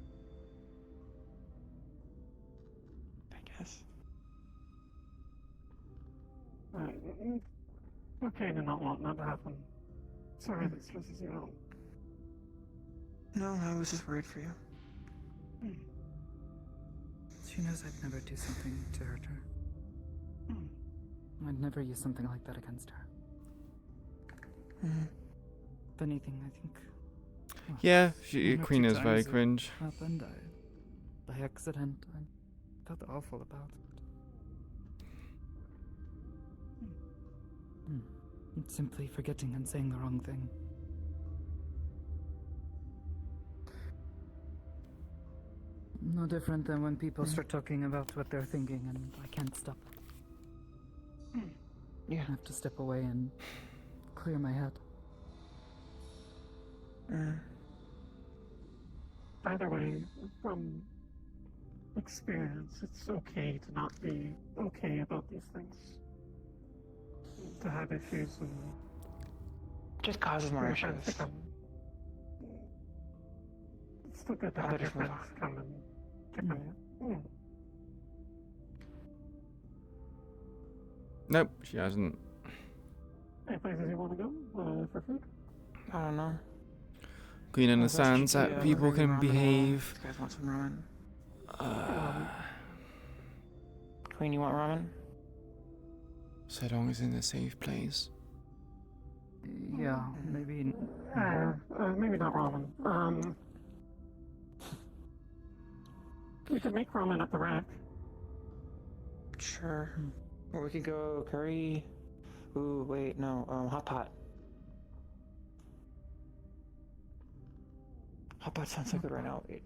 I guess. Okay to not want that to happen. Sorry that stresses you out. No, I was just worried for you. She knows I'd never do something to hurt her. I'd never use something like that against her. If anything, I think. Well, Yeah, one or Queen two is very times it cringe. happened, by accident. I felt awful about it. It's simply forgetting and saying the wrong thing. No different than when people start talking about what they're thinking and I can't stop it. Yeah. I have to step away and clear my head. Either way, from experience, it's okay to not be okay about these things. To have issues and Just causes more your friends to issues. come. It's still good to How have your about if we friends talk? come and check on you. Nope, she hasn't. Any places you want to go for food? I don't know. Queen understands Let's that get people maybe can ramen behave. You guys want some ramen? Queen, you want ramen? So long as in a safe place. Yeah, maybe. Maybe not ramen. We could make ramen at the rack. Sure. Or we could go curry. Ooh, wait, no. Hot pot. Hot pot sounds so good right now. Wait.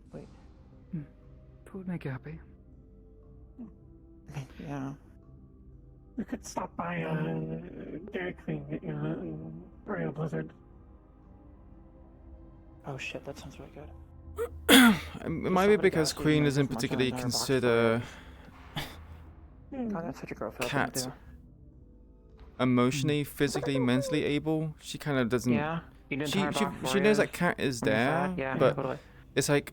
It would make you happy. Yeah. We could stop by Dairy Queen, get you an Oreo Blizzard. Oh shit, that sounds really good. It might be because Queen doesn't particularly consider God, that's such a girl Cat emotionally, physically, mentally able. She kind of doesn't. Yeah. You didn't She knows that Cat is there, Yeah, but totally. it's like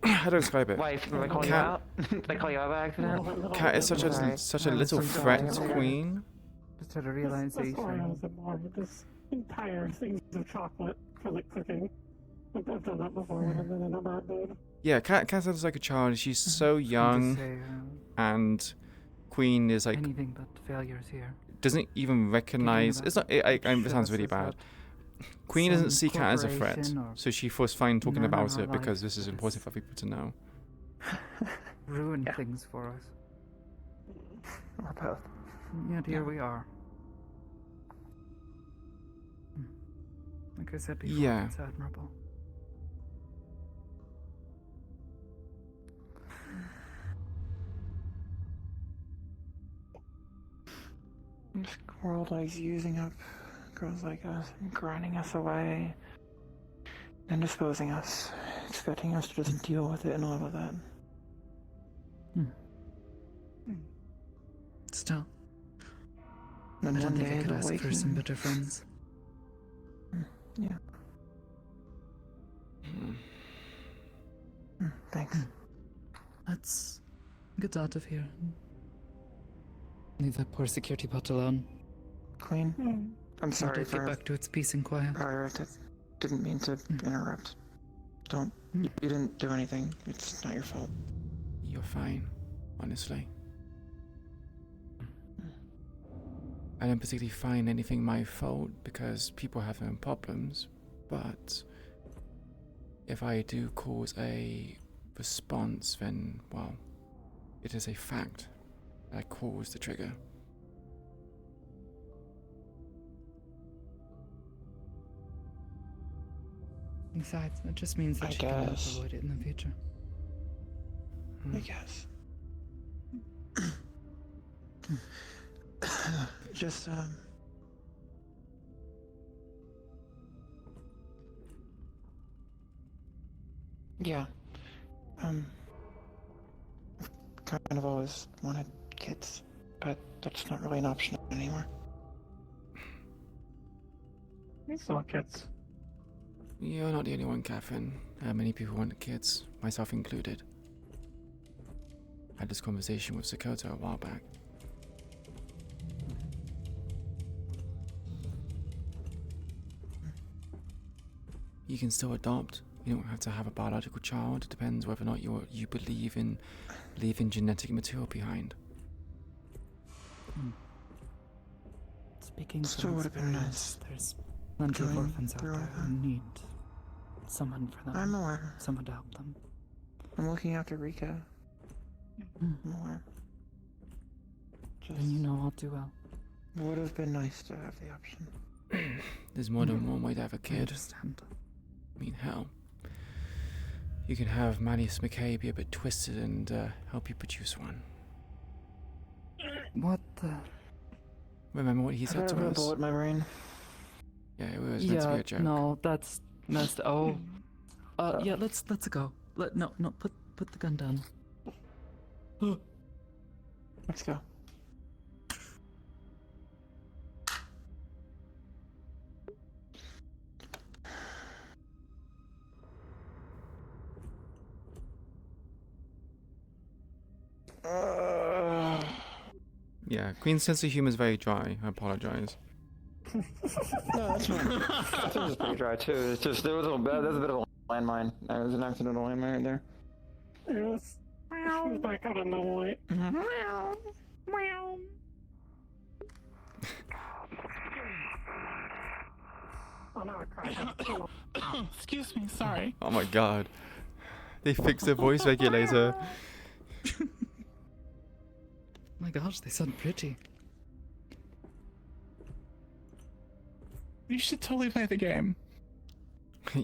how do I describe it? Wife, did I call you Cat- out? Did I call you out by accident? Cat is such a Sorry. such a No, little I'm threat to sorry. Queen. Just had a This realization. Oreos and more. This entire things of chocolate for like cooking. I've done that before when I've been in a bad mood. Yeah, Cat sounds like a child. She's so Just young, say, and Queen is like anything but failures here. doesn't even recognize. about It's not. It should sounds have really said bad. that Queen doesn't some see Cat as a threat, corporation or so she feels fine talking none in about her it because life this is that important is- for people to know. ruin Yeah. things for us. Or both. Yet here we are. Like I said before, Yeah. it's admirable. This world likes using up girls like us and grinding us away and disposing us, expecting us to just deal with it and all of that. Still, And I don't one think day I could they'll ask wake for some me- better friends. Yeah. Thanks. Let's get out of here. Leave that poor security bot alone. Queen, I'm Let sorry it get for back to its peace and quiet. I didn't mean to interrupt. Don't. You didn't do anything. It's not your fault. You're fine, honestly. I don't particularly find anything my fault because people have their own problems, but if I do cause a response, then, well, It is a fact that caused the trigger. Besides, that just means that I she can guess. avoid it in the future. I guess. Just, yeah. I've kind of always wanted kids, but that's not really an option anymore. We saw kids. You're not the only one, Catherine. Many people want kids, myself included. I had this conversation with Sakota a while back. You can still adopt. You don't have to have a biological child. It depends whether or not you believe in leaving genetic material behind. Speaking Still from would have been experience, nice. there's plenty of Going orphans out through there who that. need someone for them. I'm aware. Someone to help them. I'm looking after Rika Mm. more. Just And you know I'll do well. would have been nice to have the option. There's more than one way to have a I kid. understand. I mean, hell. You can have Manius McKay be a bit twisted and help you produce one. What the? Remember what he I said got to a us? bullet in my brain. Yeah, it was meant to be a joke. no, that's messed. Oh, yeah. Let's go. No, put the gun down. Let's go. Yeah, Queen's sense of humor is very dry. I apologize. No, that's fine. I think it's pretty dry too. It's just there was a little bit. There's a bit of a landmine. There was an accidental landmine right there. It was back out of the light. Oh no, I cried. Excuse me, sorry. Oh my god. They fixed the voice regulator. My gosh, they sound pretty. You should totally play the game.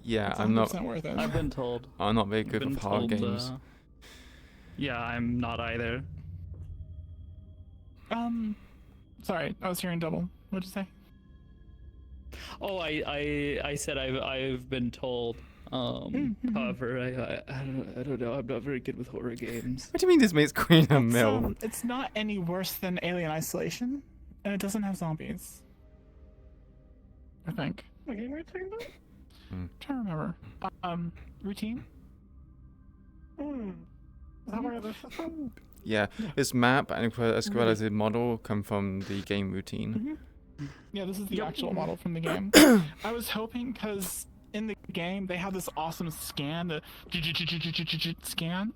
Yeah, It's I'm not 100% worth it. I've been told. very good Been with hard told, games. Yeah, I'm not either. Sorry, I was hearing double. What'd you say? Oh, I said I've been told. However, I don't know. I'm not very good with horror games. What do you mean this makes Queen a mill? It's not any worse than Alien Isolation, and it doesn't have zombies. I think. The game we're talking about? Trying to remember. Routine? Hmm. Is that where this is from? Yeah, this map and as well as the model come from the game routine. Yeah, this is the actual model from the game. I was hoping because in the game they have this awesome scan, the scan,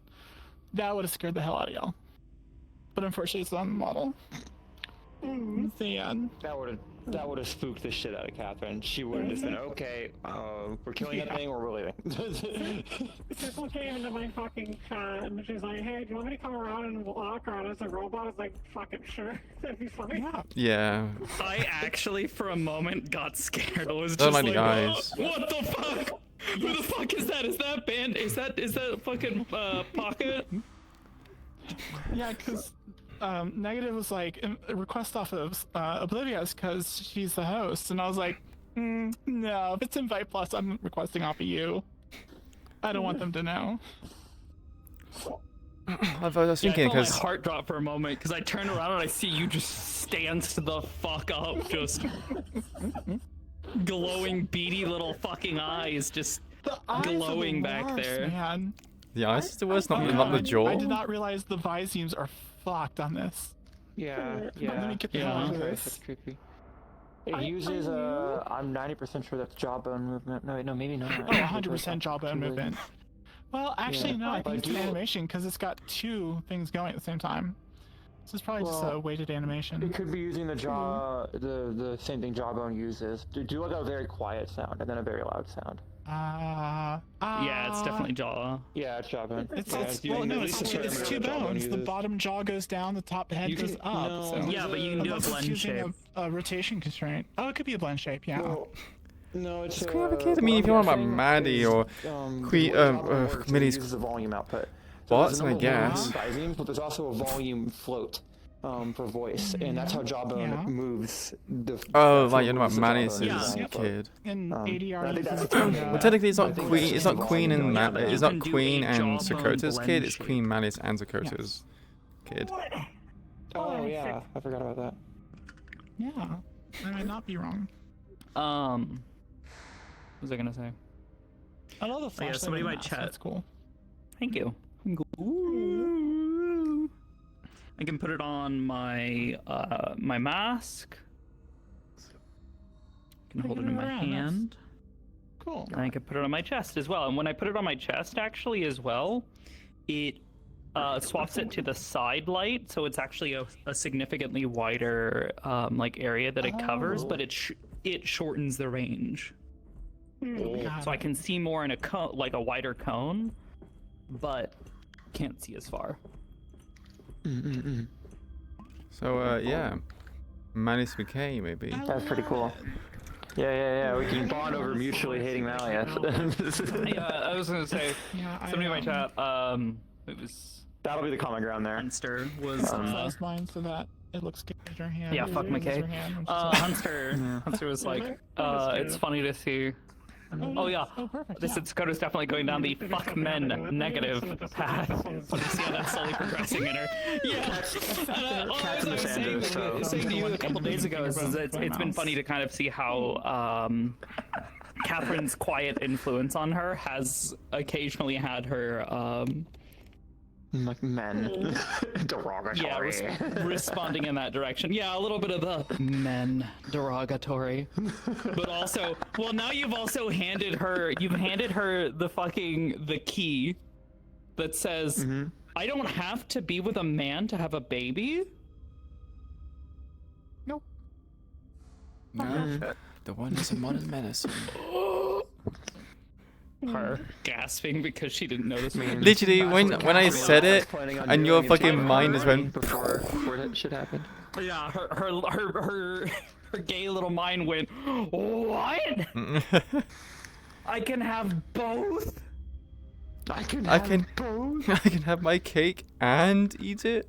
that would have scared the hell out of y'all. But unfortunately, it's on the model. The That would have spooked the shit out of Catherine. She would have just been, okay, we're killing that thing or we're leaving. People came into my fucking chat and she's like, hey, do you want me to come around and walk around as a robot? I was like, fucking sure. That'd be funny. yeah. Yeah. I actually, for a moment, got scared. I was Don't just like the like, eyes. "Oh, what the fuck? Who the fuck is that? Is that band? Is that fucking Pocket?" Yeah, because Negative was like, a request off of Oblivious because she's the host. And I was like, no, if it's Invite Plus, I'm requesting off of you. I don't want them to know. I was Yeah, I thinking felt my because heart drop for a moment because I turn around and I see you just stance the fuck up, just glowing, beady little fucking eyes, just The eyes are the glowing back worst, there. Man. the eyes is the worst, Oh not the God, jaw. I did not realize the Visemes are fucked on this. Yeah, Let me get the hell Yeah. out of That's this. creepy. It uses, I'm 90% sure that's jawbone movement. No, maybe not. Oh, 100% jawbone movement. Well, actually, Yeah. no, I think But it's an do you- animation because it's got two things going at the same time. So it's probably just a Well, weighted animation. It could be using the jaw, the same thing jawbone uses. Do like a very quiet sound and then a very loud sound. Yeah, it's definitely jaw. Yeah, it's jawbone. It's, Yeah, it's, you well, can no, at it's, least it's determine two what jawbone bones. The uses. bottom jaw goes down, the top head You goes can- up. no, so. Yeah, but you can do a Unless it's blend using shape. a rotation constraint. Oh, it could be a blend shape, yeah. Well, no, it's Just can we have a kid? I mean, if you want about Maddie or Queen, Minnie's uses a volume output. bots, there's a I number of volume guess. sizings, but there's also a volume float for voice, and that's how jawbone Yeah. moves. Oh, that's like what you're about moves the Maddie's jawbone Yeah. volume float. kid. In I ADR, think you that's can the do term. Well, technically, it's I not think Queen. that's It's just not the Queen volume and going but down. you It's can not do Queen a and jawbone Sakota's blend kid. It's shape. Queen Malice and Sakota's kid. Oh yeah, I forgot about that. Yeah, I might not be wrong. What was I gonna say? I love the yeah, flashlight. somebody on the might mask, chat. That's cool. Thank you. I can put it on my my mask. I can hold it in my hand. Cool. And I can put it on my chest as well. And when I put it on my chest, actually, as well, it swaps it to the side light, so it's actually a significantly wider like area that it covers, but it shortens the range. So I can see more in a cone, like a wider cone, but can't see as far. So yeah, Malice McKay maybe. That's pretty cool. Yeah. We can bond over mutually hating Malice. Yeah, I was gonna say, Yeah, somebody in my chat, it was That'll be the common ground there. Hunster was Size mine so that it looks good in her hand. yeah, fuck It uses McKay. her hand when she's Hunter was like, it's funny to see. Oh yeah, Oh, perfect. this Dakota's definitely going down the fuck men negative path. So you see how that's slowly progressing in her. Yeah. Cats in the sand, so. Saying to you a couple days ago is that it's been funny to kind of see how Catherine's quiet influence on her has occasionally had her Like men. Derogatory. responding in that direction. Yeah, a little bit of the men derogatory. But also, well, now you've handed her the key that says, I don't have to be with a man to have a baby. Nope. No, the one is a modern medicine. Her gasping because she didn't notice me. Literally, when I said it, and your fucking mind just went. Before that shit happened. Yeah, her gay little mind went, what? I can have both? I can I can have my cake and eat it.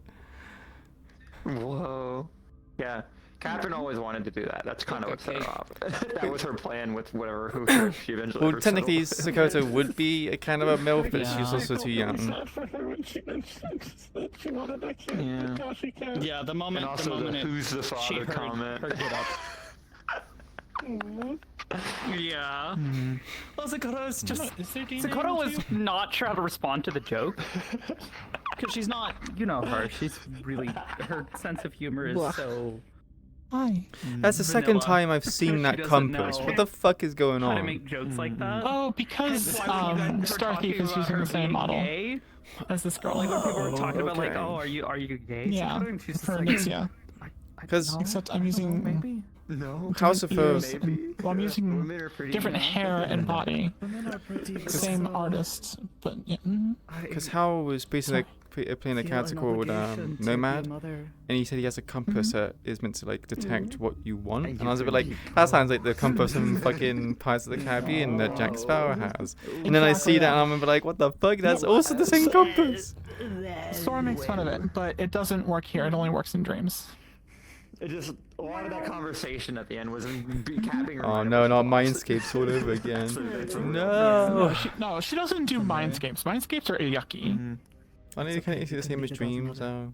Whoa. Yeah. Catherine always wanted to do that. That's kind of what set her off. That was her plan with who she eventually. Well, technically, Sakota would be a kind of a MILF, but she's Yeah. also too young. Sad for her when she mentioned that she wanted a kid. Yeah. Now she can't. Yeah, the moment And also the it, "Who's the she father" heard comment. her get up. Yeah. Well, Sakota was just. Is there DNA Sakota on was you? not sure how to respond to the joke. Because she's not, you know her, she's really, her sense of humor is so. Hi. That's the second Vanilla. time I've seen She that doesn't compass. know What the fuck is going How to on? make jokes like that. Oh, because Why when you guys were talking Starthief is about using her the same being model gay, as this girl. like when people were talking about like, okay. oh, are you gay? Yeah, Sakota? And she's just for like, Nixia. Because Except I'm using maybe. No. House of ears Furs, and- well, I'm using Women are pretty. different hair and body. Women are pretty Same artist, but yeah. because Hal was basically playing a character called Nomad, and he said he has a compass that is meant to like detect what you want. And I was a bit like, that sounds like the compass from fucking Pirates of the Caribbean that Jack Sparrow has. And then I see that and I'm a bit like, what the fuck? That's also the same compass. Sora makes fun of it, but it doesn't work here. It only works in dreams. It just a lot of that conversation at the end was capping her. Oh mind no, up not with boxes. Mindscapes all over again. That's a No. No, she doesn't do mindscapes. Mindscapes are yucky. I need to kind of see the same as dreams, though.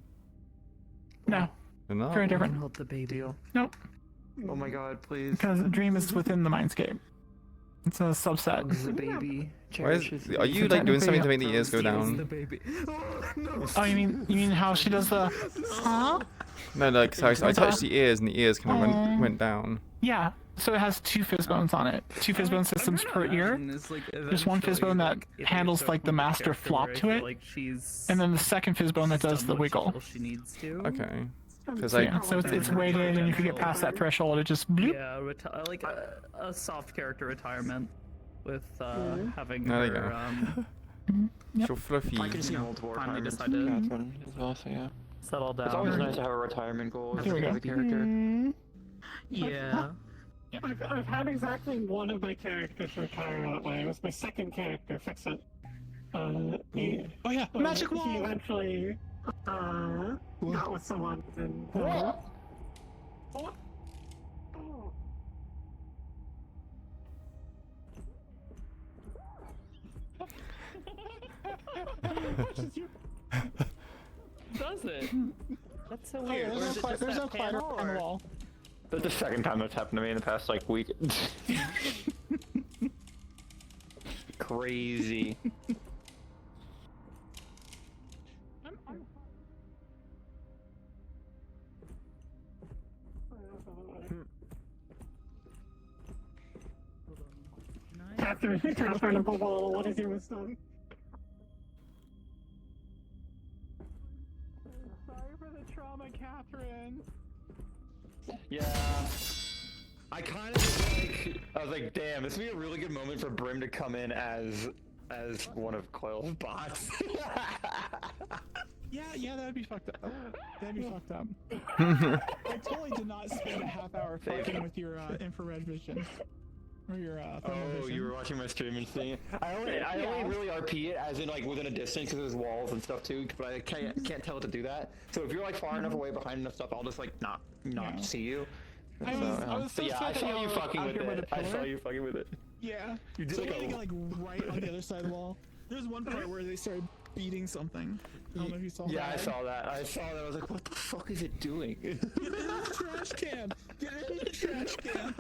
No, They're not. very different. Hold the baby. Nope, Oh my god, please. because a dream is within the mindscape. It's a subset. Hugs the baby. Why is, Cherishes are you like doing something to make the ears go the down? baby. Oh, you mean how she does the? Huh? No, like sorry, I touched the ears and the ears kind of went down. Yeah. So it has two fizz bones on it. Two fizz bone systems per ear. There's one fizz bone that handles like the master flop to it, and then the second fizz bone that does the wiggle. Okay. Because So, like, yeah, so it's weighted, and if you get past that threshold, it just bloop. Yeah, like a soft character retirement. with having There you her Yep. So fluffy. I can see know, multiple finally retirements decided- for Catherine as well, so yeah. settle down. It's always nice to have a retirement goal as Here we go. a character. Mm. Yeah. I've had exactly one of my characters retire that way. It was my second character, Fix It. He, Oh yeah, magic He wall. eventually got with someone and. Does it? That's so Oh, yeah, weird. Or is it just there's no that climber panel, on the or- wall. That's the second time that's happened to me in the past like week. Crazy. Catherine above all, what is your wisdom? Sorry for the trauma, Catherine. Yeah. I kind of I was like, damn, this would be a really good moment for Brim to come in as one of Coil's bots. Yeah, that'd be fucked up. That'd be fucked up. I totally did not spend a half hour fucking with your infrared vision. Or your thermal Oh, vision. you were watching my stream and seeing it. I only really RP it as in like within a distance because there's walls and stuff too, but I can't tell it to do that. So if you're like far enough away behind enough stuff, I'll just like not Yeah. see you. I was so but yeah, I sad that saw y'all you were fucking out with here by it. the I saw pillar. you fucking with it. Yeah. You did So like I a got like right on the other side of the wall. There's one part where they started beating something. I don't know if you saw that. Yeah, I saw that. I was like, what the fuck is it doing? Get it in the trash can! Get it in the trash can!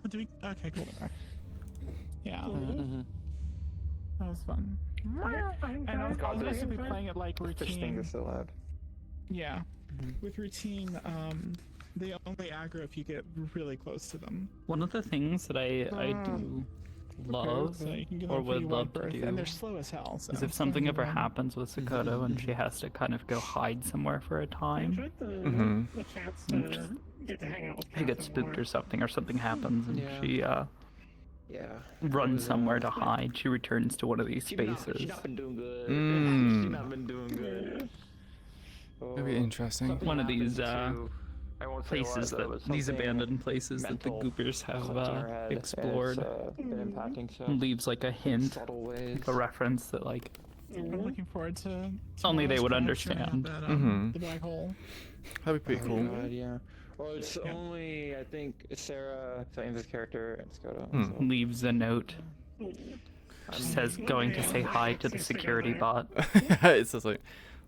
Do we... Okay, cool. Yeah. That was fun. And I was basically playing it like Fish things routine. are so loud. Yeah. With routine, they only aggro if you get really close to them. One of the things that I do love So you can give or them pretty would wide love to berth, do and they're slow as hell. So is if something ever happens with Sakoto and she has to kind of go hide somewhere for a I time. enjoyed Mhm. the chance to get to hang out with She gets Catherine spooked more. or something happens and Yeah. she Yeah. runs somewhere to hide. She returns to one of these She's spaces. not been doing good. Mm. She's not been doing good. That'd be interesting. Something One of these, happened to- I won't say what, Places though, but that these something abandoned places that the mental goopers have clicked in her head, and explored it's, been impacting stuff. leaves like a hint, Subtle ways. like a reference that like I'm looking forward to. Only they would tomorrow's class understand. about, Mhm. The black hole. That'd be pretty cool. God, yeah. Well, it's Yeah. only I think Sarah, Satan's character, and Skoda. Hmm. So leaves a note. She says going to say hi to the security bot. It's just like,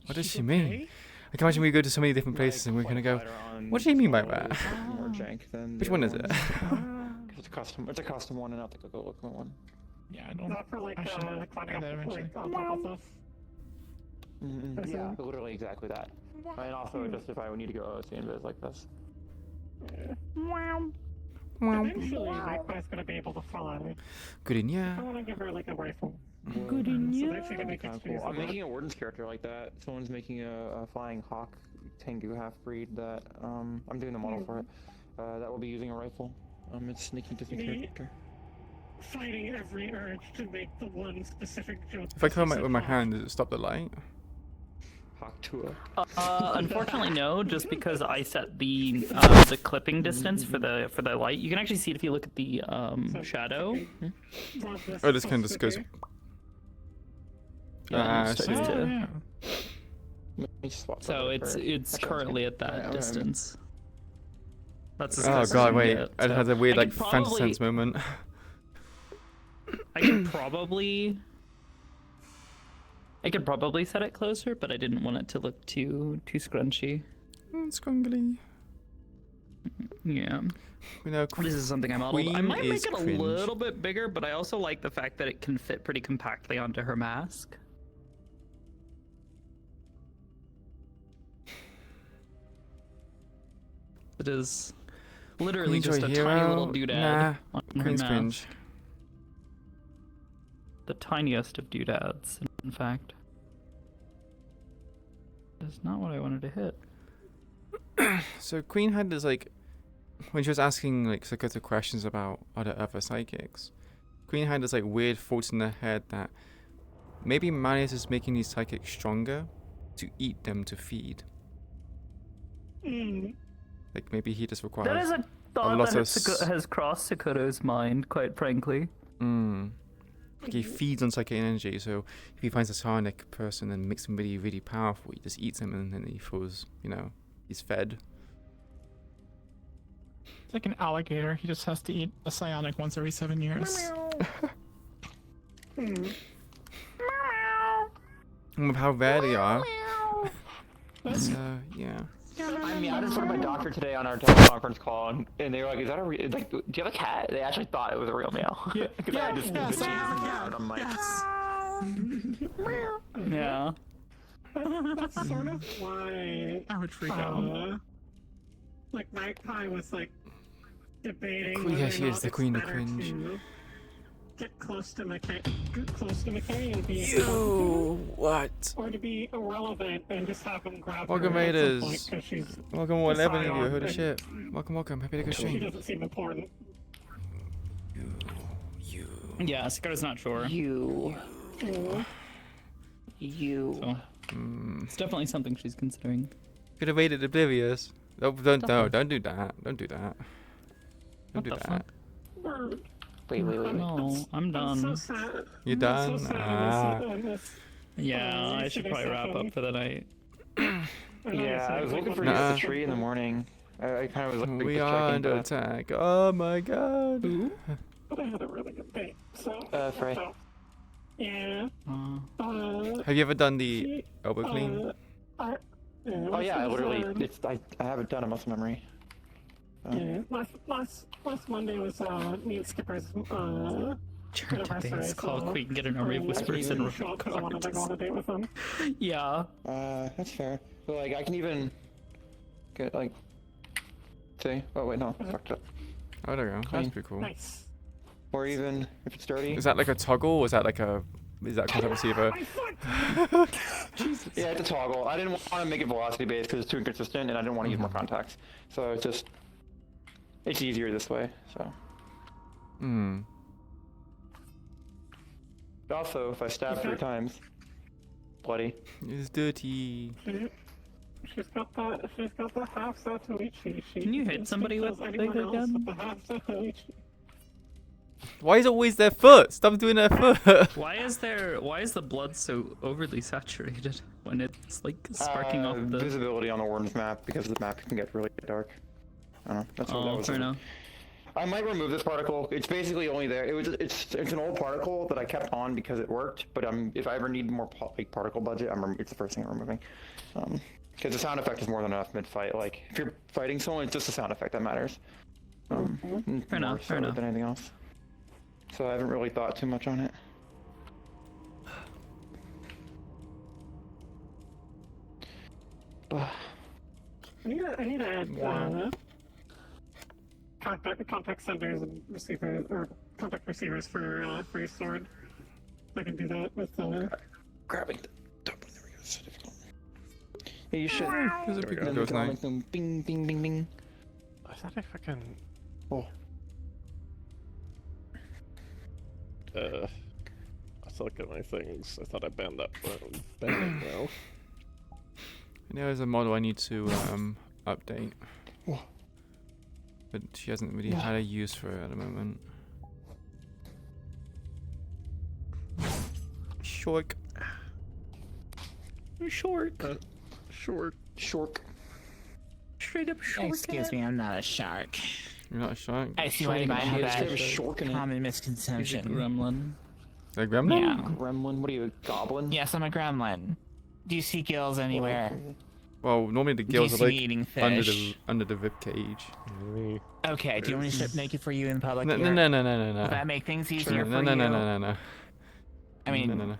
what does she mean? I can imagine we go to so many different places and we're gonna go, what do you mean by that? More jank than Which the one other is it? ones. 'Cause it's a custom one and not the Google one. Yeah, I don't. Not for like I should climbing add up that eventually. like on top of stuff. Yeah, literally exactly that. And also just if I would need to go OC invis like this. Eventually, Magpie's gonna be able to fly. Good in ya. I want to give her like a rifle. Good in So ya. that she can make Kinda XP. cool. I'm making a Warden's character like that. Someone's making a flying hawk Tengu half breed that I'm doing the model for it. That will be using a rifle. It's sneaky different Me? character. Fighting every urge to make the one specific joke. If I come that with my said hand, does it stop the light? Hawk Tua. Unfortunately, no. Just because I set the clipping distance for the light, you can actually see it if you look at the shadow. "Love this Oh, this kind of just goes. supposed Yeah, I it starts see. to- Yeah. Let me swap So that it's for- it's actually, currently at that Yeah, okay. distance. That's as Oh close as god, you wait. get, I so- had a weird I like could Phantom probably- Sense moment. I could probably set it closer, but I didn't want it to look too scrunchy. Scrungly. Yeah. You know, This is something I modeled. I Queen might is make it a cringe. little bit bigger, but I also like the fact that it can fit pretty compactly onto her mask. It is literally Queen's just right a here, tiny little oh, doodad nah, on her Queen's mask. cringe. The tiniest of doodads, in fact. That's not what I wanted to hit. So Queen had this like when she was asking like Sakota questions about other psychics, Queen had this like weird thoughts in her head that maybe Marius is making these psychics stronger to eat them to feed. Mm. Like maybe he just requires. That is a thought lot that of has crossed Sakoto's mind, quite frankly. Like he feeds on psychic energy, so if he finds a psionic person and makes them really, really powerful, he just eats them and then he feels, he's fed. It's like an alligator. He just has to eat a psionic once every 7 years. Mm. And with how rare they are, yeah. I mean, I just spoke to my doctor today on our teleconference call, and they were like, "Is that a real? Like, do you have a cat?" They actually thought it was a real meow. Yeah, I just and I'm like, Yeah. That's sort of why. I would freak out. Like Magpie was like debating. Queen- whether yeah, or she is not the it's queen of better cringe. to Get close to McKay and be Yo, what? or to be irrelevant and just have him grab Welcome, her at some point Raiders. 'cause she's Welcome, 11 of you. Scion Holy and shit. Welcome. Happy to go she stream. doesn't seem important. You. Yeah, Sakoto's not sure. you. Mm. So it's definitely something she's considering. Could have raided Oblivious. Don't do that. Don't do that. Don't do that. Don't What do the that. fuck? Wait. No, I'm I'm so done. sad. You I'm done? So sad. Ah. I miss Yeah, I should probably wrap up for the night. Yeah, I was looking for you Nuh-uh. at the tree in the morning. I kind of was looking We just are checking, under but, attack. Oh my god. But I had a really good day. So. Frey. so, yeah. Have you ever done the elbow clean? Oh yeah, I literally, I have it done in muscle memory. Yeah, last Monday was me and Skipper's Today's call, so, Queen, get an array of whispers and show because I wanted to go on a date with him. Yeah. That's fair. But like, I can even get like, see. Oh wait, no, fucked up. Oh, there you go. That's Clean. pretty cool. Nice. Or even if it's dirty. Is that like a toggle? Or is that like a? Is that contact receiver? My foot! Yeah, it's a toggle. I didn't want to make it velocity based because it's too inconsistent, and I didn't want to use more contacts. So it's just, it's easier this way. So. But also, if I stab 3 times, bloody. It's dirty. She's got the half Satoichi. Can you hit somebody with a big gun? The half Satoichi. Why is it always their foot? Stop doing their foot. Why is the blood so overly saturated when it's like sparking off the? Visibility on the warden's map because the map can get really dark. I don't know. That's what that was. Fair enough. I might remove this particle. It's basically only there. It's an old particle that I kept on because it worked. But if I ever need more particle budget, it's the first thing I'm removing. Because the sound effect is more than enough mid-fight. Like if you're fighting someone, it's just the sound effect that matters. Fair enough. Fair enough. Than anything else. So I haven't really thought too much on it. I need to add contact senders and receivers, or contact receivers for your sword. I can do that with Grabbing the top one. There we go. So difficult. Yeah, you should. There's a And big then ghost we can knight. boom, bing, bing, bing, bing. I thought I fucking. Oh. I still look at my things. I thought I banned that. Banned it now. There's a model I need to update. But she hasn't really had a use for it at the moment. Shork. Shork. Short. Straight up shork. Excuse me, I'm not a shark. You're not a shark? I see why you might have that Shork in it. common He's a misconception. gremlin. A gremlin? Yeah. Gremlin? What are you, a goblin? Yes, I'm a gremlin. Do you see gills anywhere? Well, normally the Do you gills see are me like eating under fish? the rib cage. Okay, do you want me to strip naked for you in public? No, here? no. Will that make things easier No, for no, you? no. I mean, no.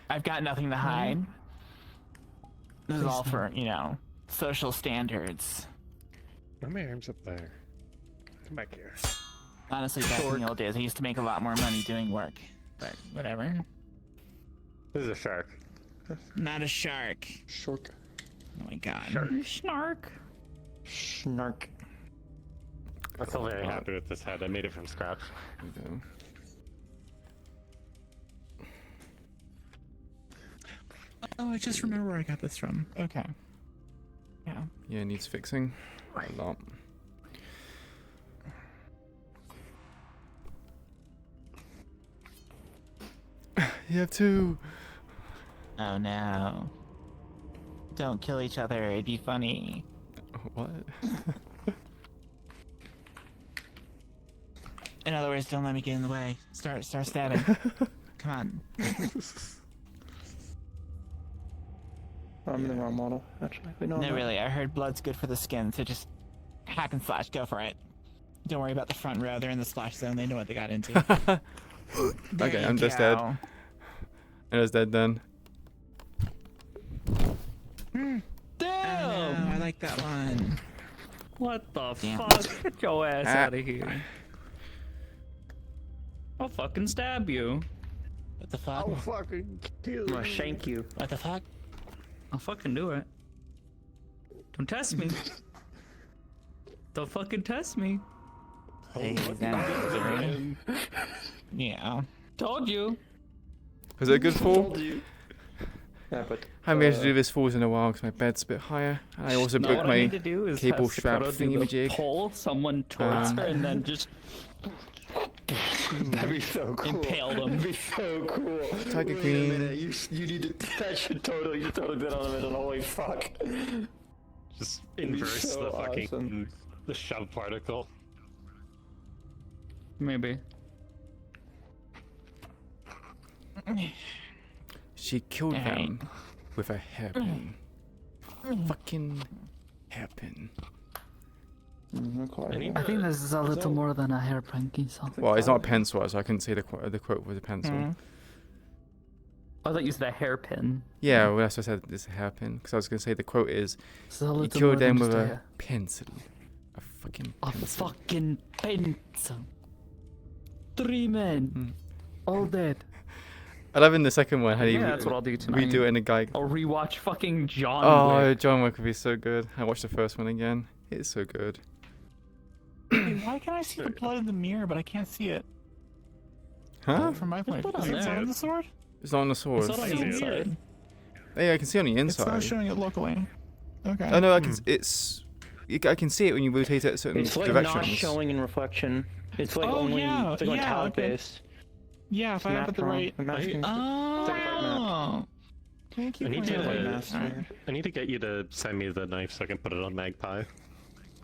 I've got nothing to hide. This is all for, social standards. My arm's up there. Come back here. Honestly, back in the old days, I used to make a lot more money doing work. But whatever. This is a shark. Not a shark. Shork. Oh my god. Shark. Snark. Snark. I'm still very happy with this head. I made it from scratch. There we go. Oh, I just remember where I got this from. Okay. Yeah. Yeah, it needs fixing a lot. You have two. Oh no. Don't kill each other, it'd be funny. What? In other words, don't let me get in the way. Start stabbing. Come on. I'm the wrong model, actually. We know No, that. really, I heard blood's good for the skin, so just hack and slash, go for it. Don't worry about the front row, they're in the splash zone, they know what they got into. Okay, I'm just dead. I'm just dead then. Damn! I like that one. What the Damn. fuck? Get your ass Ah. out of here. I'll fucking stab you. What the fuck? I'll fucking kill I'm gonna shank you. What the fuck? I'll fucking do it. Don't test me. Don't fucking test me. Hey, yeah. Told you. Was it a good fall? Told you. Yeah, but I haven't been able to do this falls in a while because my bed's a bit higher. And I also No, broke what I need my to do is cable have strap Sakura do the thingamajig. pull someone towards her and then just that'd be so cool. impale them. That'd be so cool. Tiger Wait a Queen. minute, you need to. That should totally, you totally did on a minute. Holy fuck. Just It'd be inverse so the fucking awesome. the shove particle. Maybe. She killed Alright. them with a hairpin. Fucking hairpin. I think this is a little more than a hairpin, Gisa. Well, it's not a pencil, so I couldn't say the quote was a pencil. Mm. I thought you said a hairpin. Yeah, well, that's what I said. It's a hairpin because I was gonna say the quote is It's a you little more killed than them with just a a hair. pencil. A fucking A pencil. fucking pencil. 3 men. All dead. I love in the second one how you Yeah, that's what I'll do tonight. redo it in a guy. I'll rewatch fucking John Oh, Wick. John Wick would be so good. I watched the first one again. It's so good. Wait, why can I see the blood in the mirror, but I can't see it? Huh? From my point. blood Is on it there. on the sword? It's not on the sword. It's not on the see it. inside. Yeah, I can see on the It's not inside. showing it locally. Okay. Oh no, I can. I can see it when you rotate it at certain It's like directions. not showing in reflection. It's like Oh, only yeah, it's like yeah, metallic okay. based. Yeah, if I have it the right. I'm asking. Oh. Thank you I need for you that. to. Alright. I need to get you to send me the knife so I can put it on Magpie.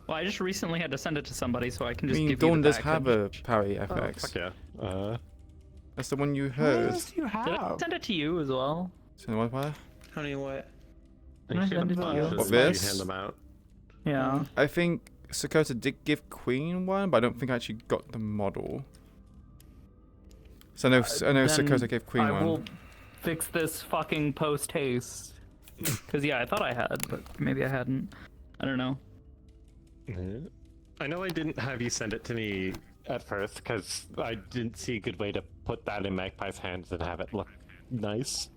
Well, I just recently had to send it to somebody, so I can I just mean, give Dawn you the does have a package. parry Fuck FX. yeah. That's the one you What heard. else do you Did I have? send it to you as well? So what fire? Honey, what? Can I send it to you? What, Just this? hand them out. Yeah. I think Sakota did give Queen one, but I don't think I actually got the model. So I know Then Sakota gave Queen I one. will fix this fucking post haste. Because, yeah, I thought I had, but maybe I hadn't. I don't know. I know I didn't have you send it to me at first because I didn't see a good way to put that in Magpie's hands and have it look nice.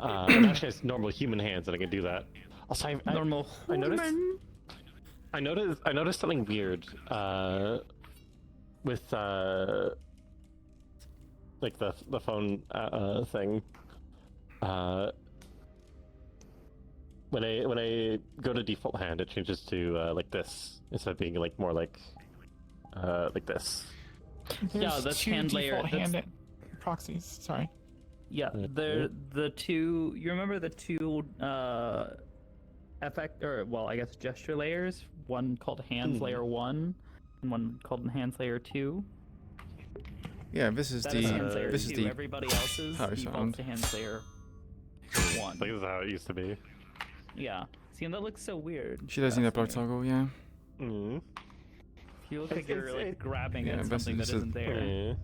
And actually, it's normal human hands, and I can do that. Also, Normal. I noticed something weird with like the phone thing. When I go to default hand, it changes to like this instead of being like more like this. Yeah, There's that's two hand default layer, that's- hand proxies. Sorry. Yeah, they're the two. You remember the two effect, or well, I guess gesture layers. One called hands layer 1, and one called hands layer 2. Yeah, this is That the is hands layer this is 2. the Everybody else's power defaults sound. to hands layer 1. Like this is how it used to be. Yeah. See, and that looks so weird. She does need that blood Fascinating. toggle, yeah. Mm. You look like It's- you're like it's- grabbing Yeah, at this something is- that isn't there. Yeah.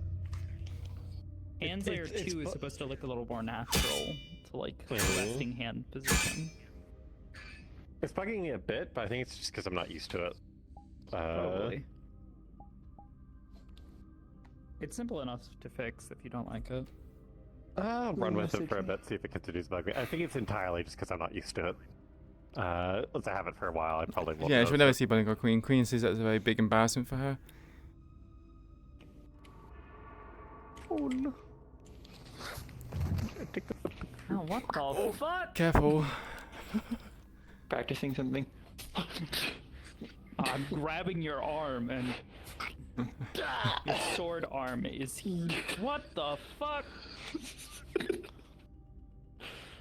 Hands layer it's 2 is bu- supposed to look a little more natural to like Mhm. resting hand position. It's bugging me a bit, but I think it's just because I'm not used to it. Probably. It's simple enough to fix if you don't like it. I'll run with it message for a me. bit, see if it continues to bug me. I think it's entirely just because I'm not used to it. Once I have it for a while, I probably won't. Yeah, she'll notice never it. see Bunny or Queen. Queen sees that as a very big embarrassment for her. Oh no. Oh, what the fuck? Careful. Practicing something. I'm grabbing your arm and your sword arm is what the fuck?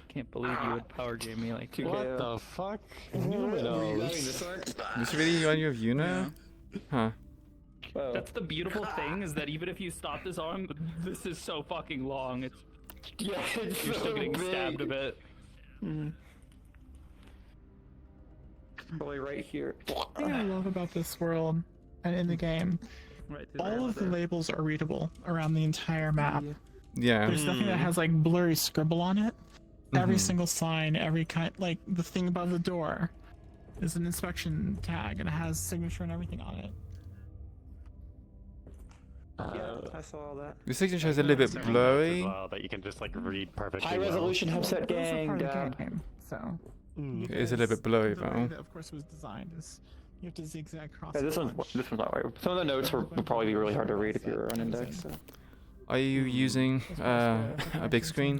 Can't believe you would power game me like you What did. the fuck? Numinos. Is really on your view now? Huh. That's the beautiful thing is that even if you stop this arm, this is so fucking long. It's Yeah, it's you're still getting stabbed a bit. Probably right here. The thing I love about this world and in the game, Right. all of the labels are readable around the entire map. Yeah. There's nothing that has like blurry scribble on it. Every Mhm. single sign, every kind, like the thing above the door, is an inspection tag and it has signature and everything on it. Yeah, I saw all that. The signature is a little bit As blurry. well, that you can just like read perfectly. High resolution headset Those are gang, part of the dad. game, so. It is a little bit blurry The way though. that, of course, was designed is you have to zigzag cross. Yeah, a this bunch. one's not right. Some of the notes would probably be really hard to read if you were on index. So. Are you using a big screen?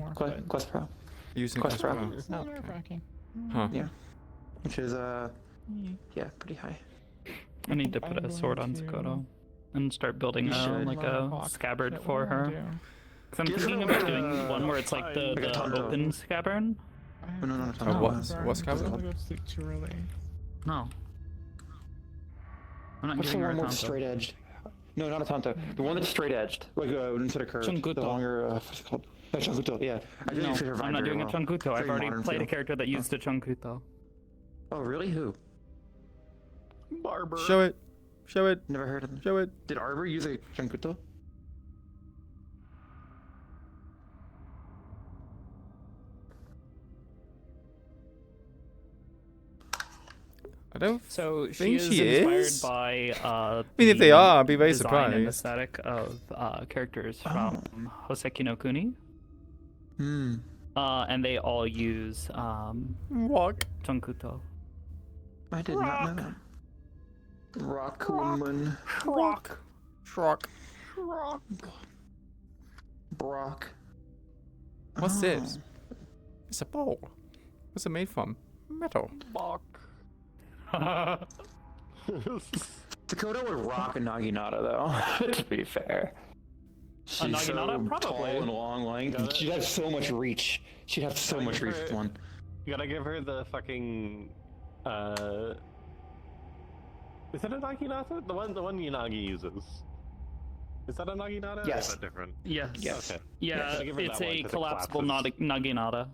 Quest Pro, Using Quest Pro. It's not nerve-wracking. Huh. Yeah. which is yeah, pretty high. I need to put a sword on Skoto and start building You should. like a scabbard for her. Cause I'm Give her thinking like about doing a- one where it's like the like a tundra. open scabbard. Oh, no, Oh, what's scabbard? I'm gonna go to sleep too early. No. I'm not What's the giving her one a that's Tonto. straight edged? No, not a Tanto. The one that's straight edged, like instead of curved. Chunguto. The longer, what's it called? Chunguto, yeah. I didn't fit her No, I'm vibe not very doing a well. Chunguto. I've Very already modern played a feel. character that used a Chunguto. Oh, really? Who? Barber. Show it. Show it. Never heard of them. Show it. Did Arbor use a Chunguto? I don't. So she Think is she inspired is? by I mean, if they the are, I'd be very design and surprised. aesthetic of characters from Hoseki no Kuni. Hmm. And they all use Walk. Chunkuto. I did not know that. Rock woman. Rock. Rock. Brock. What's Oh. this? It's a bowl. What's it made from? Metal. Dakota would rock a Naginata though. To be fair. She's Naginata? so Probably. tall and long, like Got it. she'd have so much reach. She'd have so Gotta much give reach her- with one. You gotta give her the fucking. Is it a Naginata? The one Yanagi uses. Is that a Naginata? Or Yes. is that different? Yes. Yes. Okay. Yeah, gotta give her it's that one a 'cause it collapsible collapses. Naginata.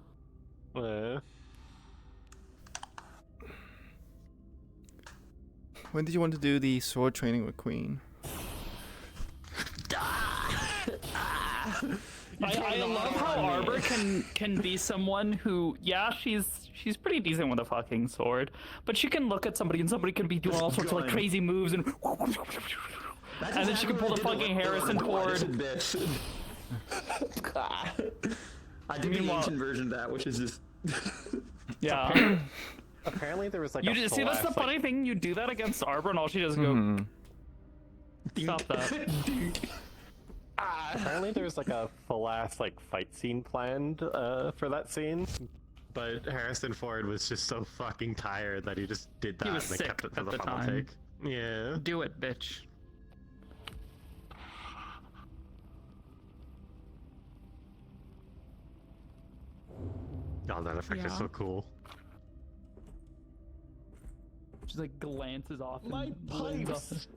When did you want to do the sword training with Queen? I love how Arbor can be someone who, yeah, she's pretty decent with a fucking sword, but she can look at somebody and somebody can be doing all sorts of like gun. crazy moves and then she can pull the fucking Harrison Ford. I did the Meanwhile- ancient version of that, which is just. Yeah. Apparently there was like You a just see that's the Celeste, funny thing. You do that against Arbor and all she does is go, Mhm. stop that. Apparently there was like a full ass like fight scene planned for that scene, but Harrison Ford was just so fucking tired that he just did that He was and they sick kept it for at the the final time. take. Yeah. Do it, bitch. Oh, that effect is Yeah. so cool. Just like glances off. My and leans pipes!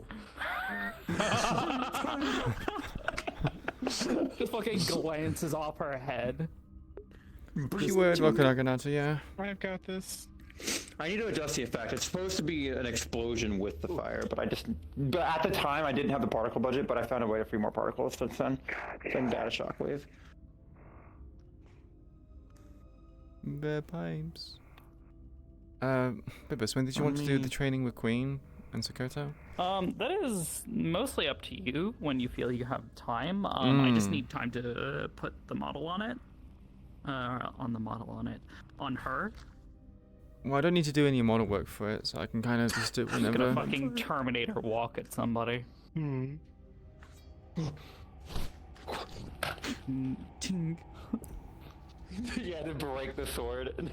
off. Just fucking glances off her head. Keyword Rokunaganata, yeah. I've got this. I need to adjust the effect. It's supposed to be an explosion with the fire, but but at the time I didn't have the particle budget, but I found a way to free more particles since then. Then data shockwave. The pipes. Bibus, when did you want to do the training with Queen and Sokoto? That is mostly up to you when you feel you have time. I just Mm. need time to put the model on it. On her. Well, I don't need to do any model work for it, so I can kind of just do it Just gonna whenever. fucking Terminator walk at somebody. Hmm. Ting. You had to break the sword.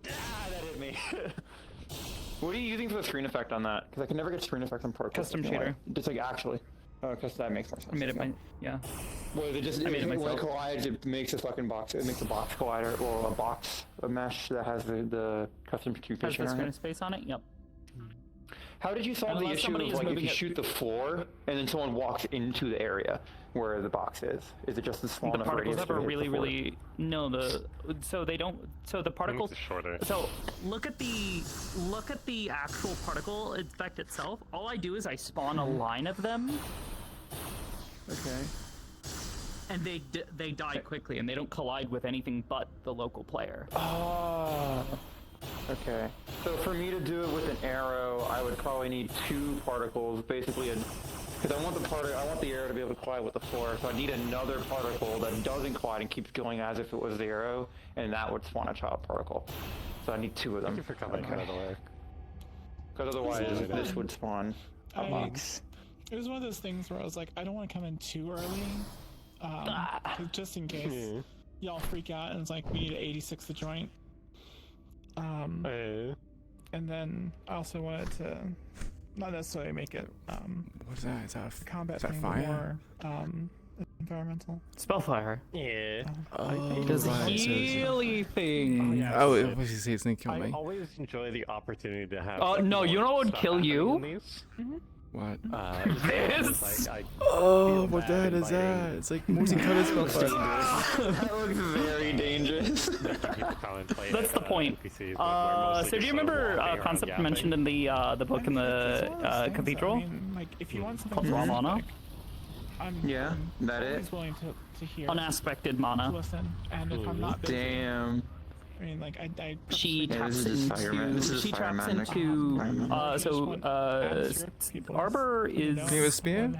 That hit me. What are you using for the screen effect on that? Because I can never get screen effects on Pro. Custom shader. Just like actually. Oh, because that makes more sense. I made it yeah. Well, it just I made it when it myself. collides, it makes a fucking box. It makes a box collider, or a mesh that has the custom Has computation the on screen it. space on it? Yep. How did you solve the Unless issue somebody of is like if moving you it- shoot the floor and then someone walks into the area where the box is? Is it just a small The enough particles radius have to a hit really, the floor? really so they don't. So the particles. shorter. So look at the actual particle effect itself. All I do is I spawn a line of them, Okay. and they die quickly, and they don't collide with anything but the local player. Oh. Okay. So for me to do it with an arrow, I would probably need 2 particles, basically, because I want the arrow to be able to collide with the floor. So I need another particle that doesn't collide and keeps going as if it was the arrow, and that would spawn a child particle. So I need 2 of them. Thank you for coming, by the way. Because otherwise, this would spawn a box. It was one of those things where I was like, I don't want to come in too early, 'cause just in case y'all freak out and it's like we need to 86 the joint. And then I also wanted to not necessarily make it What's that? Is that combat is that thing, fire? but more environmental. Spellfire. Yeah. Oh, Does a right, so it's- healy thing. Oh, it was it's gonna kill I me. always enjoy the opportunity to have. Oh, no, you know what would stuff kill happening you? in these. What? This? I Oh, feel what the bad hell is inviting- that? It's like multicolored spellfire. That looks very dangerous. That's the point. So do you remember a concept mentioned in the book in the cathedral? I mean, like, if you want something Called raw mana? Yeah, that it? always willing to hear. Unaspected To mana. listen, and if I'm not busy, Damn. I mean, like, I She Yeah, taps this is fire man- this is she fire taps magic. into Fire magic. Arbor is Can you have a spear?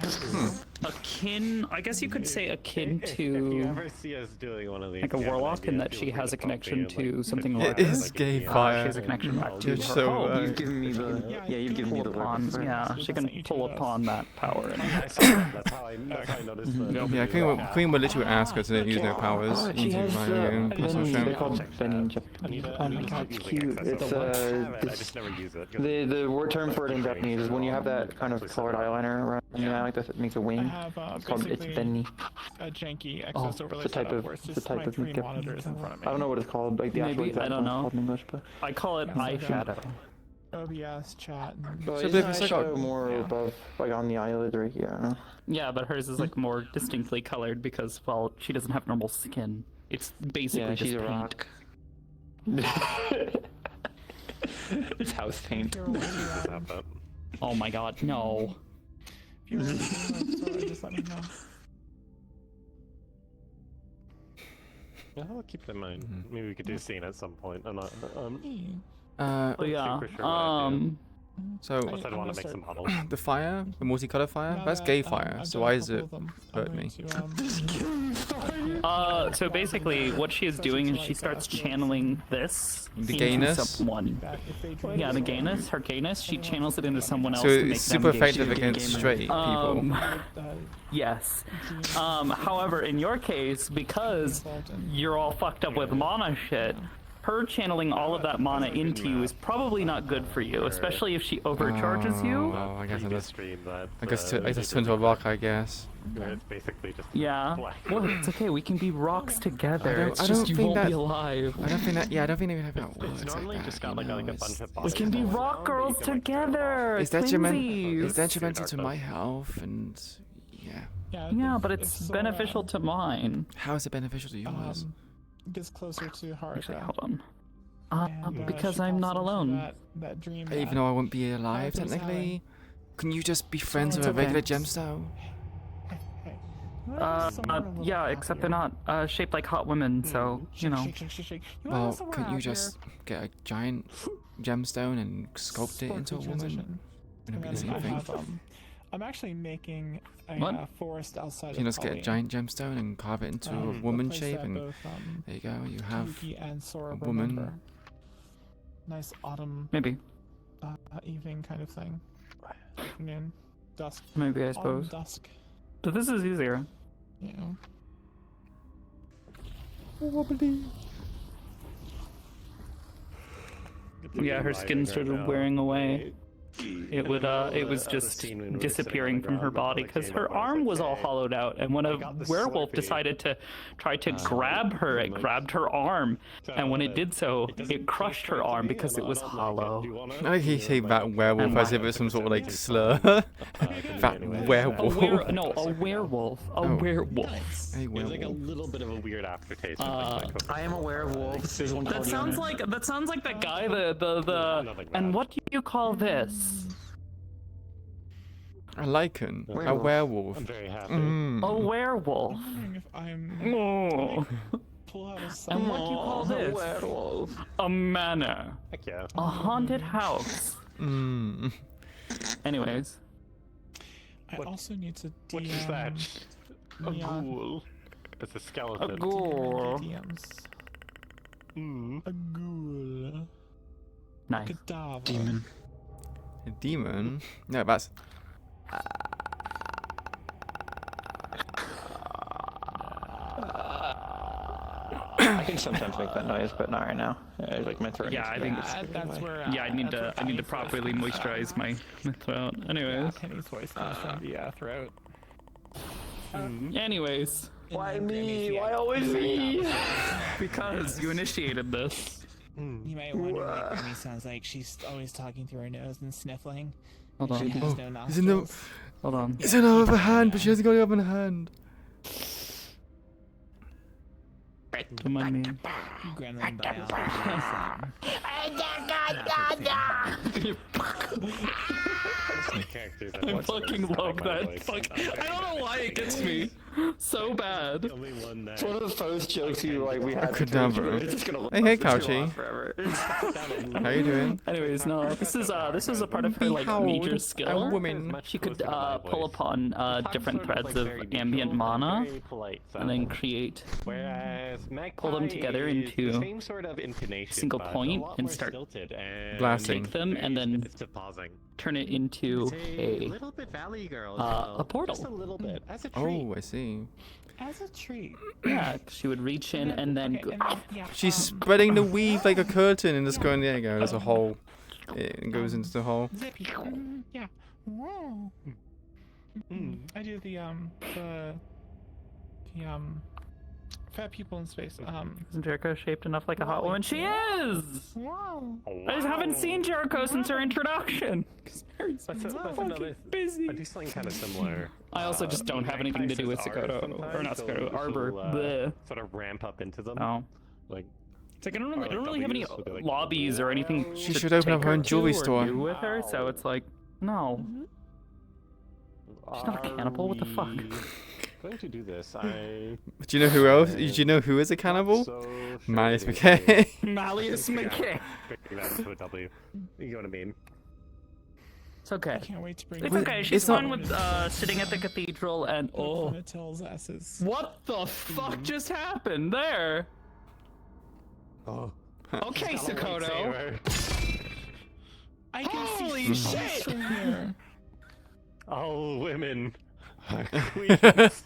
akin, I guess you could say akin If you to ever see us doing one of these like a gamma warlock in ideas, that she feel free has to a pop me connection and, to like, something pitch larger. It is like, gay yeah, fire. She has a connection back to You're her so home. right. You've given me the you've given me the upon, look. yeah, she can pull upon that power. I saw that. That's how I noticed the. Yeah, Queen would literally ask her to use no powers. Oh, she into has my own Benny. personal They're strength. called Benny. Anita, Oh my god, cute. It's I just never use it. the word term for it in Japanese is when you have that kind of colored eyeliner around your eye like this. It makes a I wing. have It's called it's basically Benny. a janky Oh, excess overlay it's a type setup of where it's it's a just type my of 3 makeup. monitors in front of me. I don't know what it's called, like the actual Maybe, exact I don't one know. called in English, but I call it eyeshadow. OBS chat. And well, So isn't if it's like eyeshadow more above, like on the eyelid right here? I don't know. Yeah, but hers is like more distinctly colored because, well, she doesn't have normal skin. It's basically Yeah, just she's a paint. rock. It's house paint. Oh my god, no. If you want to just let me know. Yeah, I'll keep that in mind. Maybe we could do a scene at some point. I'm not. Oh yeah. super sure what I do. So Plus, I'd want to make some models. the fire, the multicolored fire, that's gay fire. So why does it hurt me? So basically, what she is doing is she starts channeling this The into gayness? someone. Yeah, the gayness, her gayness. She channels it into someone else So to make it's super them gay. effective against straight people. Yes. However, in your case, because you're all fucked up with mana shit, her channeling all of that mana into you is probably not good for you, especially if she overcharges you. Oh, I guess I just Stream that. I just turned to a rock, I guess. Where it's basically just. Yeah. black. Well, it's okay. We can be rocks together. It's I just don't you think won't that- be alive. I don't think that. Yeah, I don't think they would have that It's works normally like just that, got you like know, a bunch it's- of We bodies can be all rock around, girls but you can, like, turn them together. off. Is detrimental? Twinsies. Is detrimental to Dark my mode. health and yeah? Yeah, but it's beneficial to mine. How is it beneficial to yours? Gets closer to Actually, Haruka. hold on. And, Because she I'm pops not into alone. That dream. Even though I wouldn't be alive Haruka's technically, can you just be friends it's with a regular okay. gemstone? Yeah, except they're not shaped like hot women, so, you know. Well, couldn't you just get a giant gemstone and sculpt it into a woman? Wouldn't it be the same thing? I'm actually making a What? forest outside Can you of just get a Holly. giant gemstone and carve it into a A woman place shape, that and both, there you go. You have Yuki and Sora a woman. remember. Nice autumn Maybe. evening kind of thing. Afternoon, dusk. Maybe, I Autumn, suppose. dusk. But this is easier. You know. wobbly. Yeah, her skin started wearing away. It was just disappearing from her body because her arm was all hollowed out, and when a werewolf decided to try to grab her, it grabbed her arm, and when it did so, it crushed her arm because it was hollow. I like you say that werewolf as if it's some sort of like slur. That werewolf. A werewolf. Oh, A werewolf. It's like a werewolf. little bit of a weird aftertaste. I am a werewolf. There's one That called sounds like that guy. And what do you call this? A lichen. A Werewolf. werewolf. I'm very happy. A werewolf. I'm wondering if I'm Oh. pull out a And what do you call this? werewolf. A manor. Heck yeah. A haunted house. Mm. Anyways. I also need to What is that? A ghoul. It's a skeleton. A ghoul. DMs. Mm. A ghoul. Nice. Cadaver. Demon. A demon? No, that's. I can sometimes make that noise, but not right now. Like my throat. Yeah, needs I to think go. That's where. Yeah, I need to properly moisturize my throat. Anyways. Penny's voice comes from the throat. Anyways. Why me? Why always me? Because you initiated this. You might wonder why Penny sounds like she's always talking through her nose and sniffling. Hold She on. has no It's in the. nostrils. Hold on. It's in her other hand, but she hasn't got the other hand. Don't mind me. Gremlin biology. I fucking love that. Fuck. I don't know why it gets me so bad. It's one of the first jokes we had. could never. It's just gonna Hey, last Couchy. forever. How you doing? Anyways, no, this is a part of her like Behold, major a skill. woman. She could pull upon different threads of ambient mana and then create, Whereas pull them together is into the same sort of intonation, single but point a lot and more start stilted and blasting. take them and then it's just pausing. turn it into It's a little bit Valley Girl. a portal. Just a little bit. As a treat. Oh, I see. As a treat. Yeah, she would reach in and then go, She's spreading the weave like a curtain and just going, there you go, there's a hole. It goes into the hole. Zippy. Yeah. Whoa. I do the fat people in space. Isn't Jericho shaped enough like a hot woman? She is! Wow. I just haven't seen Jericho since her introduction. That's another. Busy. I do something kind of similar. I also just don't have anything to do with Sekoto, or not Sekoto, Arbor. Bleh. Sort of ramp up into them. No. Like, It's like I don't really W's have any would be like, lobbies or anything. She to should open up take her own to jewelry or store. do with her, so it's like, no. She's not a cannibal. What the fuck? Going to do this. I. Do you know who else? Do you know who is a cannibal? Marius McKay. Malleus McKay. Breaking that into a W. You know what I mean? It's okay. I can't wait to bring It's okay. She's It's not- fine with sitting at the cathedral and Mattel's asses. what the fuck just happened there? Oh. Okay, Sekoto. I can Holy see shit! from here. All women are Wait. queens.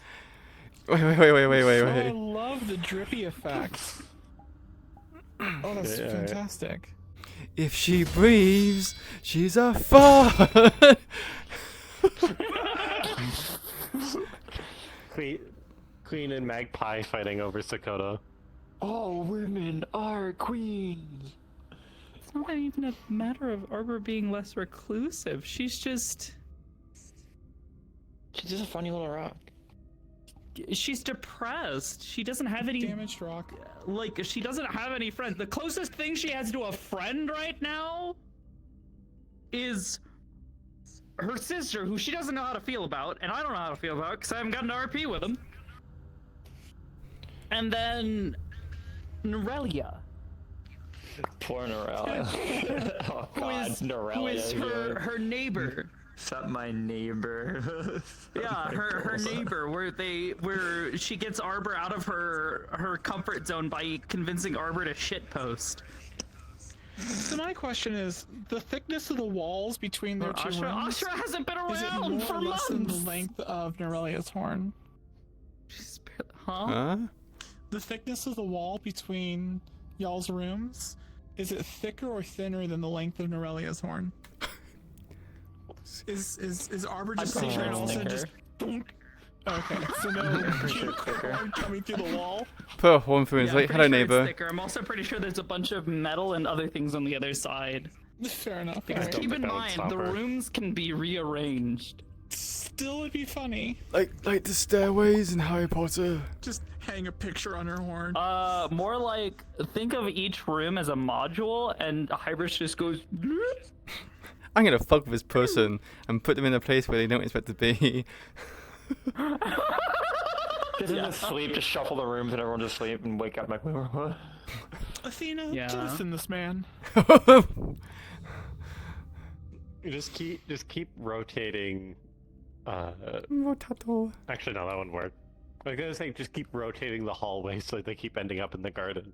I love the drippy effects. Oh, that's Yeah. fantastic. If she breathes, she's a fart. Queen and Magpie fighting over Sekoto. All women are queens. It's not even a matter of Arbor being less reclusive. She's just a funny little rock. she's depressed. She doesn't have any Damaged rock. like she doesn't have any friends. The closest thing she has to a friend right now is her sister, who she doesn't know how to feel about, and I don't know how to feel about because I haven't gotten to RP with him. And then Norelia, Poor Norelia. Oh god, who is Norelia. her neighbor. Sup, my neighbor. Yeah, her neighbor, where she gets Arbor out of her comfort zone by convincing Arbor to shitpost. So my question is, the thickness of the walls between their two rooms, Ashra hasn't been is it around more for or less than the months. length of Norelia's horn? Huh? The thickness of the wall between y'all's rooms, is it thicker or thinner than the length of Norelia's horn? Is Arbor just sitting there and all of a sudden just donk? Okay, so no cord coming through the wall. Put a horn through his Yeah, like, I'm hello pretty sure it's neighbor. thicker. I'm also pretty sure there's a bunch of metal and other things on the other side. Fair enough. Because alright. keep in mind, the rooms can be rearranged. Still would be funny. Like the stairways in Harry Potter. Just hang a picture on her horn. More like, think of each room as a module, and Hybris just goes. I'm gonna fuck with this person and put them in a place where they don't expect to be. Just in sleep, just shuffle the rooms and everyone just sleep and wake up like, what? Athena, Yeah. jettison this man. You just keep rotating. Rotato. Actually, no, that wouldn't work. I was gonna say just keep rotating the hallways so they keep ending up in the garden.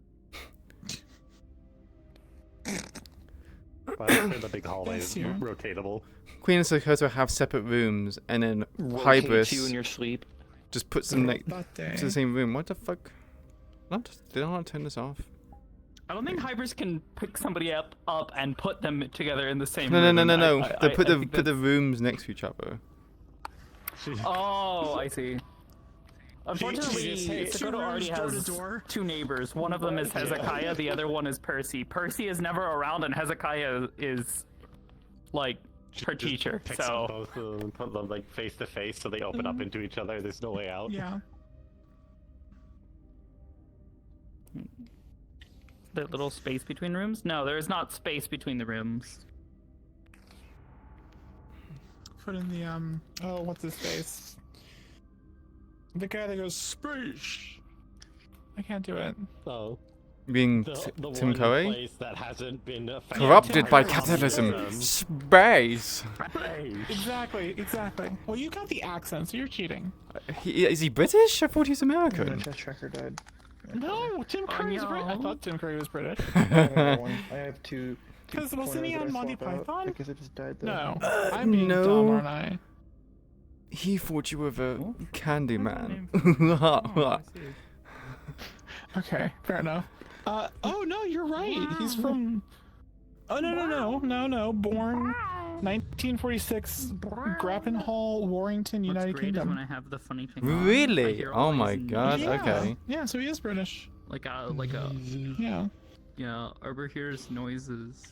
But the big hallway is rotatable. Queen and Sokoto have separate rooms, and then Rotate Hybris you in your sleep. just puts them like That day. to the same room. What the fuck? Did I not turn this off? I don't think Hybris can pick somebody up and put them together in the same No, room. no. They put I the think put the that's- rooms next to each other. Oh, I see. Unfortunately, Two Sokoto already rooms, door to has door. two neighbors. One of them is Hezekiah, the other one is Percy. Percy is never around, and Hezekiah is, like, her teacher. Picks So up both of them and put them like face to face so they open up into each other. There's no way out. Yeah. the little space between rooms? No, there is not space between the rooms. Put in the oh, what's his face? The guy that goes space. I can't do it. So Being the Tim one Coe? place that hasn't been affected Corrupted by by capitalism. communism. Space. Exactly. Well, you got the accent, so you're cheating. Is he British? I thought he was My American. chest tracker died. No, Tim Curry's British. I no. thought Tim Curry was British. I have one. I have two. Because wasn't he corners that on I Monty swap out. Python? I guess I just died though. No, I'm being no. dumb, aren't I? He thought you were the candy man. Okay, fair enough. Oh no, you're right. He's from. Oh no. Born 1946, Grappenhall, Warrington, What's United great is when Kingdom. I have the funny thing on, I Really? hear Oh all my these god, noises. okay. Yeah, so he is British. Like a Yeah. Arbor hears noises,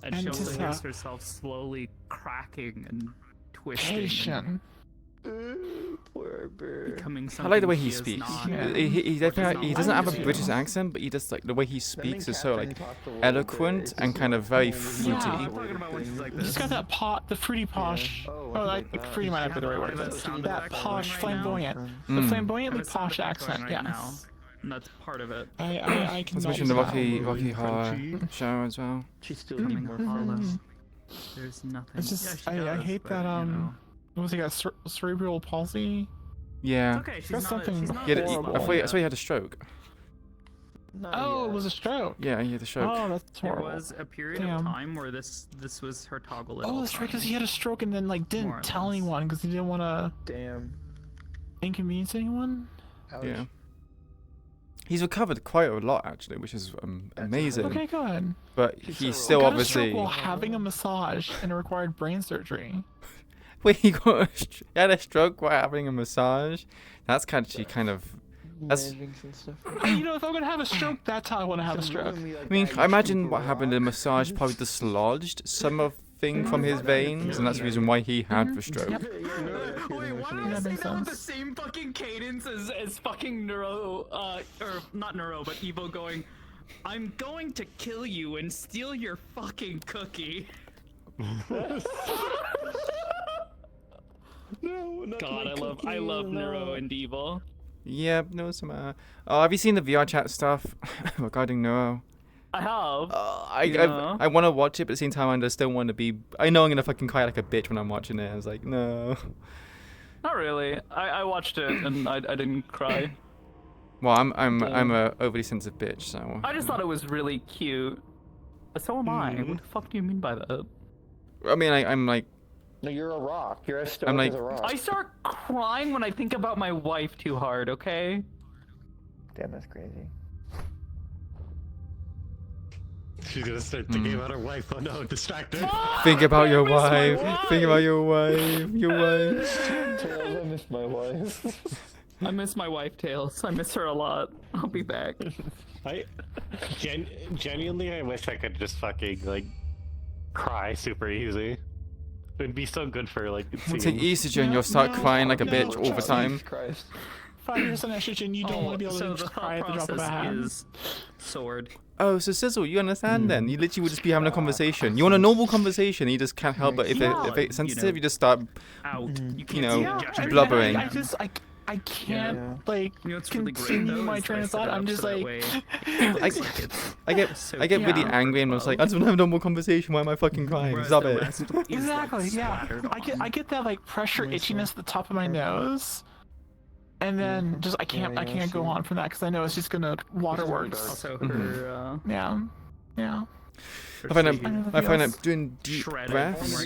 and And she it's also just, hears herself slowly cracking and twisting, and Haitian. Poor bird. becoming something I like the way she he is speaks. not. He definitely he doesn't have a like British it. accent, but he just like the way he speaks is so like Talked a little eloquent bit, and just kind of like, very oh, fruity. Yeah. I'm talking about when she's like He's this. got that the fruity posh. Oh, Oh, I like like that. fruity might not be the right word. That But sound that effect posh, going right now. flamboyant, the Mm. flamboyantly There's a sound posh effect going accent. right Yes. now, and that's part of it. I can. Let's notice mention the that. Rocky Horror Crunchy. show as well. She's still Coming eating more hollow. flowers. There's nothing. It's just Yeah, she I does, hate but, that you know. what was he got cerebral palsy? Yeah. It's okay. She's That's not. something She's not. He had, a he, slow I thought yet. he had a stroke. Not Oh, it yet. was a stroke. Yeah, he had a stroke. Oh, that's There horrible. was a period Damn. of time where this was her toggle. at Oh, all that's right, because times. he had a stroke and then like More didn't or tell less. anyone because he didn't want to Damn. inconvenience anyone. Ouch. Yeah. He's recovered quite a lot actually, which is amazing. Okay, good. But He's he's so still Got a obviously. stroke while having a massage and it required brain surgery. Wait, he had a stroke while having a massage. That's kind of. That's- Landings and stuff. You know, if I'm gonna have a stroke, that's how I want to have a stroke. I mean, I imagine what happened in the massage probably dislodged some of thing from his veins, and that's the reason why he had the stroke. Wait, why did I That say makes that with the sense. same fucking cadence as fucking Neuro, or not Neuro, but Evo going, I'm going to kill you and steal your fucking cookie. No, not God, my cookie, I love no. Neuro and Evo. Yeah, no, some. Oh, have you seen the VR chat stuff regarding Neuro? I have. I want to watch it, but at the same time, I just don't want to be. I know I'm gonna fucking cry like a bitch when I'm watching it. I was like, no. Not really. I watched it and I didn't cry. Well, I'm a overly sensitive bitch, so. I just thought it was really cute. So am I. Mm. What the fuck do you mean by that? I mean, I'm like. No, you're a rock. You're as stoic I'm like. as a rock. I start crying when I think about my wife too hard. Okay. Damn, that's crazy. She's gonna start thinking about her wife. Oh no, distract her. Think about your wife. Think about your wife. Your wife. Tails, I miss my wife. I miss my wife, Tails. I miss her a lot. I'll be back. Genuinely, I wish I could just fucking like cry super easy. It'd be so good for like. We'll take estrogen, you'll start crying like a bitch all the time. Christ. 5 years on estrogen, you don't want to be able so to the just thought cry at the drop of a hat. process is sword. Oh, so Sizzle, you understand then? You literally would just be having a conversation. You want a normal conversation, you just can't help but if it's sensitive, you just start, Out. blubbering. I can't like You know what's really great, continue though, my is train I of set thought. it I'm up just so that like, way I get really angry and I was like, I just want to have a normal conversation. Why am I fucking crying? Whereas Stop the it. rest is, exactly, like, yeah. splattered I get that like pressure itchiness at the top of my nose, and then just I can't go on from that because I know it's just gonna waterworks. Also, her Yeah. I find that doing deep breaths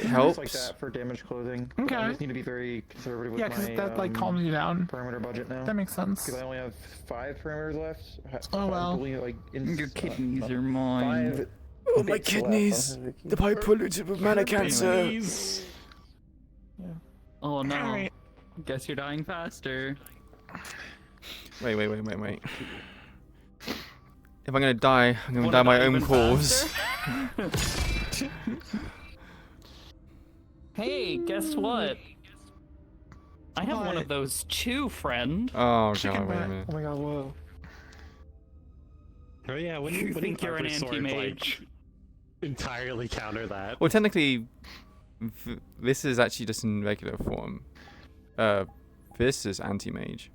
helps. Like that for damage closing. Okay. I just need to be very conservative with Yeah, because my that like calms you down. perimeter budget now. That makes sense. Because I only have 5 perimeters left. Oh well. Like, your kidneys are mine. 5 Oh, my kidneys. The pipe polluted with mana cancer. Oh no. Alright. Guess you're dying faster. Wait. If I'm gonna die, I'm gonna Wanna die my die own even cause. faster? Hey, guess what? I have one of those too, friend. Oh Chicken god, wait a butt. minute. Oh my god, whoa. Oh yeah, You wouldn't think you're an Arbor Sword, anti-mage? like, entirely counter that? Well, technically, this is actually just in regular form. This is anti-mage.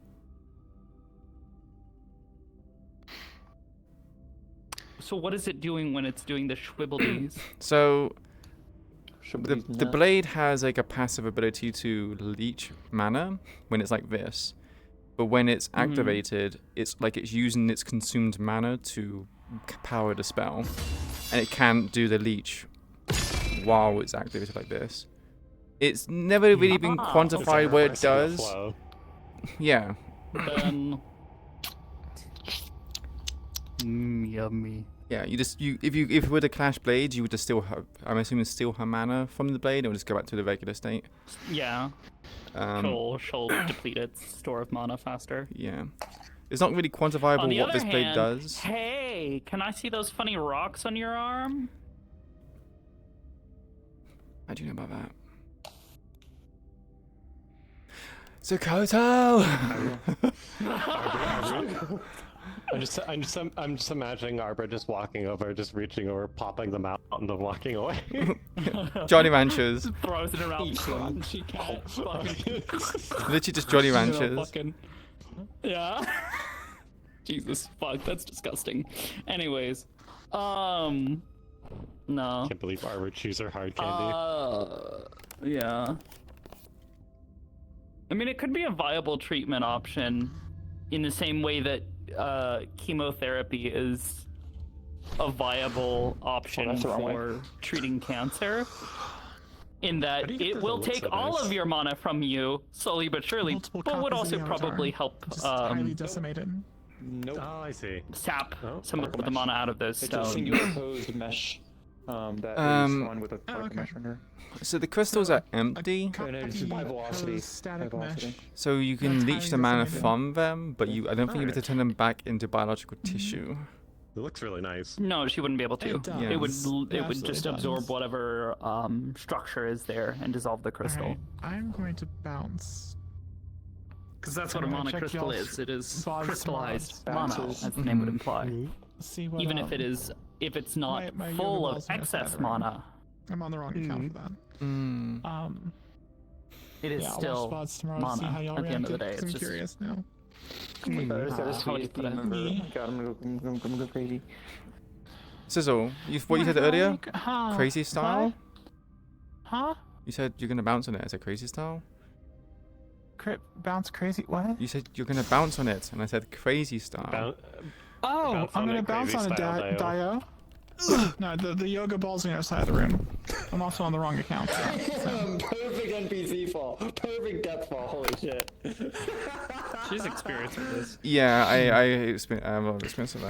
So what is it doing when it's doing the schwibbledies? So the blade has like a passive ability to leech mana when it's like this, but when it's activated, it's like it's using its consumed mana to power the spell, and it can't do the leech while it's activated like this. It's never really been quantified what it does. Yeah. Then... yummy. Yeah, if it were to clash blades, you would just I'm assuming steal her mana from the blade and it would just go back to the regular state. Yeah. She'll deplete its store of mana faster. Yeah. It's not really quantifiable what this blade does. Hey, can I see those funny rocks on your arm? How do you know about that? Sokoto! I'm just imagining Arbor just walking over, just reaching over, popping them out, and then walking away. Johnny Ranchers. Throws it around. Literally just Johnny Ranchers. Yeah. Jesus fuck, that's disgusting. Anyways, no. Can't believe Arbor chews her hard candy. Yeah. I mean, it could be a viable treatment option in the same way that chemotherapy is a viable option for treating cancer. In that it will take all of your mana from you, slowly but surely, but would also probably help highly decimated. Nope. Oh, I see. Sap some of the mana out of those It's a stones. singular opposed mesh. That is one with a mesh under. So the crystals are empty, By velocity. Static By velocity. mesh. so you can leech the mana decimated. from them, but I don't think you'll be able to turn them back into biological Mm-hmm. tissue. It looks really nice. No, she wouldn't be able to. It does. It would It it would absolutely just does. absorb whatever structure is there and dissolve the crystal. Alright, I'm going to bounce. Because that's what I'm a gonna mana check crystal y'all's is. It is VODs crystallized tomorrow. mana, as the name would imply. See what, Even if it's not my yoga full of ball's gonna excess fly around. mana, I'm on the wrong account for that. it is Yeah, I'll still watch VODs tomorrow to see mana how y'all at the end of the reacted, day. 'cause It's I'm just curious now. I just got a How would you sweet put it? remember. God, I'm gonna go crazy. Sizzle, what you said earlier? Huh? Crazy style? What? Huh? You said you're gonna bounce on it. I said crazy style. Bounce crazy? What? You said you're gonna bounce on it, and I said crazy style. Oh, Bounce I'm on gonna it, bounce crazy on a style, Dio. No, the yoga ball's on the other side of the room. I'm also on the wrong account. So. Perfect NPC fall. Perfect death fall. Holy shit. She's experienced with this. Yeah, I have a lot of experience with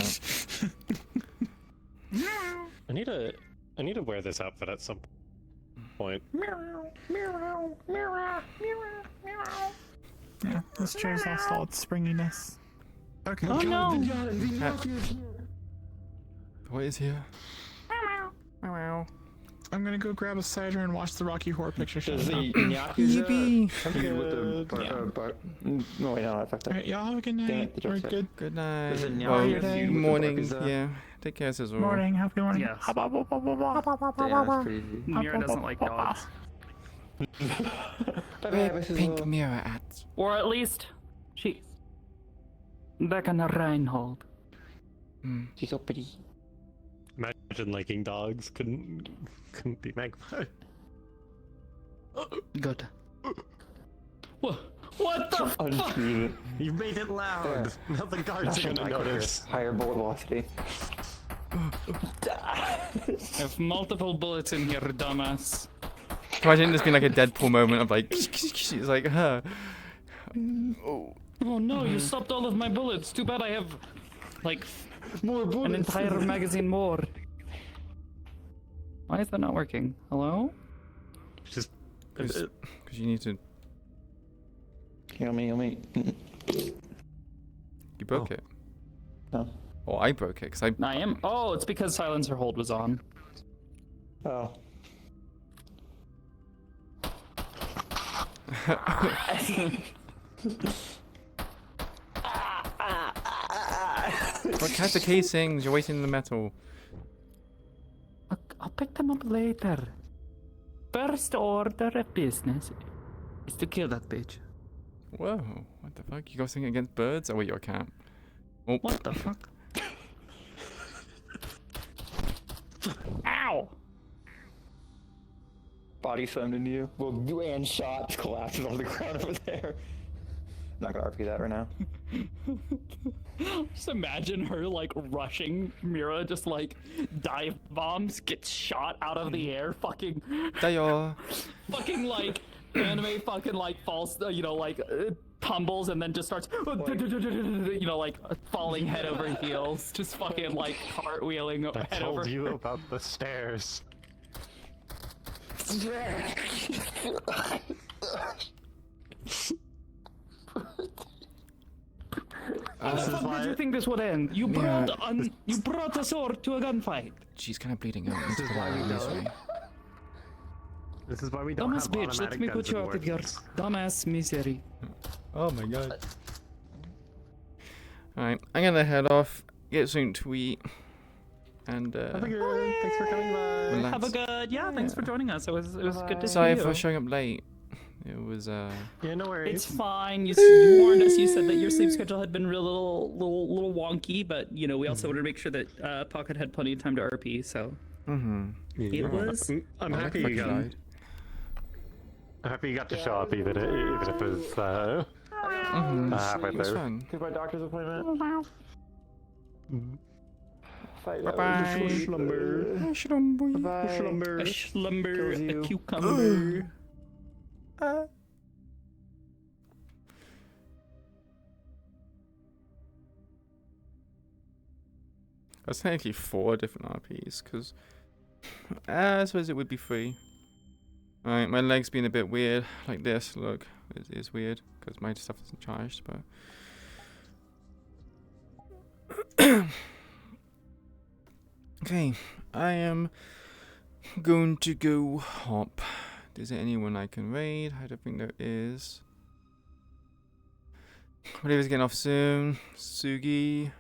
that. I need to wear this outfit at some point. Yeah, this chair's lost all its springiness. Okay. Oh no! What is here? Meow. I'm gonna go grab a cider and watch the Rocky Horror Picture Show. Does the Yakuza Yippee! with the no, wait, no, I fucked up. Alright, y'all have a good Damn night. it, the Or joke's set. good Good night. Does it now Well, your day? morning. Yakuza? Yeah. Take care, Sizzle. morning. Have a good morning. Yes. Blah, blah, blah, blah, blah, blah. Damn, that's crazy. Mira doesn't like dogs. Red pink mirror at. Or at least, she's back on the Reinhold. She's so pretty. Imagine liking dogs couldn't be magnified. Good. What the fuck? Unscrewed. You made it loud. Now the guards are gonna notice. Higher bullet velocity. I have multiple bullets in here, dumbass. Imagine this being like a Deadpool moment of like, it's like, huh. Oh. Oh no, you stopped all of my bullets. Too bad I have, like, More bullets. an entire magazine more. Why is that not working? Hello? Just Because you need to. Heal me. You broke it. No. Or I broke it, because I. I am. Oh, it's because silencer hold was on. Oh. Well, catch the casings, you're wasting the metal. I'll pick them up later. First order of business is to kill that bitch. Whoa, what the fuck? You got something against birds? Oh, wait, you're a cat. Oh. What the fuck? Ow! Body slammed into you. Well, and shot collapses on the ground over there. Not gonna RP that right now. Just imagine her like rushing Mira, just like dive bombs, gets shot out of the air, fucking like anime fucking like falls, tumbles and then just starts, like falling head over heels, just fucking like cartwheeling I head told over. you about the stairs. How the fuck did you think this would end? You brought a sword to a gunfight. She's kind of bleeding out. Let's put her in misery. This is why we don't Dumbass have bitch, let automatic me guns put you in out of your wars. dumbass misery. Oh my god. Alright, I'm gonna head off, get something to eat, and Have a good. Thanks for coming by. relax. Have a good, thanks for joining us. It was good to see Sorry you. for showing up late. It was Yeah, no worries. It's fine. You warned us. You said that your sleep schedule had been little wonky, but we also wanted to make sure that Pocket had plenty of time to RP. So it was. I'm happy you got. I'm happy you got to show up, even if it was halfway it was through. fun. Here's my doctor's appointment. Bye-bye. Slumber. Slumber. A slumber, Kills a you. cucumber. That's technically 4 different RPs, because I suppose it would be 3. Alright, my leg's been a bit weird, like this, look. It is weird, because my stuff isn't charged, but... Okay, I am going to go hop. Is there anyone I can raid? I don't think there is. Whatever's getting off soon. Sugi.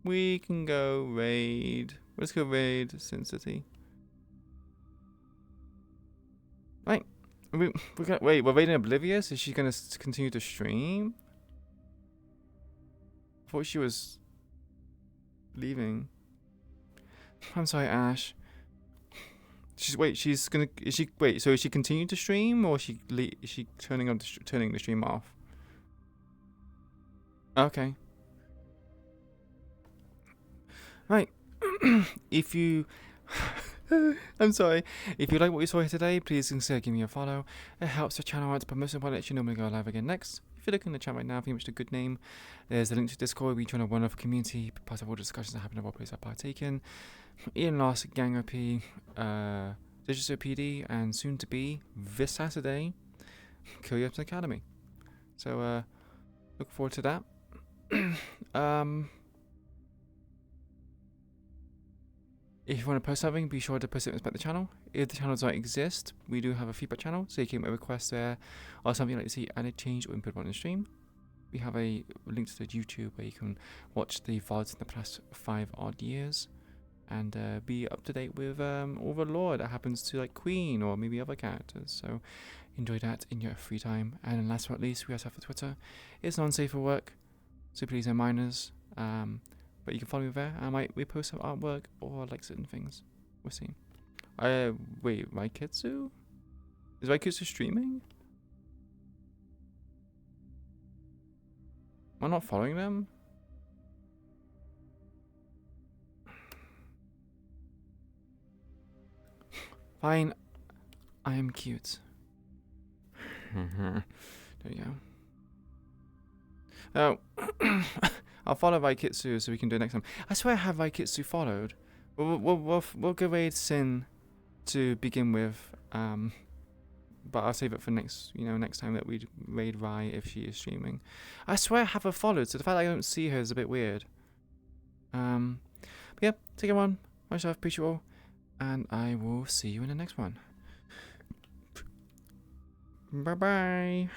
We can go raid. Let's go raid Sin City. Right. Wait, we're waiting Oblivious? Is she gonna continue to stream? I thought she was leaving. I'm sorry, Ash. So is she continuing to stream, or is she turning the stream off? Okay. Right. If you I'm sorry. If you like what you saw here today, please consider giving me a follow. It helps the channel out, but most importantly, let you know when we go live again next. If you're looking in the chat right now, if you wish a good name, there's the link to Discord. We join a wonderful community, part of all discussions that happen in all places I've partaken. Ian Lost, Gang OP, Digital PD, and soon to be this Saturday, Curious Academy. So look forward to that. If you want to post something, be sure to post it on the channel. If the channel does not exist, we do have a feedback channel, so you can make a request there, or something like to see added, change, or input on the stream. We have a link to the YouTube where you can watch the VODs in the past 5 odd years, and be up to date with all the lore that happens to like Queen or maybe other characters. So enjoy that in your free time. And last but not least, we also have the Twitter. It's non-safe for work, so please no minors. But you can follow me there. I might repost some artwork or like certain things. We'll see. Wait, Raikitsu? Is Raikitsu streaming? Am I not following them? Fine. I am cute. There you go. Oh. I'll follow Raikitsu so we can do it next time. I swear I have Raikitsu followed. We'll go raid Sin to begin with. But I'll save it for next time that we raid Rai if she is streaming. I swear I have her followed, so the fact that I don't see her is a bit weird. But yeah, take care, everyone. Myself, appreciate you all, and I will see you in the next one. Bye bye.